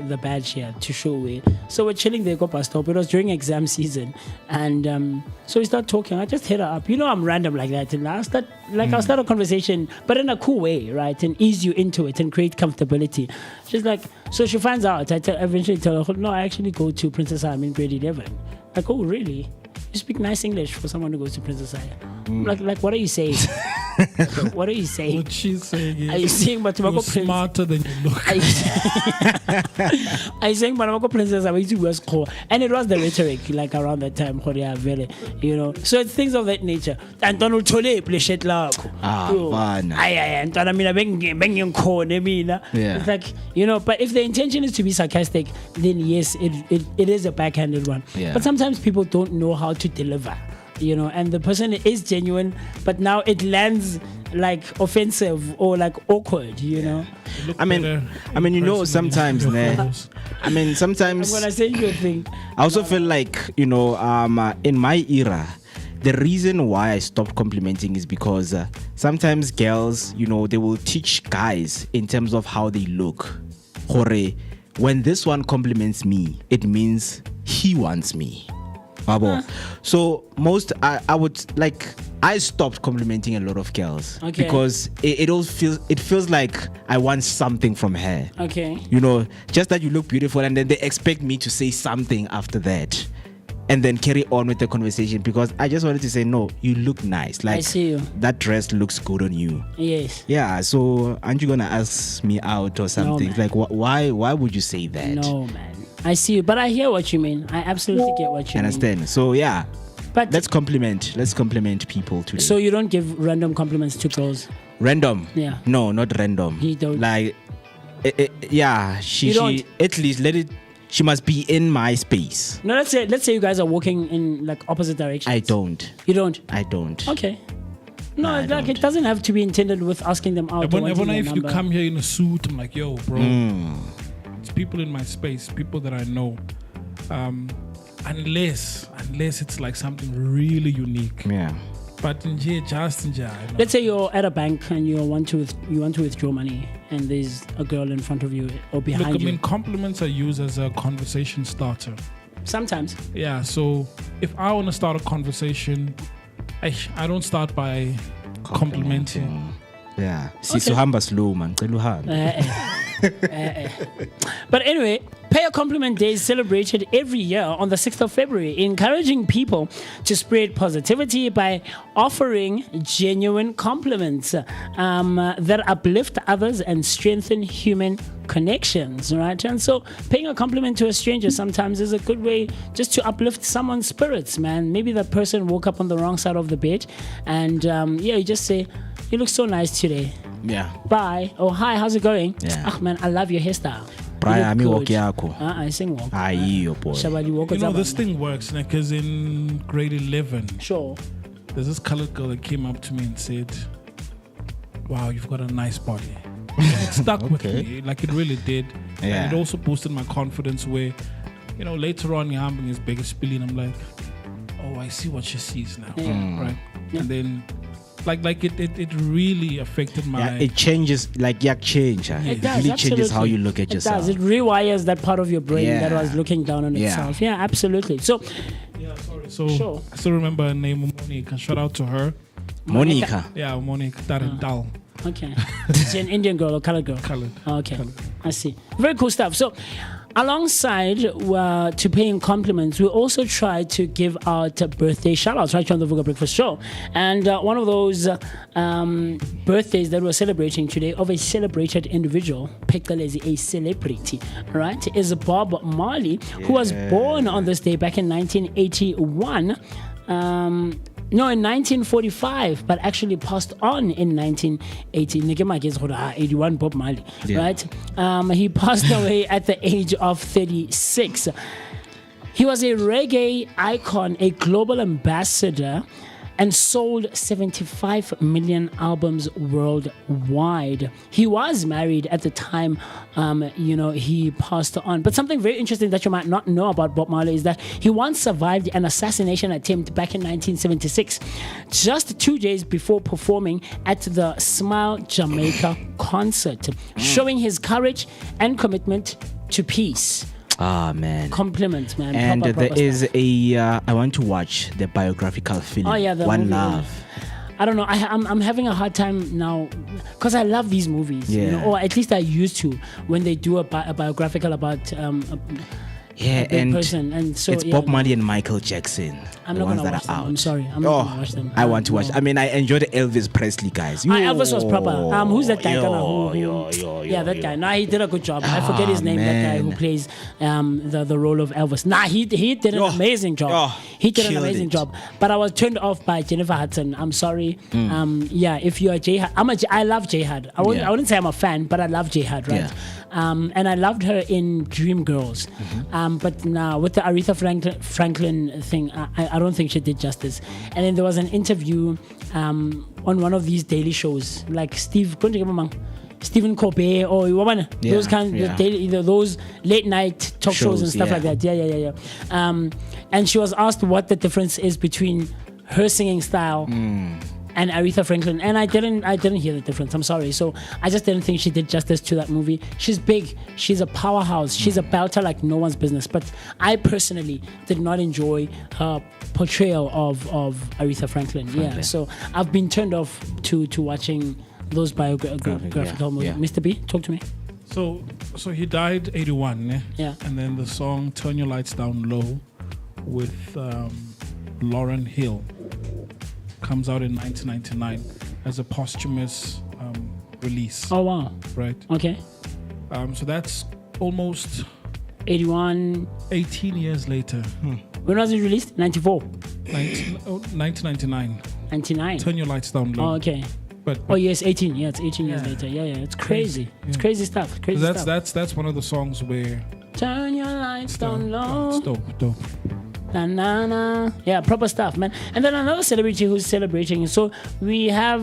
S5: the badge here to show it. So we're chilling there, go past top. It was during exam season, and so we start talking. I just hit her up. I'm random like that, and I'll start a conversation, but in a cool way, right, and ease you into it and create comfortability. She's like, so she finds out. I eventually tell her, no, I actually go to Princess I'm in grade 11. Like, oh, really? You speak nice English for someone who goes to Princess Aya. Like, what are you saying? What are you saying?
S4: What she's saying is,
S5: are you saying
S4: you're smarter than you look.
S5: Are you saying Princess Aya? And it was the rhetoric around that time. So it's things of that nature. And Donald Tole play shit like. It's like, but if the intention is to be sarcastic, then yes, it is a backhanded one.
S2: Yeah.
S5: But sometimes people don't know how to deliver. And the person is genuine, but now it lands offensive or awkward,
S2: sometimes sometimes
S5: I'm gonna say you a thing.
S2: I also feel like, in my era, the reason why I stopped complimenting is because sometimes girls, they will teach guys in terms of how they look. When this one compliments me, it means he wants me. So I stopped complimenting a lot of girls because it feels like I want something from her.
S5: Okay.
S2: Just that you look beautiful, and then they expect me to say something after that, and then carry on with the conversation, because I just wanted to say, no, you look nice.
S5: I see you.
S2: That dress looks good on you.
S5: Yes.
S2: Yeah. So aren't you gonna ask me out or something?
S5: No,
S2: why would you say that?
S5: No, man. I see you, but I hear what you mean. I absolutely get what you
S2: understand. So yeah,
S5: but
S2: let's compliment people today.
S5: So you don't give random compliments to girls?
S2: Random?
S5: Yeah.
S2: No, not random.
S5: You don't.
S2: She at least she must be in my space.
S5: No, let's say you guys are walking in opposite directions.
S2: I don't.
S5: You don't?
S2: I don't.
S5: Okay. No, it doesn't have to be intended with asking them out.
S4: If you come here in a suit, I'm like, yo, bro. It's people in my space, people that I know. Unless it's something really unique.
S2: Yeah.
S4: But
S5: let's say you're at a bank and you want to withdraw money, and there's a girl in front of you or behind you.
S4: Compliments are used as a conversation starter.
S5: Sometimes.
S4: Yeah, so if I want to start a conversation, I don't start by complimenting.
S2: Yeah. Sisuhamba slow, man. Celu uhambe.
S5: But anyway, Pay a Compliment Day is celebrated every year on the 6th of February, encouraging people to spread positivity by offering genuine compliments that uplift others and strengthen human connections, right? And so paying a compliment to a stranger sometimes is a good way just to uplift someone's spirits, man. Maybe that person woke up on the wrong side of the bed and you just say, "You look so nice today."
S2: Yeah.
S5: Bye. Oh, hi, how's it going?
S2: Yeah.
S5: Ah, man, I love your hairstyle.
S2: Brian,
S5: You
S2: ami
S5: look
S2: walk
S5: good.
S2: yako.
S5: I sing walk.
S2: Ayiyo, boy.
S5: Shabali walk
S4: You know,
S5: with
S4: this
S5: someone.
S4: thing works because in grade 11,
S5: Sure.
S4: there's this colored girl that came up to me and said, "Wow, you've got a nice body." It stuck with me, like it really did.
S2: Yeah.
S4: And it also boosted my confidence where, later on, Yambing is bigger spilling. I'm like, oh, I see what she sees now. Right?
S5: Yeah.
S4: And then, it really affected my...
S2: Yeah, it changes, like yak change. It
S5: does,
S2: really changes how
S5: absolutely.
S2: you look at
S5: It
S2: yourself.
S5: does. It rewires that part of your brain that
S2: Yeah.
S5: was looking down on
S2: Yeah.
S5: itself. Yeah, absolutely. So,
S4: Yeah, sorry. So
S5: Sure.
S4: I still remember her name, Monica. Shout out to her.
S2: Monica.
S4: Yeah, Monica Tarental.
S5: okay. Is she an Indian girl or colored girl?
S4: Colored.
S5: Okay, I see. Very cool stuff. So, alongside to paying compliments, we also try to give out birthday shout-outs right here on the Vooka Breakfast Show. And one of those birthdays that we're celebrating today of a celebrated individual, Pekalezi, a celebrity, right, is Bob Marley, who was born on this day back in 1981. No, in 1945, but actually passed on in 1980. 81 Bob Marley, right? He passed away at the age of 36. He was a reggae icon, a global ambassador, and sold 75 million albums worldwide. He was married at the time, he passed on. But something very interesting that you might not know about Bob Marley is that he once survived an assassination attempt back in 1976, just 2 days before performing at the Smile Jamaica concert, showing his courage and commitment to peace.
S2: Ah, man.
S5: Compliments, man.
S2: And
S5: Proper
S2: there is
S5: stuff.
S2: I want to watch the biographical film.
S5: Oh, yeah, the
S2: One
S5: movie.
S2: Love.
S5: I don't know. I'm having a hard time now because I love these movies,
S2: Yeah.
S5: or at least I used to when they do a biographical about
S2: Yeah,
S5: a big
S2: and
S5: person. And so
S2: it's Bob Marley and Michael Jackson.
S5: I'm
S2: the
S5: not
S2: ones
S5: gonna
S2: that
S5: watch
S2: are
S5: them.
S2: out.
S5: I'm sorry. I'm not gonna watch them.
S2: I want to
S5: No.
S2: watch. I mean, I enjoyed Elvis Presley, guys.
S5: Elvis was proper. Who's that guy?
S2: That
S5: That guy. Nah, he did a good job. I forget his name. That guy who
S2: man.
S5: plays the role of Elvis. Nah, he did an amazing job. He did an
S2: killed
S5: amazing
S2: it.
S5: job. But I was turned off by Jennifer Hudson. I'm sorry. If you are J, I love J Hud. I wouldn't say I'm a fan, but I love J Hud, right? And I loved her in Dreamgirls. But now with the Aretha Franklin thing, I don't think she did justice. And then there was an interview on one of these daily shows, like Stephen Colbert or those those late night talk shows and stuff like that. Yeah. And she was asked what the difference is between her singing style and Aretha Franklin, and I didn't hear the difference. I'm sorry. So I just didn't think she did justice to that movie. She's big. She's a powerhouse. She's a belter like no one's business. But I personally did not enjoy her portrayal of Aretha Franklin. Yeah. So I've been turned off to watching those biographical movies. Mr. B, talk to me.
S4: So he died 81,
S5: Yeah.
S4: And then the song "Turn Your Lights Down Low" with Lauryn Hill comes out in 1999 as a posthumous release.
S5: Oh wow.
S4: Right.
S5: Okay.
S4: So that's almost
S5: 81.
S4: 18 years later.
S5: When was it released? 94.
S4: 1999.
S5: 99.
S4: Turn Your Lights Down Low.
S5: Oh, okay.
S4: But
S5: Oh yes, 18. Yeah, it's 18 years later. Yeah. It's crazy. It's crazy stuff. Crazy stuff.
S4: that's one of the songs where
S5: Turn your lights down low.
S4: it's dope.
S5: Na, na, na. Yeah, proper stuff, man. And then another celebrity who's celebrating. So we have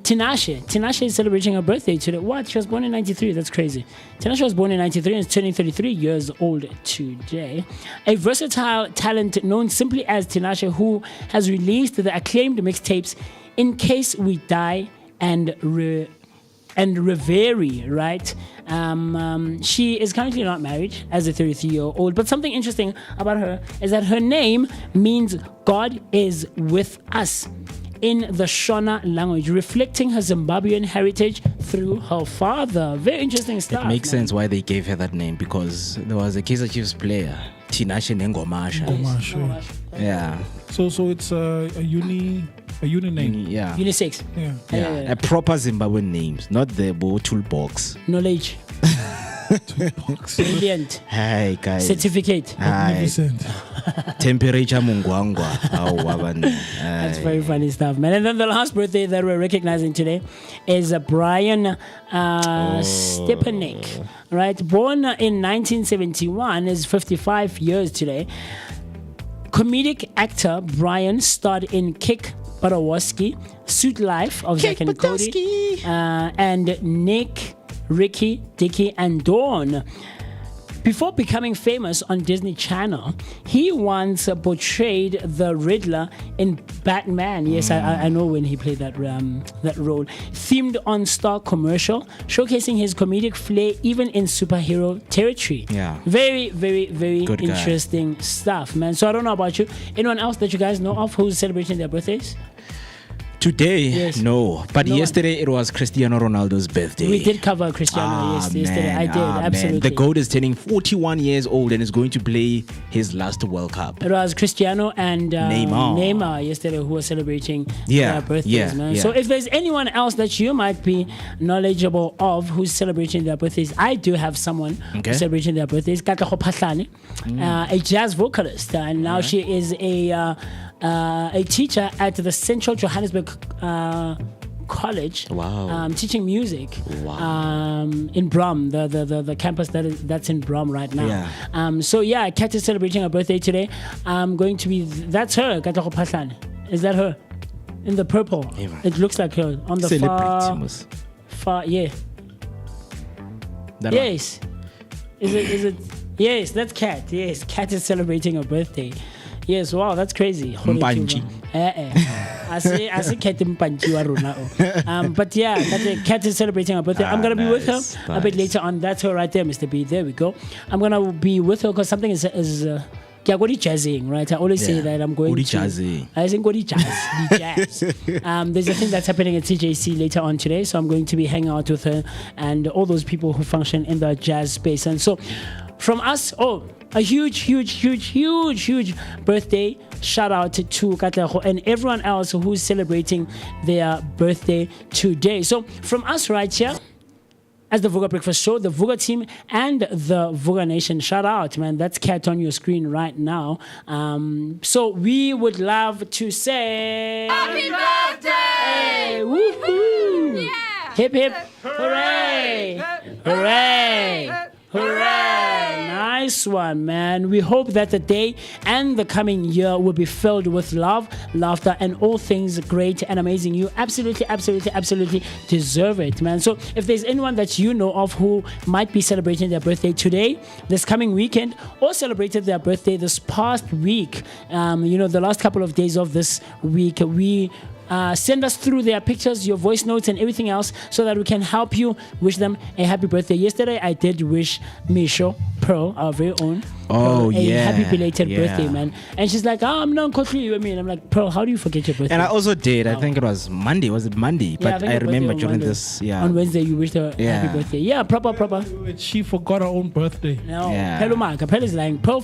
S5: Tinashe. Tinashe is celebrating her birthday today. What? She was born in 93. That's crazy. Tinashe was born in 93 and is turning 33 years old today. A versatile talent known simply as Tinashe, who has released the acclaimed mixtapes In Case We Die and and Riveri, right? She is currently not married as a 33-year-old, but something interesting about her is that her name means God is with us in the Shona language, reflecting her Zimbabwean heritage through her father. Very interesting stuff.
S2: It makes sense why they gave her that name, because there was a Kaizer Chiefs player, Tinashe Nengomasha. Yeah.
S4: So it's a uni name.
S2: Yeah.
S5: Unisex.
S4: Yeah.
S2: A proper Zimbabwean names, not the Bo toolbox.
S5: Knowledge. Brilliant.
S2: Hi guys.
S5: Certificate.
S4: Magnificent.
S2: Temperature mungwangwa.
S5: That's very funny stuff, man. And then the last birthday that we're recognizing today is Brian Stepanek, right? Born in 1971, is 55 years today. Comedic actor Brian starred in Kick Barawoski, Suit Life of Zack and Cody, and Nick, Ricky, Dickie, and Dawn. Before becoming famous on Disney Channel, he once portrayed the Riddler in Batman. Yes, I know when he played that role. Themed on Star commercial, showcasing his comedic flair even in superhero territory.
S2: Yeah.
S5: Very, very, very
S2: Good guy.
S5: interesting stuff, man. So I don't know about you. Anyone else that you guys know of who's celebrating their birthdays?
S2: Today,
S5: Yes.
S2: no. But
S5: No
S2: yesterday it was Cristiano Ronaldo's birthday.
S5: We did cover Cristiano yesterday. I did, absolutely.
S2: Man. The GOAT is turning 41 years old and is going to play his last World Cup.
S5: It was Cristiano and
S2: Neymar
S5: yesterday who were celebrating
S2: Yeah,
S5: their birthdays,
S2: yeah,
S5: man.
S2: yeah.
S5: So if there's anyone else that you might be knowledgeable of who's celebrating their birthdays, I do have someone who's celebrating their birthdays. Katlego Phahlane, a jazz vocalist, and now she is a teacher at the Central Johannesburg College.
S2: Wow.
S5: Teaching music.
S2: Wow.
S5: In Brum, the campus that's in Brum right now.
S2: Yeah.
S5: So yeah, Cat is celebrating her birthday today. I'm going to be. That's her. Katlego Phahlane. Is that her? In the purple.
S2: Yeah.
S5: It looks like her on the far. Yeah.
S2: That
S5: Yes. Is it? Yes, that's Cat. Yes, Cat is celebrating her birthday. Yes, wow, that's crazy.
S2: Mpanji.
S5: I see Cat Mpanji wa rona. But yeah, Cat is celebrating her birthday. I'm gonna be with her a bit later on. That's her right there, Mr. B. There we go. I'm gonna be with her because something is jazzing, right? I always say that I'm going to
S2: jazzing.
S5: I think jazz. There's a thing that's happening at CJC later on today, so I'm going to be hanging out with her and all those people who function in the jazz space. And so from us, a huge birthday shout out to Katlego and everyone else who's celebrating their birthday today. So from us right here, as the Vooka Breakfast Show, the Vooka team and the Vooka Nation, shout out, man. That's Cat on your screen right now. So we would love to say
S7: Happy birthday!
S5: Woohoo!
S7: Yeah!
S5: Hip hip! Hooray! Hooray! Hooray! Nice one, man. We hope that the day and the coming year will be filled with love, laughter, and all things great and amazing. You absolutely deserve it, man. So if there's anyone that you know of who might be celebrating their birthday today, this coming weekend, or celebrated their birthday this past week, the last couple of days of this week, we send us through their pictures, your voice notes, and everything else so that we can help you wish them a happy birthday. Yesterday, I did wish Misho Pearl, our very own, Pearl, a happy belated birthday, man. And she's like, I'm not you. I'm like, Pearl, how do you forget your birthday?
S2: And I also did. I think it was Monday. Was it Monday?
S5: Yeah,
S2: But I remember during this. Yeah.
S5: On Wednesday, you wished her happy birthday. Yeah, proper.
S4: She forgot her own birthday.
S5: No,
S2: Yeah.
S5: Pearl is lying. Pearl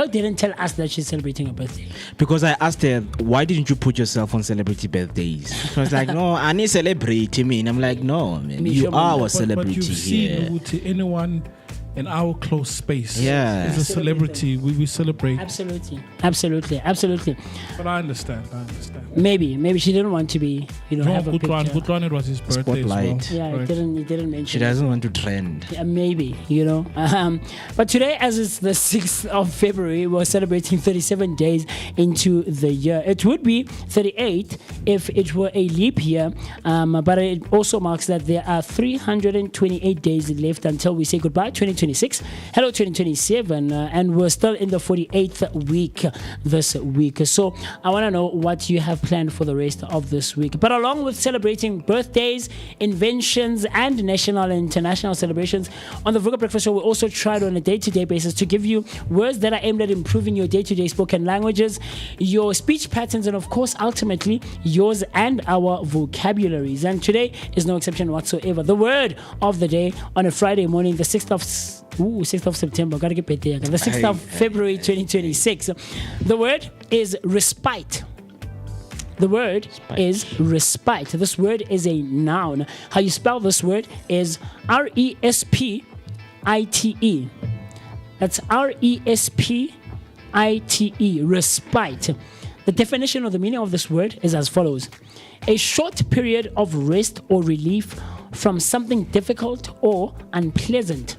S5: didn't tell us that she's celebrating her birthday.
S2: Because I asked her, why didn't you put yourself on celebrity birthdays? She was like, no, I need celebrity. I'm like, no, man, you are a celebrity
S4: but you've
S2: here.
S4: seen to anyone in our close space
S2: Yeah.
S4: is a celebrity. We celebrate.
S5: Absolutely.
S4: But I understand.
S5: Maybe she didn't want to be, have a picture.
S4: Gutran, it was his birthday
S2: Spotlight.
S4: as well.
S5: Yeah,
S4: right?
S5: it didn't mention.
S2: She doesn't want to trend.
S5: Yeah, maybe, But today, as it's the 6th of February, we're celebrating 37 days into the year. It would be 38 if it were a leap year, but it also marks that there are 328 days left until we say goodbye. 2020 2026. Hello 2027. And we're still in the 48th week this week. So I want to know what you have planned for the rest of this week. But along with celebrating birthdays, inventions, and national and international celebrations, on the Vooka Breakfast Show, we also tried on a day-to-day basis to give you words that are aimed at improving your day-to-day spoken languages, your speech patterns, and of course, ultimately, yours and our vocabularies. And today is no exception whatsoever. The word of the day on a Friday morning, the 6th of September, gotta get better. The 6th of February 2026. The word is respite. The word is respite. This word is a noun. How you spell this word is RESPITE. That's RESPITE, respite. The definition or the meaning of this word is as follows: a short period of rest or relief from something difficult or unpleasant.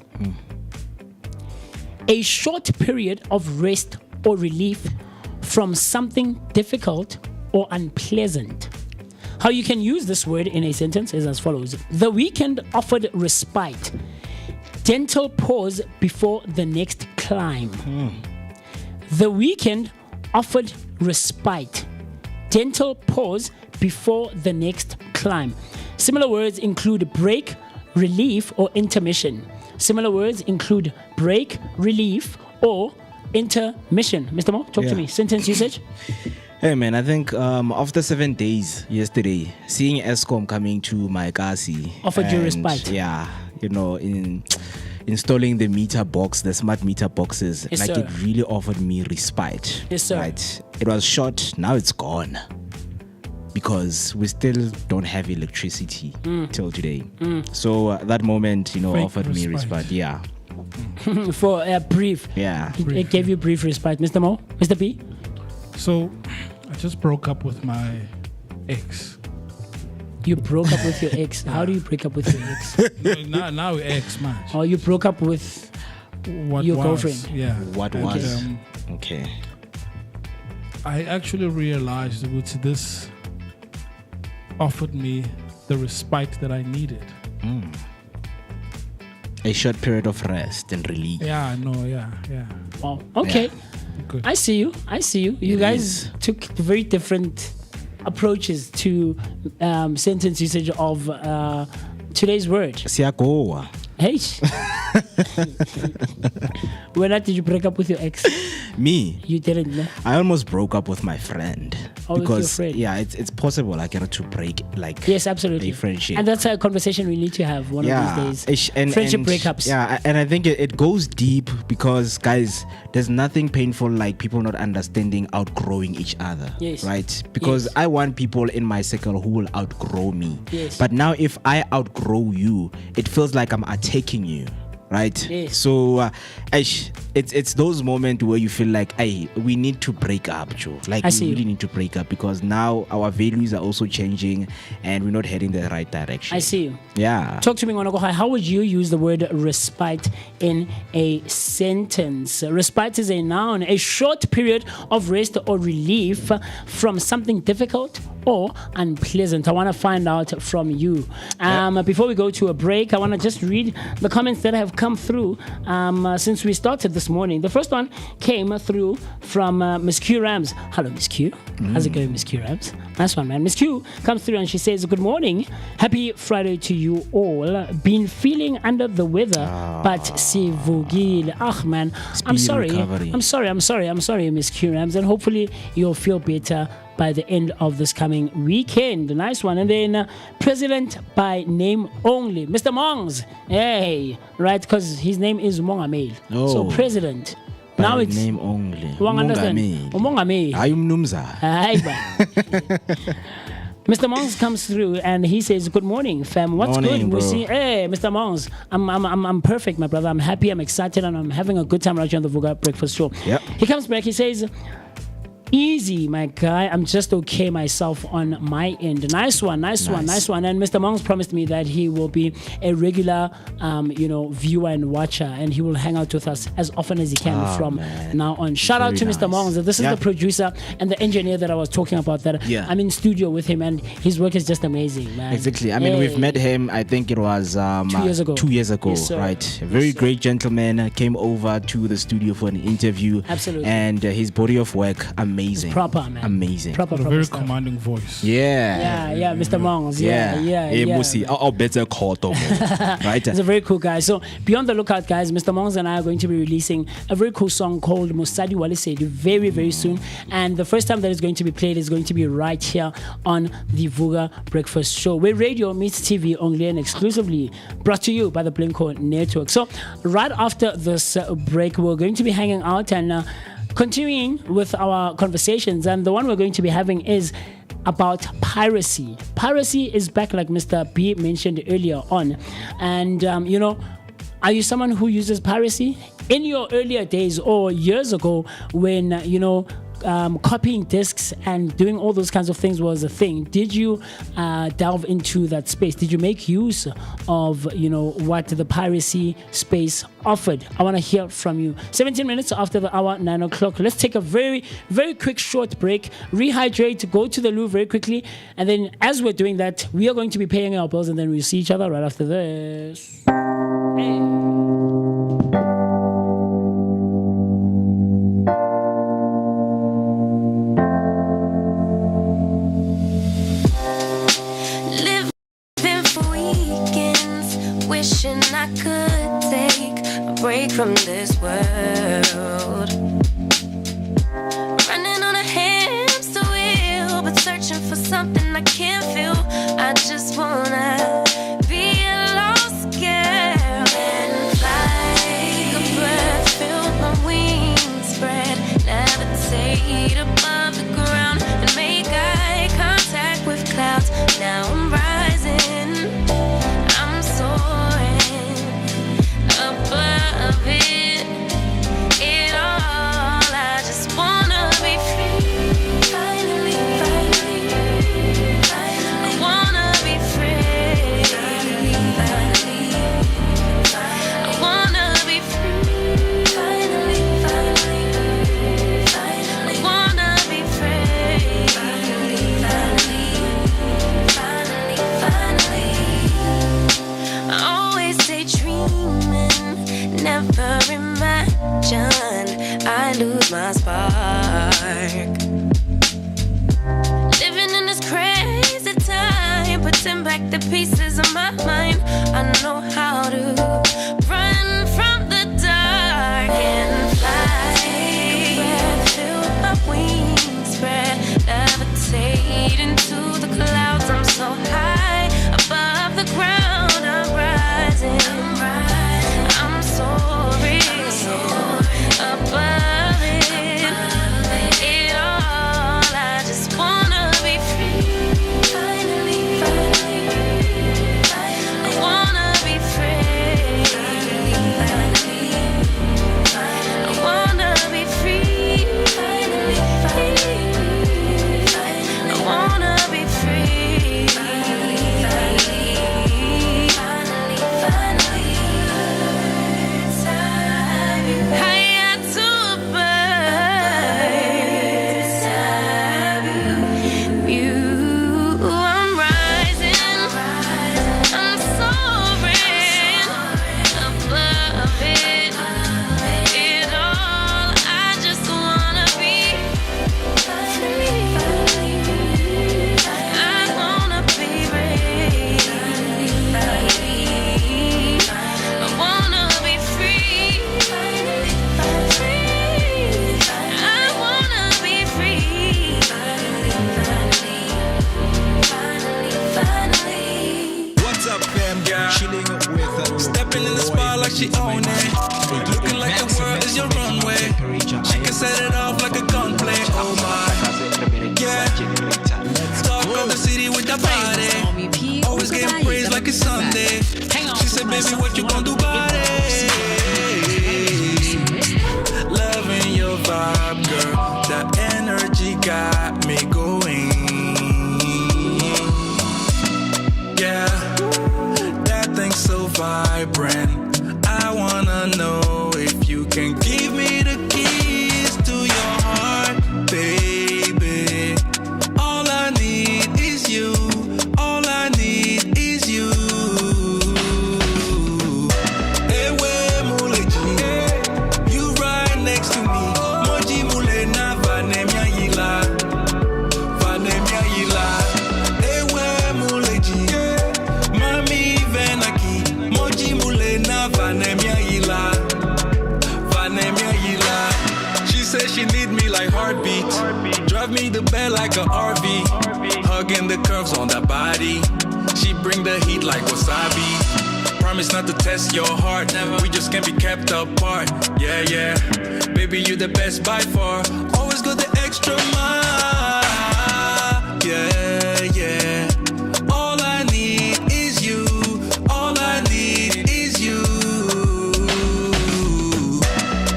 S5: A short period of rest or relief from something difficult or unpleasant. How you can use this word in a sentence is as follows: the weekend offered respite. Gentle pause before the next climb. The weekend offered respite. Gentle pause before the next climb. Similar words include break, relief, or intermission. Similar words include break, relief, or intermission. Mr. Mo, talk to me. Sentence usage.
S2: Hey man, I think after 7 days yesterday, seeing Eskom coming to Moeketsi
S5: Offered you respite.
S2: Yeah, in installing the meter box, the smart meter boxes,
S5: Yes,
S2: like
S5: sir.
S2: it really offered me respite.
S5: Yes, sir.
S2: Right? It was short, now it's gone. Because we still don't have electricity till today. So that moment,
S4: Fake
S2: offered me
S4: respite.
S2: respite. Yeah.
S5: For a brief.
S2: Yeah.
S5: It gave you brief respite. Mr. Mo? Mr. P?
S4: So I just broke up with my ex.
S5: You broke up with your ex. How do you break up with your ex?
S4: No, now ex, man.
S5: Or you broke up with
S4: What
S5: your
S4: was,
S5: girlfriend?
S4: Yeah.
S2: What
S4: And,
S2: was? Okay.
S4: I actually realized that this offered me the respite that I needed.
S2: A short period of rest and relief.
S4: Yeah, I know. Yeah.
S5: Wow. Okay.
S4: Good.
S5: I see you. You
S2: It
S5: guys
S2: is.
S5: took very different approaches to sentence usage of today's word.
S2: Siyagoa.
S5: Hey. When did you break up with your ex?
S2: Me,
S5: You didn't know.
S2: I almost broke up with my friend.
S5: Oh, with your
S2: because
S5: friend.
S2: yeah, it's possible I get to break like
S5: Yes, absolutely.
S2: a friendship.
S5: And that's a conversation we need to have one of these days. Friendship breakups.
S2: Yeah, and I think it goes deep because guys, there's nothing painful like people not understanding outgrowing each other.
S5: Yes.
S2: Right? Because
S5: Yes.
S2: I want people in my circle who will outgrow me.
S5: Yes.
S2: But now if I outgrow you, it feels like I'm attacking you. Right?
S5: Yes.
S2: So it's those moments where you feel like, hey, we need to break up, Joe. Like
S5: I see
S2: we
S5: you.
S2: really need to break up because now our values are also changing and we're not heading the right direction.
S5: I see you.
S2: Yeah.
S5: Talk to me, Ngonokohai. How would you use the word respite in a sentence? Respite is a noun, a short period of rest or relief from something difficult or unpleasant. I want to find out from you. Before we go to a break, I want to just read the comments that have come through since we started this morning. The first one came through from Miss Q Rams. Hello, Miss Q. How's it going, Miss Q Rams? Nice one, man. Miss Q comes through and she says, good morning. Happy Friday to you all. Been feeling under the weather, but sivugile. Ah, man. I'm
S2: Speedy
S5: sorry.
S2: recovery.
S5: I'm sorry, Miss Q Rams. And hopefully you'll feel better by the end of this coming weekend. Nice one. And then President by name only, Mr. Mongs. Hey, right? Because his name is Mongameli. So
S2: Oh.
S5: President.
S2: By
S5: Now it's
S2: name only.
S5: Wong understand?
S2: Mongameli.
S5: Mongameli.
S2: Hayi umnumzana.
S5: Hi, Mr. Mongs comes through and he says, good morning, fam. What's
S2: Morning,
S5: good?
S2: bro.
S5: We see, hey, Mr. Mongs, I'm perfect, my brother. I'm happy, I'm excited, and I'm having a good time right here on the Vooka Breakfast Show.
S2: Yep.
S5: He comes back, he says, Easy, my guy. I'm just okay myself on my end. Nice one. And Mr. Mongs promised me that he will be a regular, viewer and watcher, and he will hang out with us as often as he can from now on. Shout out to Mr. Mongs. This is the producer and the engineer that I was talking about. That I'm in studio with him, and his work is just amazing, man.
S2: Exactly. I mean, we've met him. I think it was 2 years ago. 2 years ago,
S5: Yes, sir.
S2: right? A very great gentleman. Came over to the studio for an interview.
S5: Absolutely.
S2: And his body of work, amazing.
S5: It's proper, man.
S2: Amazing.
S5: Proper
S4: Very
S5: stuff.
S4: commanding voice.
S5: Yeah, Mr. Mongs. Yeah.
S2: MooCee, I'll better call Tomo. Right?
S5: He's a very cool guy. So be on the lookout, guys. Mr. Mongs and I are going to be releasing a very cool song called Mosadi Walisedi very, very soon. And the first time that it's going to be played is going to be right here on the Vooka Breakfast Show, where radio meets TV only and exclusively brought to you by the Blinko Network. So right after this break, we're going to be hanging out and continuing with our conversations, and the one we're going to be having is about piracy. Piracy is back, like Mr. B mentioned earlier on. And, are you someone who uses piracy? In your earlier days or years ago when, copying discs and doing all those kinds of things was a thing, did you delve into that space? Did you make use of what the piracy space offered? I want to hear from you. 17 minutes after the hour, 9 o'clock. Let's take a very, very quick short break, rehydrate, go to the loo very quickly, and then as we're doing that, we are going to be paying our bills, and then we'll see each other right after this. Hey.
S8: Wishing I could take a break from this world. Running on a hamster wheel, but searching for something I can't feel. I just wanna be a lost girl and fly. Take a breath, feel my wings spread, levitate above the ground and make eye contact with clouds. Now I'm rising. Above it all, I just wanna be free. Finally, I wanna be free. I wanna be free. Finally, I wanna be free. Finally, I always daydreaming, never imagined I lose my spark. Living in this crazy time, putting back the pieces of my mind. I know how to run from the dark and fly. Take a breath, feel my wings spread, levitate into the clouds. I'm so high above the ground. I'm rising. I'm soaring above it all. I just wanna be free. Finally, I wanna be free. I wanna be free. I wanna be free.
S6: She own it. Looking like the world is your runway. She can set it off like a gunplay. Oh my, yeah. Talk of the city with the body. Always getting praised like it's Sunday. She said, baby, what you gonna do about it? Loving your vibe, girl. That energy me the bed like a RV. Hugging the curves on that body. She bring the heat like wasabi. Promise not to test your heart. We just can't be kept apart. Yeah, yeah. Baby, you the best by far. Always go the extra mile. Yeah, yeah. All I need is you. All I need is you.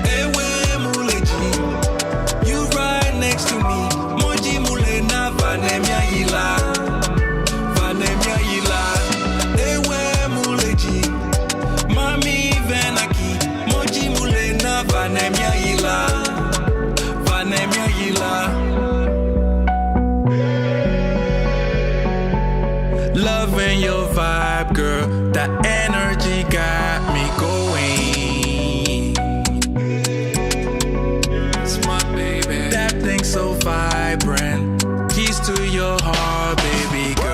S6: Ewe muleji, you right next to me. Moji mule na vanemia yila. Vanemia yila. Ewe muleji, mami venaki. Moji mule na vanemia yila. Vanemia yila. Loving your vibe, girl. That energy got me going. It's my baby. That thing so vibrant. Keys to your heart, baby girl.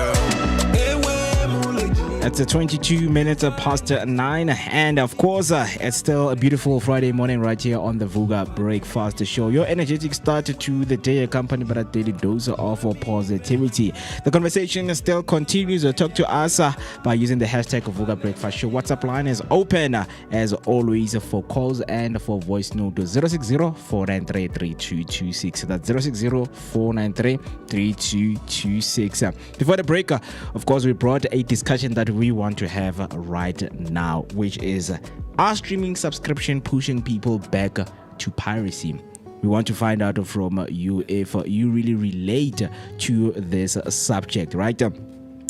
S2: It's 22 minutes past 9, and of course, it's still a beautiful Friday morning right here on the Vooka Breakfast Show. Your energetic start to the day, accompanied by a daily dose of positivity. The conversation still continues. Talk to us by using the hashtag Vooka Breakfast Show. WhatsApp line is open as always for calls and for voice note 060-493-3226. That's 060-493-3226. Before the break, of course, we brought a discussion that we want to have right now, which is, are streaming subscription pushing people back to piracy? We want to find out from you if you really relate to this subject, right?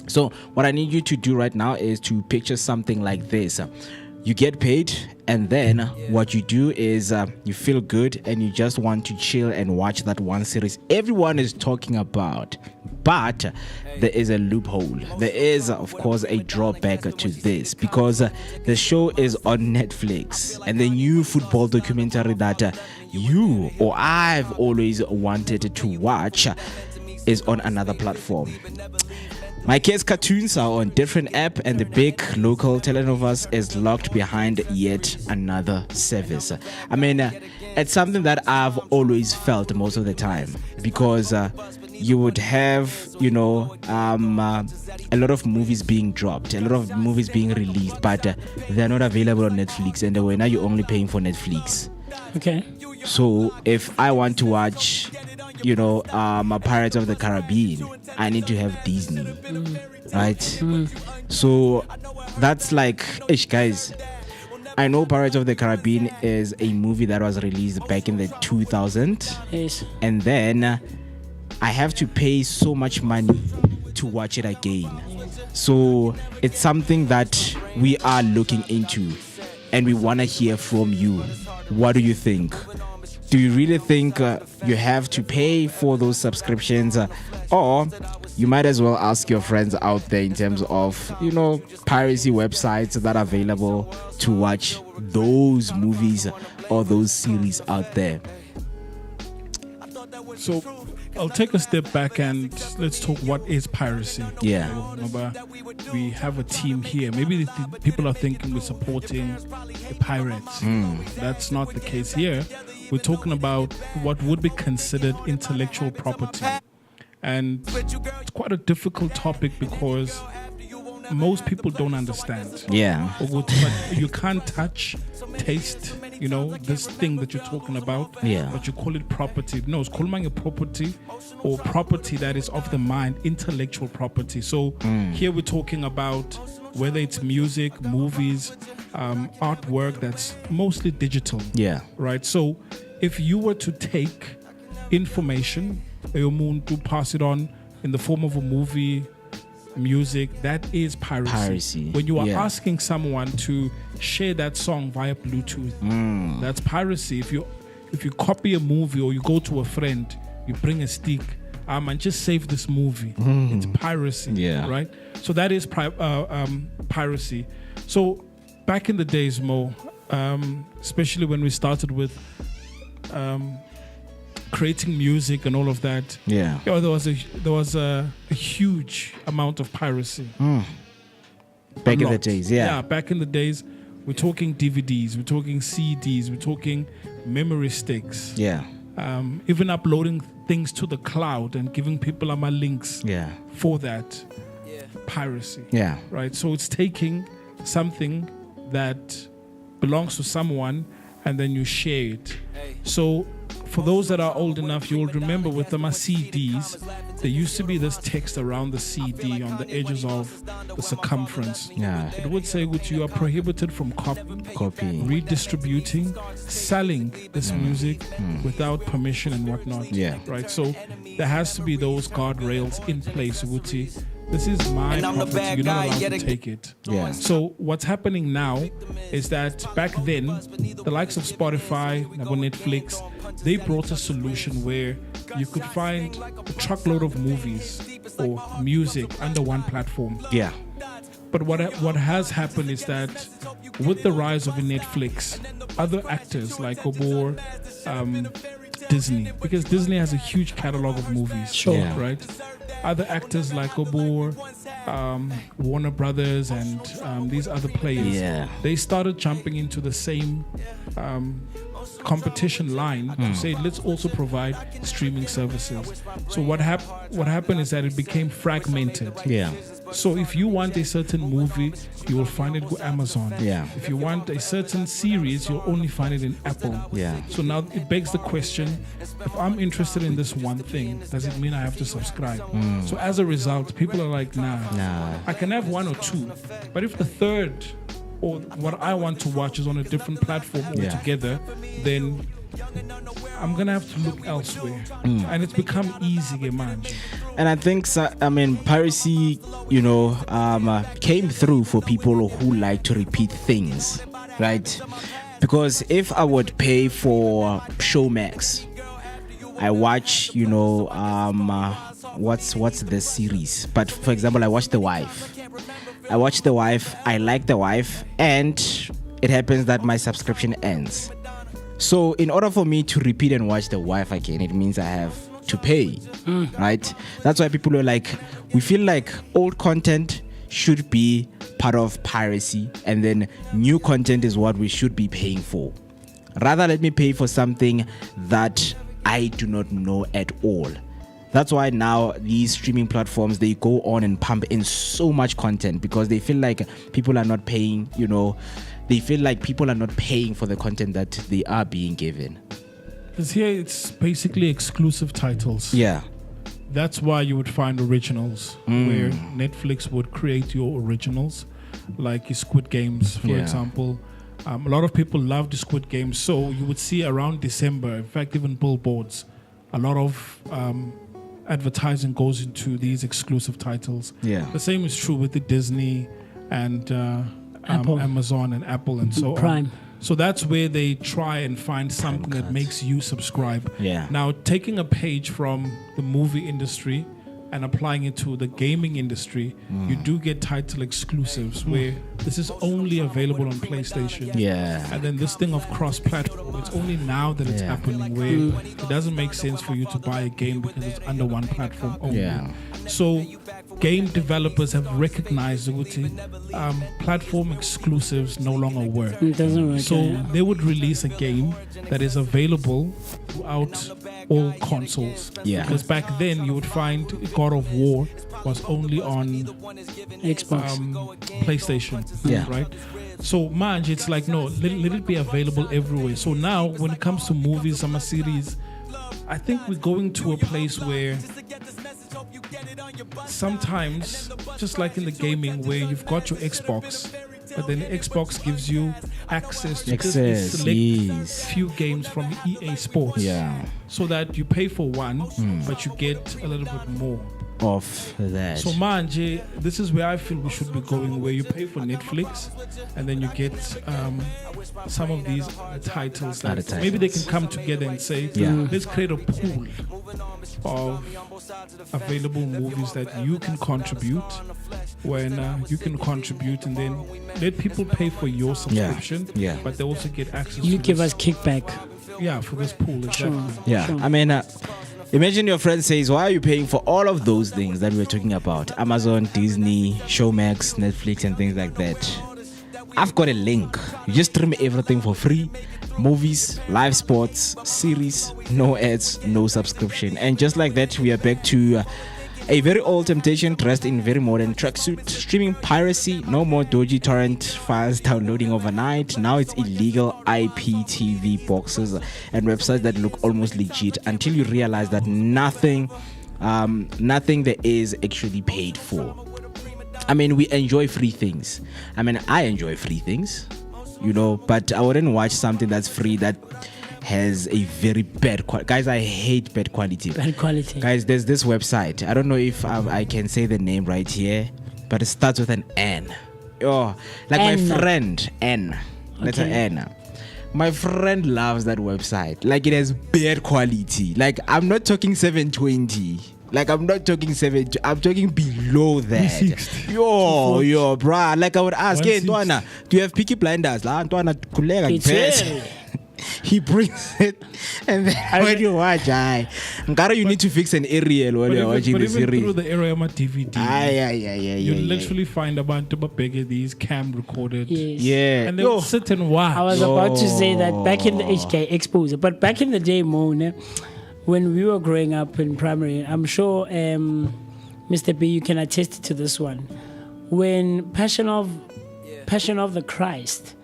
S2: So what I need you to do right now is to picture something like this. You get paid, and then what you do is you feel good and you just want to chill and watch that one series everyone is talking about. But there is a loophole. There is, of course, a drawback to this, because the show is on Netflix, and the new football documentary that you or I've always wanted to watch is on another platform. My kids' cartoons are on different app, and the big local telenovas is locked behind yet another service. I mean, it's something that I've always felt most of the time, because you would have, a lot of movies being dropped, a lot of movies being released, but they're not available on Netflix, and now you're only paying for Netflix.
S5: Okay.
S2: So if I want to watch, Pirates of the Caribbean, I need to have Disney, right? So that's like, guys, I know Pirates of the Caribbean is a movie that was released back in the 2000s.
S5: Yes.
S2: And then I have to pay so much money to watch it again. So it's something that we are looking into, and we want to hear from you. What do you think? Do you really think you have to pay for those subscriptions? Or you might as well ask your friends out there in terms of, piracy websites that are available to watch those movies or those series out there.
S4: So I'll take a step back and let's talk what is piracy.
S2: Yeah.
S4: Remember, we have a team here. Maybe the people are thinking we're supporting the pirates. That's not the case here. We're talking about what would be considered intellectual property. And it's quite a difficult topic because most people don't understand.
S2: Yeah.
S4: But you can't touch, taste, this thing that you're talking about.
S2: Yeah.
S4: But you call it property. No, it's called a property, or property that is of the mind, intellectual property. So here we're talking about whether it's music, movies, artwork that's mostly digital.
S2: Yeah.
S4: Right. So if you were to take information, to pass it on in the form of a movie, music, that is piracy. When you are asking someone to share that song via Bluetooth, that's piracy. If you copy a movie, or you go to a friend, you bring a stick, and just save this movie, it's piracy.
S2: Yeah.
S4: Right. So that is piracy. So back in the days, Mo, especially when we started with creating music and all of that,
S2: there
S4: was a huge amount of piracy.
S2: Back in the days,
S4: back in the days, we're talking DVDs, we're talking CDs, we're talking memory sticks.
S2: Yeah.
S4: even uploading things to the cloud and giving people links for that. Piracy.
S2: Yeah.
S4: Right. So it's taking something that belongs to someone and then you share it. So for those that are old enough, you will remember with the CDs, there used to be this text around the CD on the edges of the circumference.
S2: Yeah.
S4: It would say that you are prohibited from copying, redistributing, selling this music without permission and whatnot.
S2: Yeah.
S4: Right. So there has to be those guardrails in place. Wuti, this is my property. You're not allowed to take it.
S2: Yeah.
S4: So what's happening now is that back then, the likes of Spotify, Netflix, they brought a solution where you could find a truckload of movies or music under one platform.
S2: Yeah.
S4: But what has happened is that with the rise of Netflix, other actors like Obor, Disney, because Disney has a huge catalog of movies,
S5: Sure.
S2: Yeah.
S4: right? Other actors like Obor, Warner Brothers, and these other players, they started jumping into the same competition line to say, let's also provide streaming services. So what happened is that it became fragmented.
S2: Yeah.
S4: So if you want a certain movie, you will find it on Amazon.
S2: Yeah.
S4: If you want a certain series, you'll only find it in Apple.
S2: Yeah.
S4: So now it begs the question, if I'm interested in this one thing, does it mean I have to subscribe? So as a result, people are like, nah. I can have one or two. But if the third or what I want to watch is on a different platform altogether, then I'm gonna have to look elsewhere. And it's become easy, man.
S2: And I think, piracy, came through for people who like to repeat things, right? Because if I would pay for Showmax, I watch, what's the series? But for example, I watch The Wife. I like The Wife, and it happens that my subscription ends. So in order for me to repeat and watch The Wife again, it means I have to pay, right? That's why people are like, we feel like old content should be part of piracy, and then new content is what we should be paying for. Rather, let me pay for something that I do not know at all. That's why now these streaming platforms, they go on and pump in so much content because they feel like people are not paying, they feel like people are not paying for the content that they are being given.
S4: Because here it's basically exclusive titles.
S2: Yeah.
S4: That's why you would find originals where Netflix would create your originals, like Squid Games, for example. A lot of people love the Squid Games, so you would see around December, in fact, even billboards, a lot of advertising goes into these exclusive titles.
S2: Yeah.
S4: The same is true with the Disney and Amazon and Apple and so
S5: Prime.
S4: on. So that's where they try and find something that makes you subscribe.
S2: Yeah.
S4: Now, taking a page from the movie industry and applying it to the gaming industry, you do get title exclusives where this is only available on PlayStation.
S2: Yeah.
S4: And then this thing of cross-platform, it's only now that it's happening where it doesn't make sense for you to buy a game because it's under one platform only.
S2: Yeah.
S4: So game developers have recognized that platform exclusives no longer work.
S5: It doesn't work.
S4: So they would release a game that is available throughout all consoles.
S2: Yeah.
S4: Because back then you would find God of War was only on
S5: Xbox.
S4: PlayStation.
S2: Yeah.
S4: Right? So Manj, it's like, no, let it be available everywhere. So now when it comes to movies, summer series, I think we're going to a place where sometimes, just like in the gaming, where you've got your Xbox, but then Xbox gives you access to just a select few games from EA Sports.
S2: Yeah.
S4: So that you pay for one, but you get a little bit more
S2: of that.
S4: So Manje, this is where I feel we should be going, where you pay for Netflix and then you get some of these titles that maybe they can come together and say, let's create a pool of available movies that you can contribute when you can contribute, and then let people pay for your subscription, but they also get access
S5: you
S4: to
S5: give
S4: this,
S5: us kickback
S4: for this pool. Exactly.
S2: Sure. I mean, imagine your friend says, why are you paying for all of those things that we're talking about? Amazon, Disney, Showmax, Netflix, and things like that. I've got a link. You just stream everything for free, movies, live sports, series, no ads, no subscription. And just like that, we are back to a very old temptation dressed in very modern tracksuit. Streaming piracy, no more dodgy torrent files downloading overnight. Now it's illegal IPTV boxes and websites that look almost legit until you realize that nothing there is actually paid for. I mean, we enjoy free things. I mean, I enjoy free things, but I wouldn't watch something that's free that has a very bad quality. Guys, I hate bad quality.
S5: Bad quality.
S2: Guys, there's this website. I don't know if I can say the name right here, but it starts with an N. Oh, like
S5: N.
S2: my friend, N. Letter N. My friend loves that website. Like, it has bad quality. Like, I'm not talking 720. Like, I'm not talking 70. I'm talking below that. Yo, bruh. Like, I would ask, hey, Ntwana, do you have Peaky Blinders? La, Ntwana, kulega, he brings it, and then when you watch, you need to fix an aerial while you're watching the series.
S4: Through the area of my DVD, you literally
S2: yeah.
S4: find about these cam recorded.
S5: Yes.
S2: Yeah.
S4: And they'll sit and watch.
S5: I was about to say that back in the HK exposure, but back in the day, Mone, when we were growing up in primary, I'm sure Mr. B, you can attest to this one. When Passion of the Christ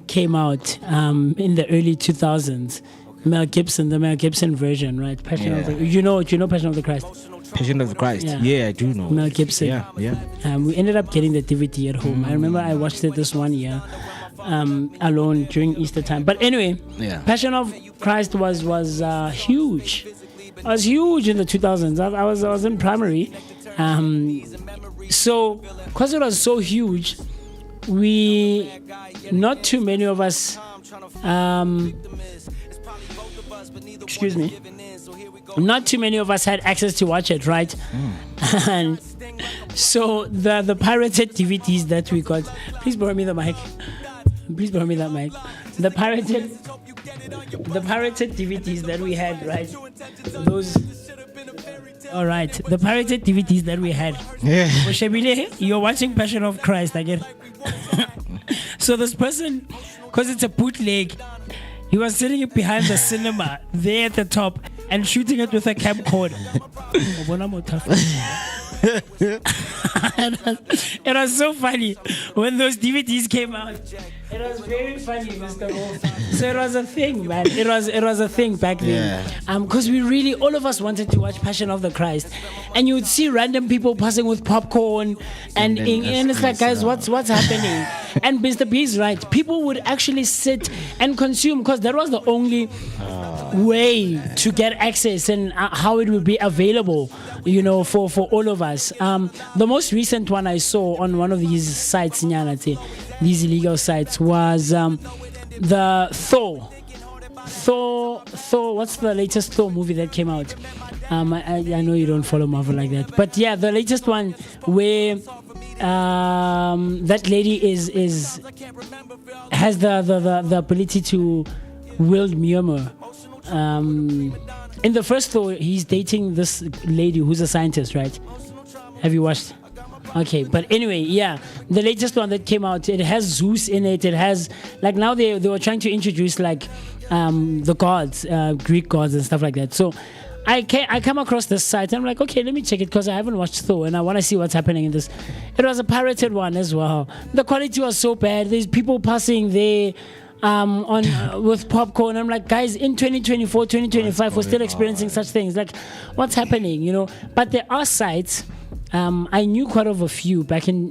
S5: came out in the early 2000s, the Mel Gibson version, right? Passion of the Christ.
S2: Passion of the Christ. Yeah, I do know.
S5: Mel Gibson.
S2: Yeah.
S5: We ended up getting the DVD at home. I remember I watched it this one year alone during Easter time. But anyway, Passion of Christ was huge. It was huge in the 2000s. I was in primary. So, because it was so huge, not too many of us, not too many of us had access to watch it, right? And so the pirated DVDs that we got, please borrow me that mic. The pirated DVDs that we had, right? The pirated DVDs that we had.
S2: Yeah.
S5: You're watching Passion of Christ again. So this person, because it's a bootleg, he was sitting behind the cinema there at the top and shooting it with a camcorder. It was so funny when those DVDs came out. It was very funny, Mr. Wolf. So it was a thing, man. It was a thing back then. Because all of us wanted to watch Passion of the Christ, and you would see random people passing with popcorn, and it's like, guys, what's happening? And Mr. B is right. People would actually sit and consume, because that was the only way to get access and how it would be available, for all of us. The most recent one I saw on one of these sites, these illegal sites, was the Thor. What's the latest Thor movie that came out? I know you don't follow Marvel like that, but yeah, the latest one where that lady has the ability to wield Mjolnir. In the first Thor, he's dating this lady who's a scientist, right? Have you watched? Okay, but anyway, the latest one that came out, it has Zeus in it. It has, like, now they were trying to introduce, like, the gods, Greek gods and stuff like that. So I come across this site and I'm like, okay, let me check it, because I haven't watched Thor and I want to see what's happening in this. It was a pirated one as well. The quality was so bad. There's people passing there with popcorn. I'm like, guys, in 2024, 2025, we're still experiencing such things. Like, what's happening, But there are sites. I knew quite of a few back in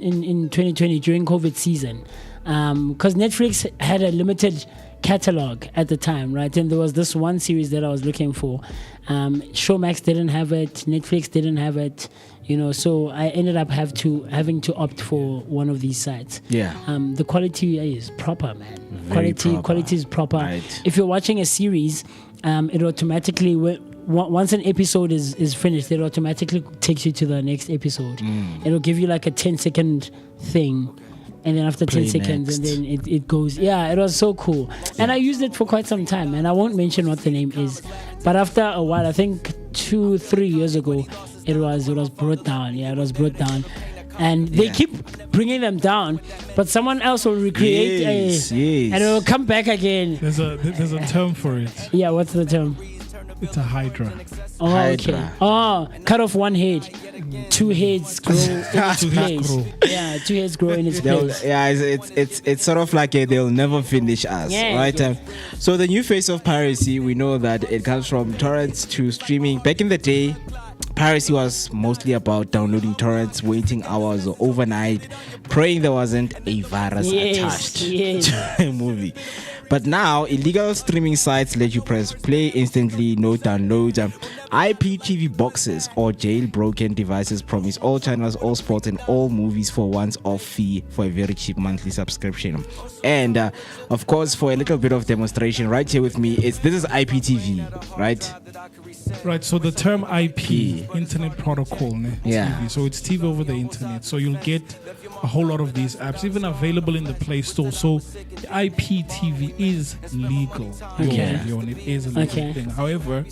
S5: 2020 during COVID season, because Netflix had a limited catalog at the time, right? And there was this one series that I was looking for. Showmax didn't have it, Netflix didn't have it, so I ended up having to opt for one of these sites. The quality is proper, man. Quality is proper.
S2: Right.
S5: If you're watching a series, it automatically once an episode is finished, it automatically takes you to the next episode. It'll give you like a 10-second thing, and then after 10 seconds, and then it goes. It was so cool. And I used it for quite some time, and I won't mention what the name is, but after a while, I think 2-3 years ago, it was brought down. It was brought down. and they keep bringing them down, but someone else will recreate and it will come back again.
S4: There's a term for it.
S5: Yeah, what's the term?
S4: It's a hydra.
S5: Oh,
S2: Hydra.
S5: okay. Oh, cut off one head, 2 heads grow in its place. Yeah, 2 heads grow in its place.
S2: Yeah, it's sort of like they'll never finish us, right? So the new face of piracy, we know that it comes from torrents to streaming. Back in the day, piracy was mostly about downloading torrents, waiting hours or overnight, praying there wasn't a virus attached to a movie. But now, illegal streaming sites let you press play instantly, no downloads. IPTV boxes or jailbroken devices promise all channels, all sports, and all movies for once-off fee for a very cheap monthly subscription. And of course, for a little bit of demonstration, right here with me, this is IPTV, right?
S4: Right, so the term IP, Internet Protocol, TV. So it's TV over the internet. So you'll get a whole lot of these apps, even available in the Play Store. So IPTV is legal. It is a legal thing. However,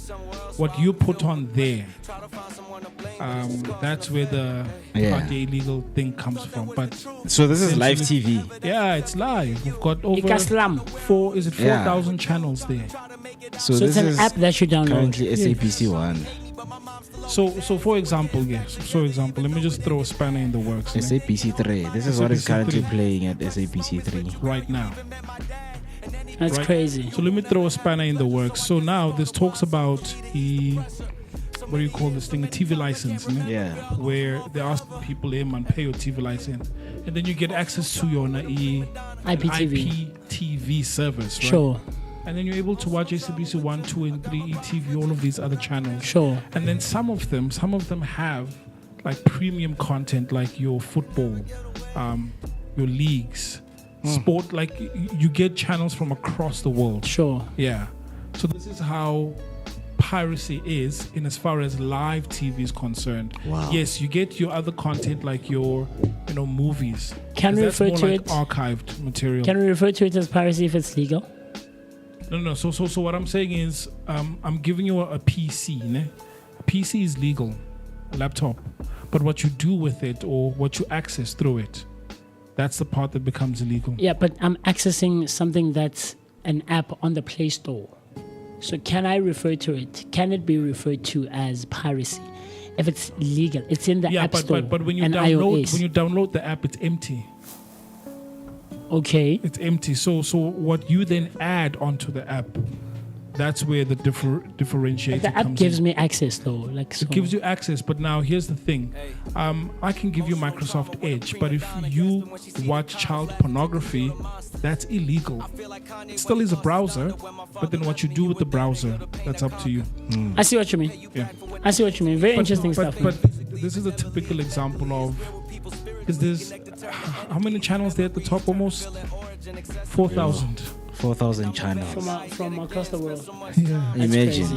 S4: what you put on there, that's where the illegal thing comes from. But
S2: so this is live TV.
S4: Yeah, it's live. We've got over 4,000 channels there.
S5: So this it's an app that you download.
S2: Currently SABC One.
S4: So for example, let me just throw a spanner in the works.
S2: SABC 3. This is what is currently playing at SABC 3
S4: right now.
S5: That's crazy.
S4: So let me throw a spanner in the works. So now this talks about what do you call this thing? A TV license, where they ask people, man, pay your TV license, and then you get access to your IPTV service, right?
S5: Sure.
S4: And then you're able to watch SABC 1, 2, and 3, ETV, all of these other channels.
S5: Sure.
S4: And then some of them have like premium content, like your football, your leagues, sport. Like you get channels from across the world.
S5: Sure.
S4: Yeah. So this is how piracy is in as far as live TV is concerned.
S2: Wow.
S4: Yes, you get your other content like your, movies.
S5: Can we refer to it
S4: archived material?
S5: Can we refer to it as piracy if it's legal?
S4: No. So what I'm saying is, I'm giving you a PC. A PC is legal, a laptop. But what you do with it or what you access through it, that's the part that becomes illegal.
S5: Yeah, but I'm accessing something that's an app on the Play Store. So can I refer to it? Can it be referred to as piracy if it's legal? It's in the App Store.
S4: But when you
S5: iOS.
S4: when you download the app, it's empty.
S5: Okay.
S4: It's empty. So what you then add onto the app, that's where the differentiator
S5: the app
S4: comes
S5: gives
S4: in.
S5: Me access though.
S4: It gives you access, but now here's the thing. I can give you Microsoft Edge, but if you watch child pornography, that's illegal. It still is a browser, but then what you do with the browser, that's up to you.
S5: I see what you mean.
S4: Yeah.
S5: I see what you mean. Very interesting stuff.
S4: But this is a typical example of, is this, how many channels there at the top? Almost 4,000.
S2: 4,000 channels
S5: from across the world.
S4: Yeah.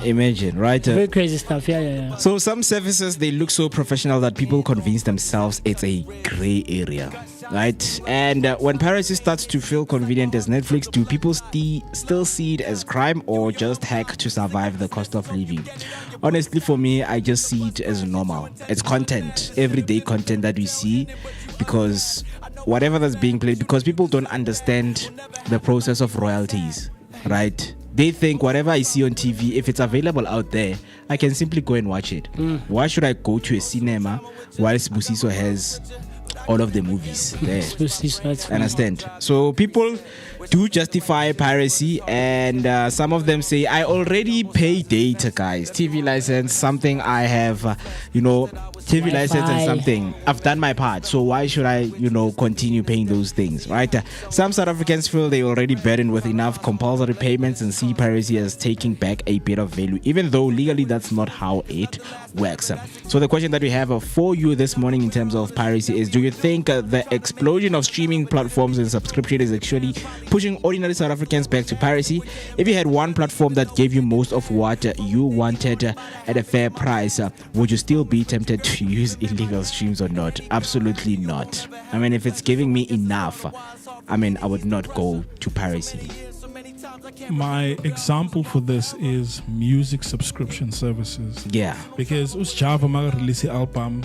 S2: Imagine, right?
S5: Very crazy stuff. Yeah.
S2: So some services, they look so professional that people convince themselves it's a gray area, right? And when piracy starts to feel convenient as Netflix, do people still see it as crime or just hack to survive the cost of living? Honestly, for me, I just see it as normal. It's content, everyday content that we see, because whatever that's being played, because people don't understand the process of royalties, right? They think whatever I see on TV, if it's available out there, I can simply go and watch it. Why should I go to a cinema whilst Busiso has all of the movies there? Understand? So people do justify piracy, and some of them say, I already pay data, guys, TV license, something I have, TV
S5: Wi-Fi.
S2: license and something. I've done my part, so why should I, continue paying those things, right? Some South Africans feel they already burdened with enough compulsory payments and see piracy as taking back a bit of value, even though legally that's not how it works. So the question that we have for you this morning in terms of piracy is, do you think the explosion of streaming platforms and subscription is actually pushing ordinary South Africans back to piracy? If you had one platform that gave you most of what you wanted at a fair price, would you still be tempted to use illegal streams or not? Absolutely not. I mean, if it's giving me enough, I would not go to piracy.
S4: My example for this is music subscription services.
S2: Yeah.
S4: Because Java release album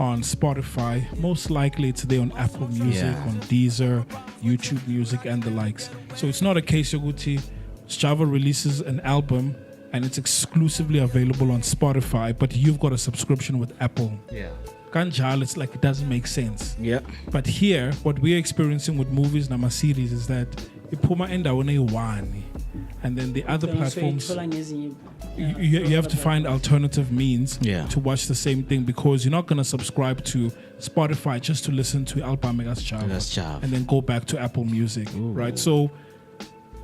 S4: on Spotify. Most likely it's there on Apple Music, on Deezer, YouTube Music, and the likes. So it's not a case Yoguti Java releases an album and it's exclusively available on Spotify, but you've got a subscription with Apple. Kanjal, it's like it doesn't make sense. But here, what we're experiencing with movies and series is that Ipuma enda one, and then the other platforms, you have to find alternative means to watch the same thing, because you're not going to subscribe to Spotify just to listen to album and then go back to Apple Music, right? So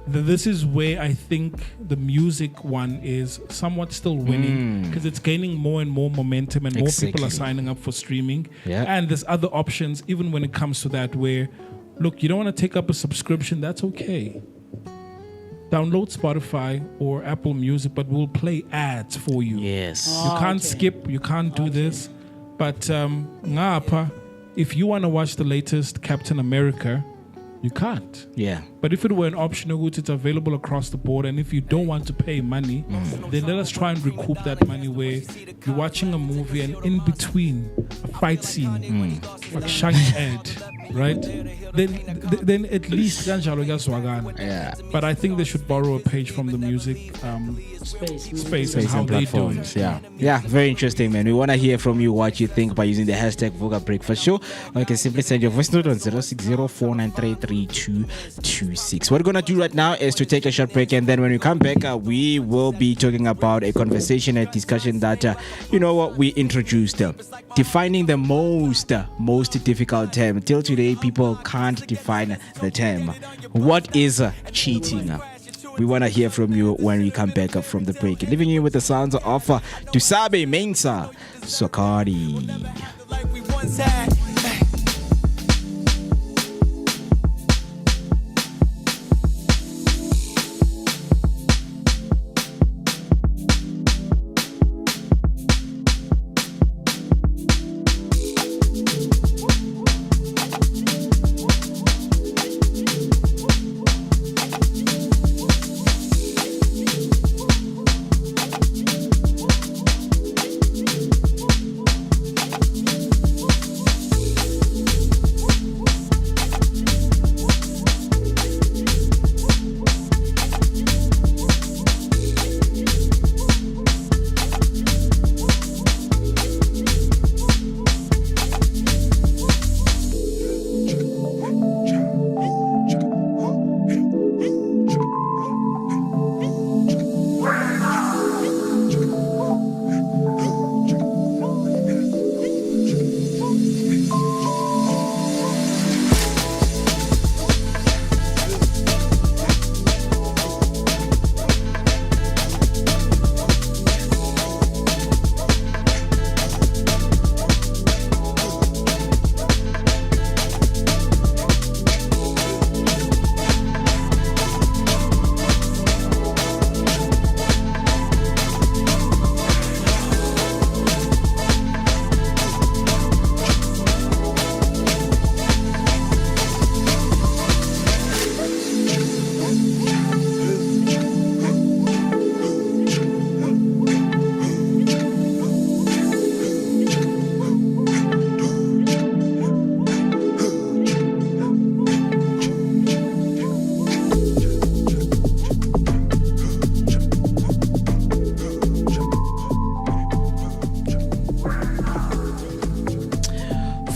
S4: this is where I think the music one is somewhat still winning, because it's gaining more and more momentum, and more people are signing up for streaming. And there's other options, even when it comes to that, where, look, you don't want to take up a subscription, that's okay. Download Spotify or Apple Music, but we'll play ads for you. You can't skip, you can't do this. But ngapha, if you want to watch the latest Captain America, you can't. But if it were an option, it's available across the board. And if you don't want to pay money, then let us try and recoup that money, where you're watching a movie and in between a fight scene, like Shang Ed, right? Then at least but I think they should borrow a page from the music space and how they do it.
S2: Very interesting, man. We want to hear from you what you think by using the hashtag Vooka Breakfast Show, or you can simply send your voice note on 0604933226. What we're gonna do right now is to take a short break, and then when we come back, we will be talking about a conversation, a discussion that we introduced, defining the most difficult term. Till today, people can't define the term. What is cheating? We want to hear from you when we come back from the break. Leaving you with the sounds of Tusabe Mensa Sokari.
S6: Like we once had.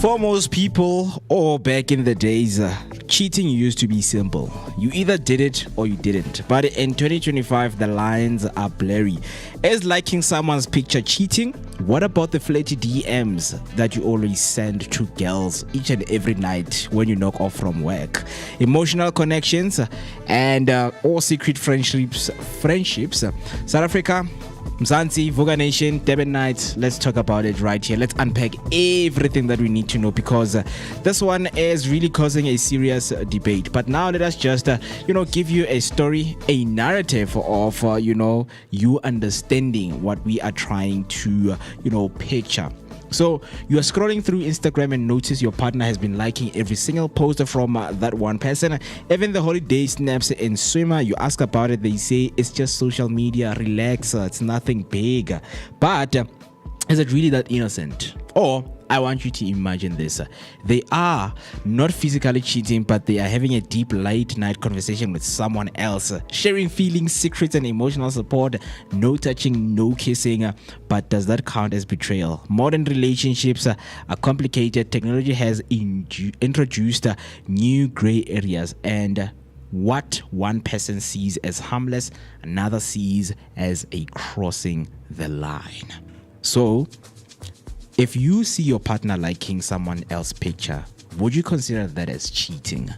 S2: For most people, or back in the days, cheating used to be simple. You either did it or you didn't. But in 2025, the lines are blurry. Is liking someone's picture cheating? What about the flirty DMs that you always send to girls each and every night when you knock off from work? Emotional connections and all secret friendships. South Africa, Mzansi, Vooka Nation, Durban Night. Let's talk about it right here. Let's unpack everything that we need to know, because this one is really causing a serious debate. But now let us just, give you a story, a narrative of, you understanding what we are trying to, picture. So you are scrolling through Instagram and notice your partner has been liking every single post from that one person. Even the holiday snaps and swimmer, you ask about it, they say it's just social media, relax, it's nothing big. But is it really that innocent? Or I want you to imagine this. They are not physically cheating, but they are having a deep late night conversation with someone else, sharing feelings, secrets, and emotional support. No touching, no kissing. But does that count as betrayal? Modern relationships are complicated. Technology has introduced new gray areas, and what one person sees as harmless, another sees as a crossing the line. So, if you see your partner liking someone else's picture, would you consider that as cheating?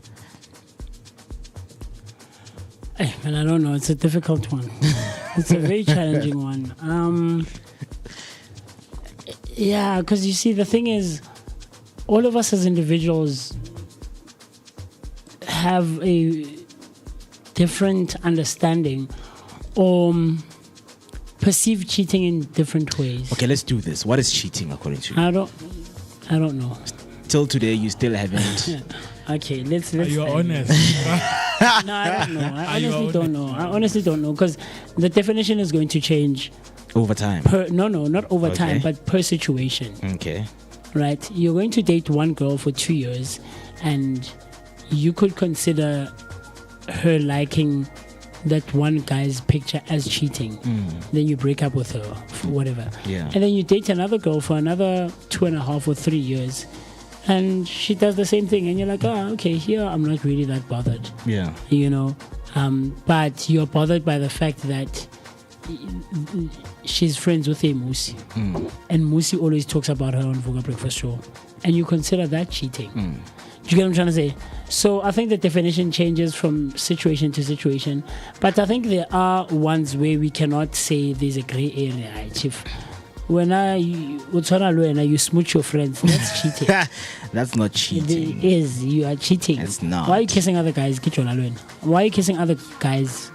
S5: And I don't know. It's a difficult one. It's a very challenging one. Yeah, because you see, the thing is, all of us as individuals have a different understanding or perceive cheating in different ways.
S2: Okay, let's do this. What is cheating according to you?
S5: I don't know.
S2: Till today, you still haven't.
S5: Okay, let's.
S4: Are you honest?
S5: No, I don't know. I honestly don't know because the definition is going to change
S2: Over time.
S5: not over
S2: Okay.
S5: time, but per situation.
S2: Okay.
S5: Right? You're going to date one girl for 2 years, and you could consider her liking that one guy's picture as cheating. Then you break up with her, for whatever.
S2: Yeah.
S5: And then you date another girl for another 2.5 or 3 years, and she does the same thing, and you're like, oh, okay, here I'm not really that bothered.
S2: Yeah.
S5: You know, but you're bothered by the fact that she's friends with a MooCee, and MooCee always talks about her on Vooka Breakfast Show, and you consider that cheating. Do you get what I'm trying to say? So I think the definition changes from situation to situation, but I think there are ones where we cannot say there's a gray area. Right? If when you smooch your friends, that's cheating.
S2: That's not cheating.
S5: It is. You are cheating.
S2: It's not.
S5: Why are you kissing other guys? Why are you kissing other guys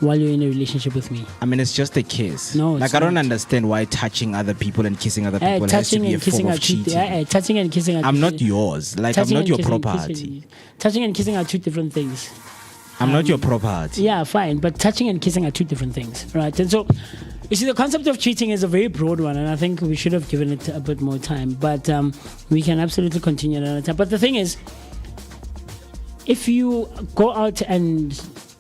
S5: while you're in a relationship with me?
S2: I mean, it's just a kiss.
S5: No,
S2: like
S5: it's
S2: I don't
S5: not.
S2: understand why touching other people and kissing other people has to
S5: Touching
S2: be a
S5: and kissing
S2: form
S5: are
S2: of cheating.
S5: touching and kissing are
S2: I'm not yours. Like I'm
S5: touching
S2: not
S5: and
S2: your
S5: kissing-
S2: property.
S5: Touching and kissing are two different things.
S2: I'm not your property.
S5: Yeah, fine, but touching and kissing are two different things, right? And so, you see, the concept of cheating is a very broad one, and I think we should have given it a bit more time. But we can absolutely continue another time. But the thing is, if you go out and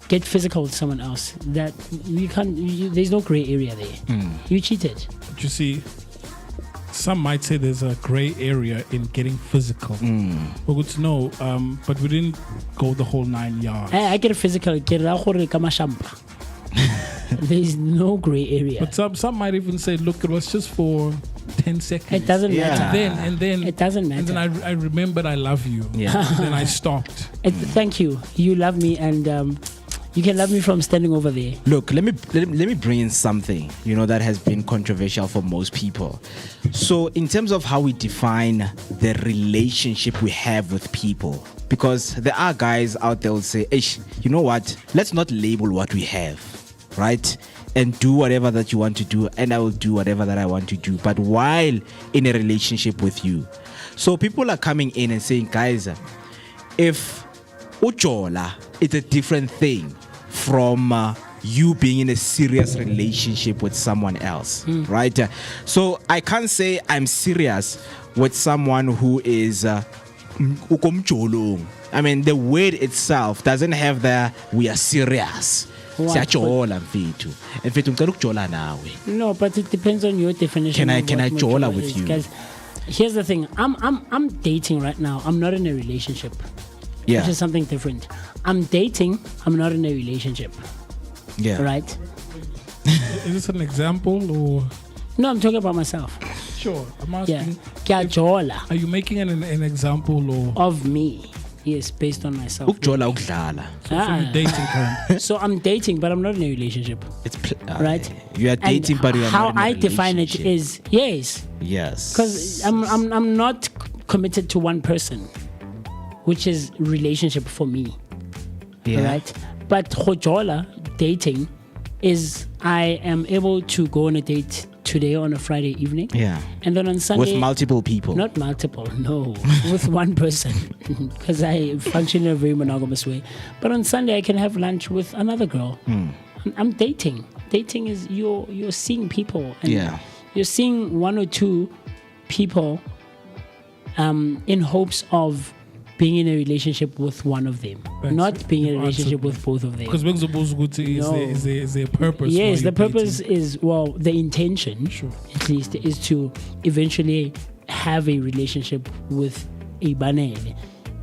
S5: get physical with someone else, that you can't. There's no gray area there. You cheated.
S4: But you see, some might say there's a gray area in getting physical. We're good to know, but we didn't go the whole 9 yards.
S5: I get physical. There's no gray area.
S4: But some might even say, look, it was just for 10 seconds.
S5: It doesn't
S2: Yeah.
S5: matter.
S4: And then
S5: It doesn't matter.
S4: And then I remembered I love you.
S2: Yeah.
S4: And then I stopped.
S5: Thank you. You love me, and you can love me from standing over there.
S2: Look, let me bring in something, that has been controversial for most people. So in terms of how we define the relationship we have with people, because there are guys out there who say, "Ish, you know what? Let's not label what we have, right? And do whatever that you want to do, and I will do whatever that I want to do, but while in a relationship with you." So people are coming in and saying, guys, if ujola, it's a different thing from you being in a serious relationship with someone else, right? So I can't say I'm serious with someone who is ukomjolong. I mean, the word itself doesn't have the we are serious.
S5: What?
S2: Siyajola mfethu. Mfethu ngicela ukujola nawe.
S5: No, but it depends on your definition.
S2: Can I
S5: of what
S2: jola
S5: mature
S2: with
S5: is.
S2: you?
S5: Guys, here's the thing. I'm dating right now. I'm not in a relationship.
S2: Yeah.
S5: Which is something different. I'm dating. I'm not in a relationship.
S2: Yeah.
S5: Right?
S4: Is this an example or?
S5: No, I'm talking about myself.
S4: Sure. I'm
S5: Yeah.
S4: asking.
S5: Kiajola
S4: Are you making an example or?
S5: of me. Yes, based on myself.
S2: Ukujola ukudlala.
S4: So you're dating currently.
S5: So I'm dating, but I'm not in a relationship.
S2: It's
S5: Right?
S2: You are dating,
S5: And
S2: but you are
S5: how
S2: not in a
S5: I define it
S2: relationship.
S5: is yes,
S2: Yes.
S5: because I'm not committed to one person, which is relationship for me.
S2: Yeah.
S5: Right? But Khojola, dating, is I am able to go on a date today on a Friday evening.
S2: Yeah.
S5: And then on Sunday.
S2: With multiple people.
S5: Not multiple, no. With one person. Because I function in a very monogamous way. But on Sunday, I can have lunch with another girl. I'm dating. Dating is you're seeing people. And
S2: Yeah.
S5: you're seeing one or two people in hopes of being in a relationship with one of them, not being in a relationship with both of them.
S4: Because is there a purpose?
S5: Yes,
S4: why
S5: the
S4: you're
S5: purpose
S4: dating?
S5: is, well, the intention, at least, is to eventually have a relationship with a banele,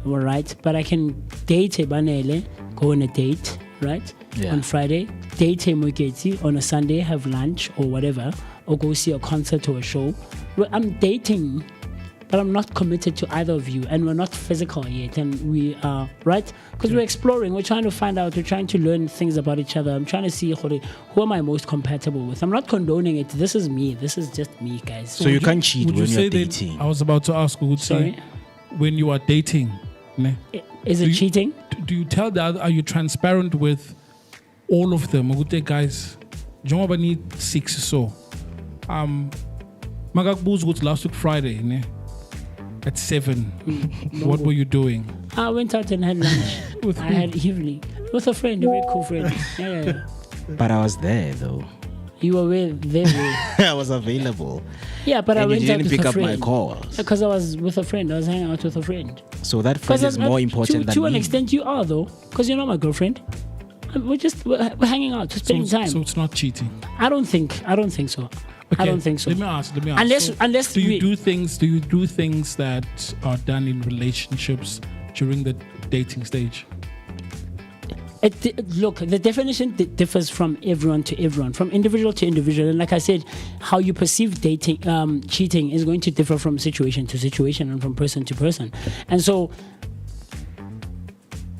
S5: all right? But I can date a banele, go on a date, right?
S2: Yeah.
S5: On Friday, date a Moeketsi on a Sunday, have lunch or whatever, or go see a concert or a show. Well, I'm dating, but I'm not committed to either of you, and we're not physical yet, and we are, right? Because we're exploring, we're trying to find out, we're trying to learn things about each other. I'm trying to see who am I most compatible with. I'm not condoning it. This is me. This is just me, guys.
S2: So you can't cheat
S4: Would you
S2: when
S4: say
S2: you're
S4: that?
S2: dating.
S4: I was about to ask.
S5: Sorry?
S4: When you are dating, ne,
S5: Is it
S4: Do you-
S5: cheating?
S4: do you tell the other? Are you transparent with all of them? Ukuthi, guys, njengoba need 6 so. Magakbuza ukuthi last week Friday, ne, at 7. What were you doing?
S5: I went out and had lunch.
S4: With
S5: I
S4: who?
S5: had evening with a friend, a very cool friend. Yeah.
S2: But I was there though.
S5: You were there.
S2: I was available.
S5: Yeah, but I
S2: And you
S5: went out
S2: didn't
S5: with
S2: pick
S5: a
S2: up my
S5: friend.
S2: calls.
S5: Because I was with a friend. I was hanging out with a friend.
S2: So that friend is more important than
S5: to an
S2: me.
S5: extent, you are though, because you're not my girlfriend. We're hanging out, we're spending time.
S4: So it's not cheating.
S5: I don't think so. I don't think so.
S4: Let me ask.
S5: Unless
S4: do you
S5: we-
S4: do things that are done in relationships during the dating stage?
S5: Look, the definition differs from everyone to everyone, from individual to individual. And like I said, how you perceive dating, cheating is going to differ from situation to situation and from person to person. And so,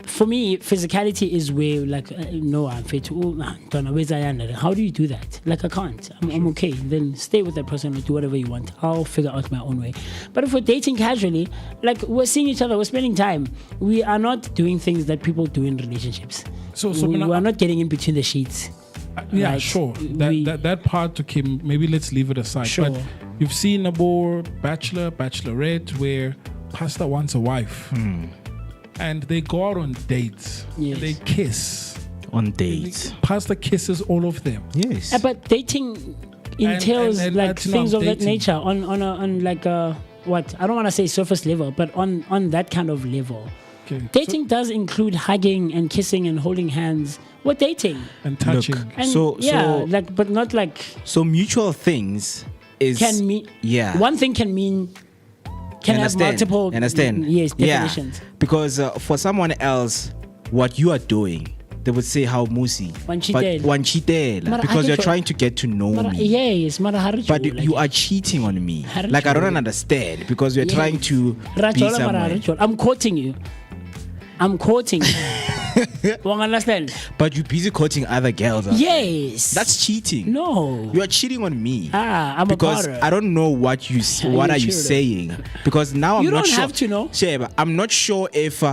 S5: for me, physicality is where, like, no, I'm fit. How do you do that? Like, I can't. I'm okay. Then stay with that person or do whatever you want. I'll figure out my own way. But if we're dating casually, like, we're seeing each other, we're spending time. We are not doing things that people do in relationships.
S4: So
S5: we
S4: when
S5: are not getting in between the sheets.
S4: yeah,
S5: Right.
S4: sure.
S5: We-
S4: That part to Kim, maybe let's leave it aside.
S5: Sure.
S4: But you've seen a more bachelorette where pastor wants a wife. And they go out on dates.
S5: Yes.
S4: And they kiss.
S2: On dates.
S4: Pastor kisses all of them.
S2: Yes.
S5: But dating entails
S4: and
S5: like
S4: that's not
S5: things of that
S4: dating.
S5: nature on like what I don't want to say surface level, but on that kind of level.
S4: Okay.
S5: Dating does include hugging and kissing and holding hands. We're dating.
S4: And touching.
S2: Look,
S5: And
S2: So-
S5: yeah,
S2: so-
S5: like, but not like
S2: So mutual things is
S5: can mean.
S2: yeah.
S5: One thing can mean can have
S2: Understand,
S5: multiple.
S2: understand.
S5: Yes,
S2: Yeah.
S5: definitions.
S2: Because for someone else, what you are doing, they would say how MooCee.
S5: Wanchitela.
S2: But wanchitela,
S5: Mara,
S2: because
S5: I
S2: you're
S5: get
S2: trying to get to know
S5: Mara,
S2: me.
S5: yes, mara ha re
S2: But
S5: tjola,
S2: you
S5: like-
S2: are cheating on me.
S5: Har
S2: Like I don't
S5: tjola.
S2: understand because you're
S5: Yes.
S2: trying to
S5: Ra
S2: be
S5: tjola, mara ha re
S2: somewhere.
S5: tjola. I'm quoting you. Won't understand?
S2: But you're busy quoting other girls.
S5: Yes.
S2: That's cheating.
S5: no.
S2: You are cheating on me.
S5: I'm
S2: because
S5: a
S2: I don't know what you what
S5: you
S2: are you
S5: cheated.
S2: saying. Because now I'm
S5: You
S2: not
S5: don't
S2: sure.
S5: have to know.
S2: Sheba, I'm not sure if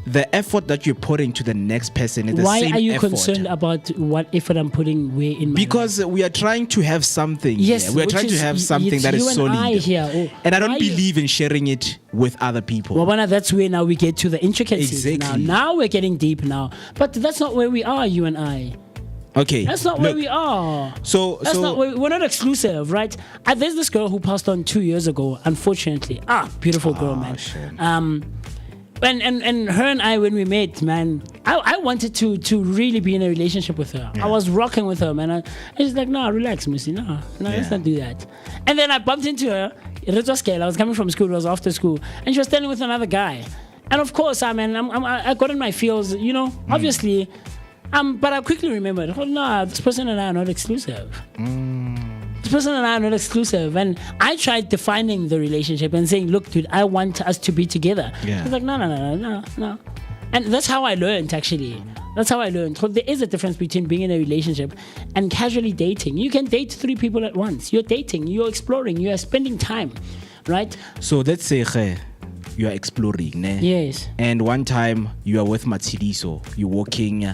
S2: the effort that you're putting to the next person is the
S5: Why
S2: same
S5: are you
S2: effort.
S5: concerned about what effort I'm putting where in my
S2: Because
S5: life?
S2: we are trying to have something.
S5: Yes,
S2: here. We are
S5: which
S2: trying to
S5: is-
S2: have something
S5: it's
S2: that is
S5: you and
S2: solid.
S5: I here. Oh,
S2: And I
S5: why
S2: don't
S5: you-
S2: believe in sharing it with other people.
S5: Wabana, that's where now we get to the intricacies.
S2: Exactly.
S5: Now we're getting deep now. But that's not where we are, you and I.
S2: Okay.
S5: That's not where
S2: look,
S5: we are.
S2: So,
S5: That's
S2: so
S5: not where, we're not exclusive, right? There's this girl who passed on 2 years ago, unfortunately. Beautiful girl, man.
S2: shit.
S5: And her and I, when we met, man, I wanted to really be in a relationship with her. I was rocking with her, man. And she's like, nah, relax, Missy. No, let's not do that. And then I bumped into her. It was scale. I was coming from school. It was after school. And she was standing with another guy. And of course, I got in my feels, obviously. But I quickly remembered, this person and I are not exclusive. This person and I are not exclusive. And I tried defining the relationship and saying, look, dude, I want us to be together.
S2: Yeah.
S5: He's like, no. And that's how I learned, actually. That's how I learned. So there is a difference between being in a relationship and casually dating. You can date 3 people at once. You're dating, you're exploring, you are spending time, right?
S2: So let's say you are exploring, ne?
S5: Yes.
S2: And one time you are with Matshidiso, you're walking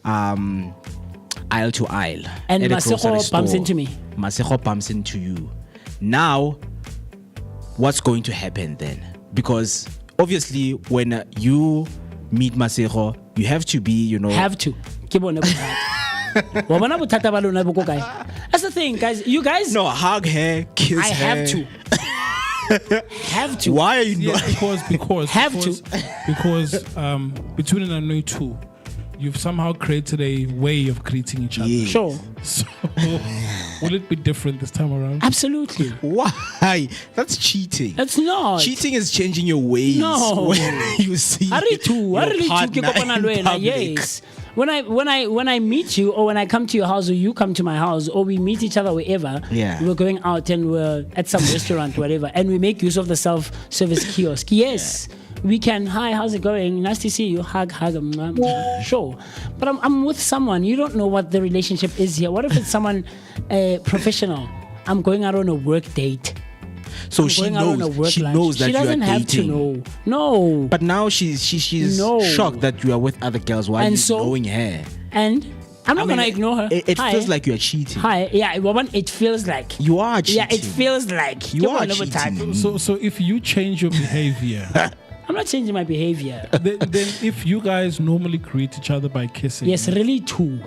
S2: aisle to aisle.
S5: And
S2: at a
S5: Masego
S2: grocery
S5: bumps
S2: store.
S5: into me.
S2: Masego bumps into you. Now, what's going to happen then? Because obviously, when you meet Masego, you have to be,
S5: Have to. Ke bone bothata. Wa bona bothata ba lona bo ko kae? That's the thing, guys. You guys,
S2: No, hug her, kiss
S5: I
S2: her.
S5: have to. Have to.
S2: Why are you
S4: Yeah,
S2: not?
S4: because
S5: Have
S4: because between and two, you've somehow created a way of greeting each other.
S2: Yeah.
S5: Sure.
S4: So will it be different this time around?
S5: Absolutely.
S2: Why? That's cheating.
S5: That's not.
S2: Cheating is changing your ways.
S5: No.
S2: When you see
S5: I really do.
S2: your
S5: I really do.
S2: partner
S5: Ke kopana
S2: in
S5: le wena,
S2: public.
S5: yes. When I meet you, or when I come to your house, or you come to my house, or we meet each other wherever,
S2: Yeah.
S5: we're going out and we're at some restaurant, whatever, and we make use of the self-service kiosk. Yes, we can. Hi, how's it going? Nice to see you. Hug. Sure, but I'm with someone. You don't know what the relationship is here. What if it's someone professional? I'm going out on a work date.
S2: So
S5: I'm
S2: she
S5: going out on a
S2: knows.
S5: work
S2: She
S5: lunch.
S2: knows that
S5: she
S2: you are
S5: doesn't have to
S2: dating.
S5: know. No.
S2: But now she's
S5: No.
S2: shocked that you are with other girls. Why are
S5: And
S2: you
S5: so-
S2: knowing her?
S5: And I'm not
S2: I mean,
S5: gonna ignore her.
S2: It
S5: Hi.
S2: feels like you are cheating.
S5: Hi. Yeah, woman, it feels like.
S2: You are cheating.
S5: Yeah, it feels like.
S2: You
S5: Come
S2: are
S5: on, over
S2: cheating.
S5: time.
S4: So if you change your behavior,
S5: I'm not changing my behavior.
S4: then if you guys normally greet each other by kissing,
S5: Yes, really two.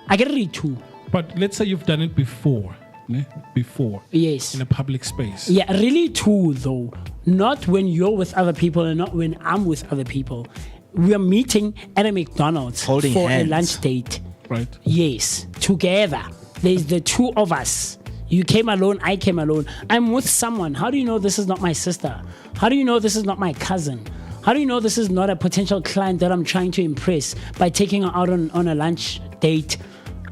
S5: I get really two.
S4: but let's say you've done it before, ne? Before
S5: Yes.
S4: in a public space.
S5: Yeah, really two though. Not when you're with other people and not when I'm with other people. We are meeting at a McDonald's
S2: Holding
S5: for
S2: hands.
S5: a lunch date.
S4: Right.
S5: Yes, together. There's the two of us. You came alone, I came alone. I'm with someone. How do you know this is not my sister? How do you know this is not my cousin? How do you know this is not a potential client that I'm trying to impress by taking her out on a lunch date?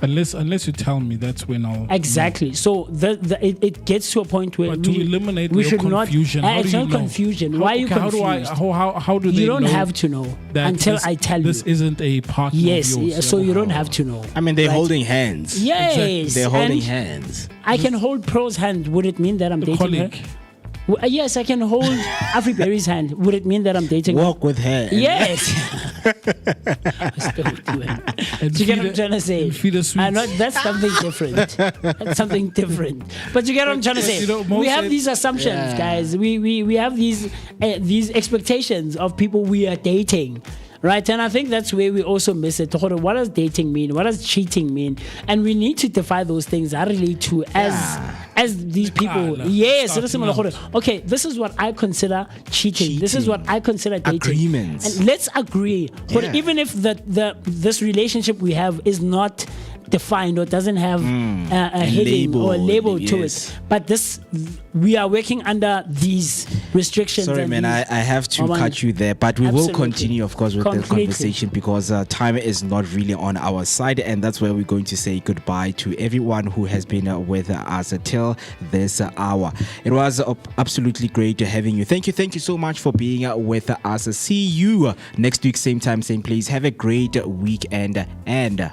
S4: Unless you tell me, that's when I'll
S5: Exactly. So it gets to a point where
S4: But to eliminate
S5: we
S4: your
S5: should
S4: confusion,
S5: not.
S4: how
S5: It's
S4: do you
S5: not
S4: know?
S5: confusion.
S4: How-
S5: Why are you
S4: okay,
S5: confused?
S4: How do they
S5: You don't
S4: know
S5: have to know
S4: that
S5: until
S4: this-
S5: I tell
S4: this
S5: you.
S4: isn't a partner
S5: Yes.
S4: of yours?
S5: Yeah, so you don't have to know.
S2: I mean, they're
S5: Right.
S2: holding hands.
S5: Yes.
S2: They're holding
S5: and
S2: hands.
S5: I can hold Pro's hand. Would it mean that I'm dating
S4: colleague.
S5: her? Yes, I can hold Afriberry's hand. Would it mean that I'm dating her?
S2: Walk with her.
S5: Yes. Still do it. Do you get what I'm trying to say?
S4: and feed her sweets.
S5: I know that's something different. That's something different. But you get what I'm trying to say?
S4: You know,
S5: We have
S4: most-
S5: these assumptions, guys. We have these expectations of people we are dating. Right, and I think that's where we also miss it. What does dating mean? What does cheating mean? And we need to define those things. I relate to as these people.
S4: Kala,
S5: Yes,
S4: starting out.
S5: okay. This is what I consider cheating. This is what I consider dating.
S2: Agreements.
S5: And let's agree.
S2: Yeah.
S5: Even if this relationship we have is not defined or doesn't have a heading
S2: label,
S5: or a label to
S2: yes.
S5: it, but we are working under these restrictions.
S2: Sorry,
S5: and
S2: man, I
S5: these-
S2: have to
S5: Woman,
S2: cut you there, but we will
S5: absolutely.
S2: continue, of course, with the
S5: Completely.
S2: conversation because time is not really on our side, and that's where we're going to say goodbye to everyone who has been with us till this hour. It was absolutely great having you. Thank you so much for being with us. See you next week, same time, same place. Have a great weekend and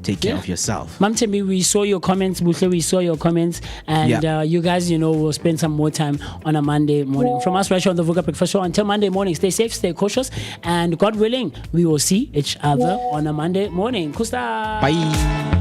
S2: take care of yourself.
S5: Mam Tembi, we saw your comments. Buhle, we saw your comments. And you guys, will spend some more time on a Monday morning. From us right here on the Vooka Breakfast Show, until Monday morning, stay safe, stay cautious. And God willing, we will see each other on a Monday morning. Kusta.
S2: Bye.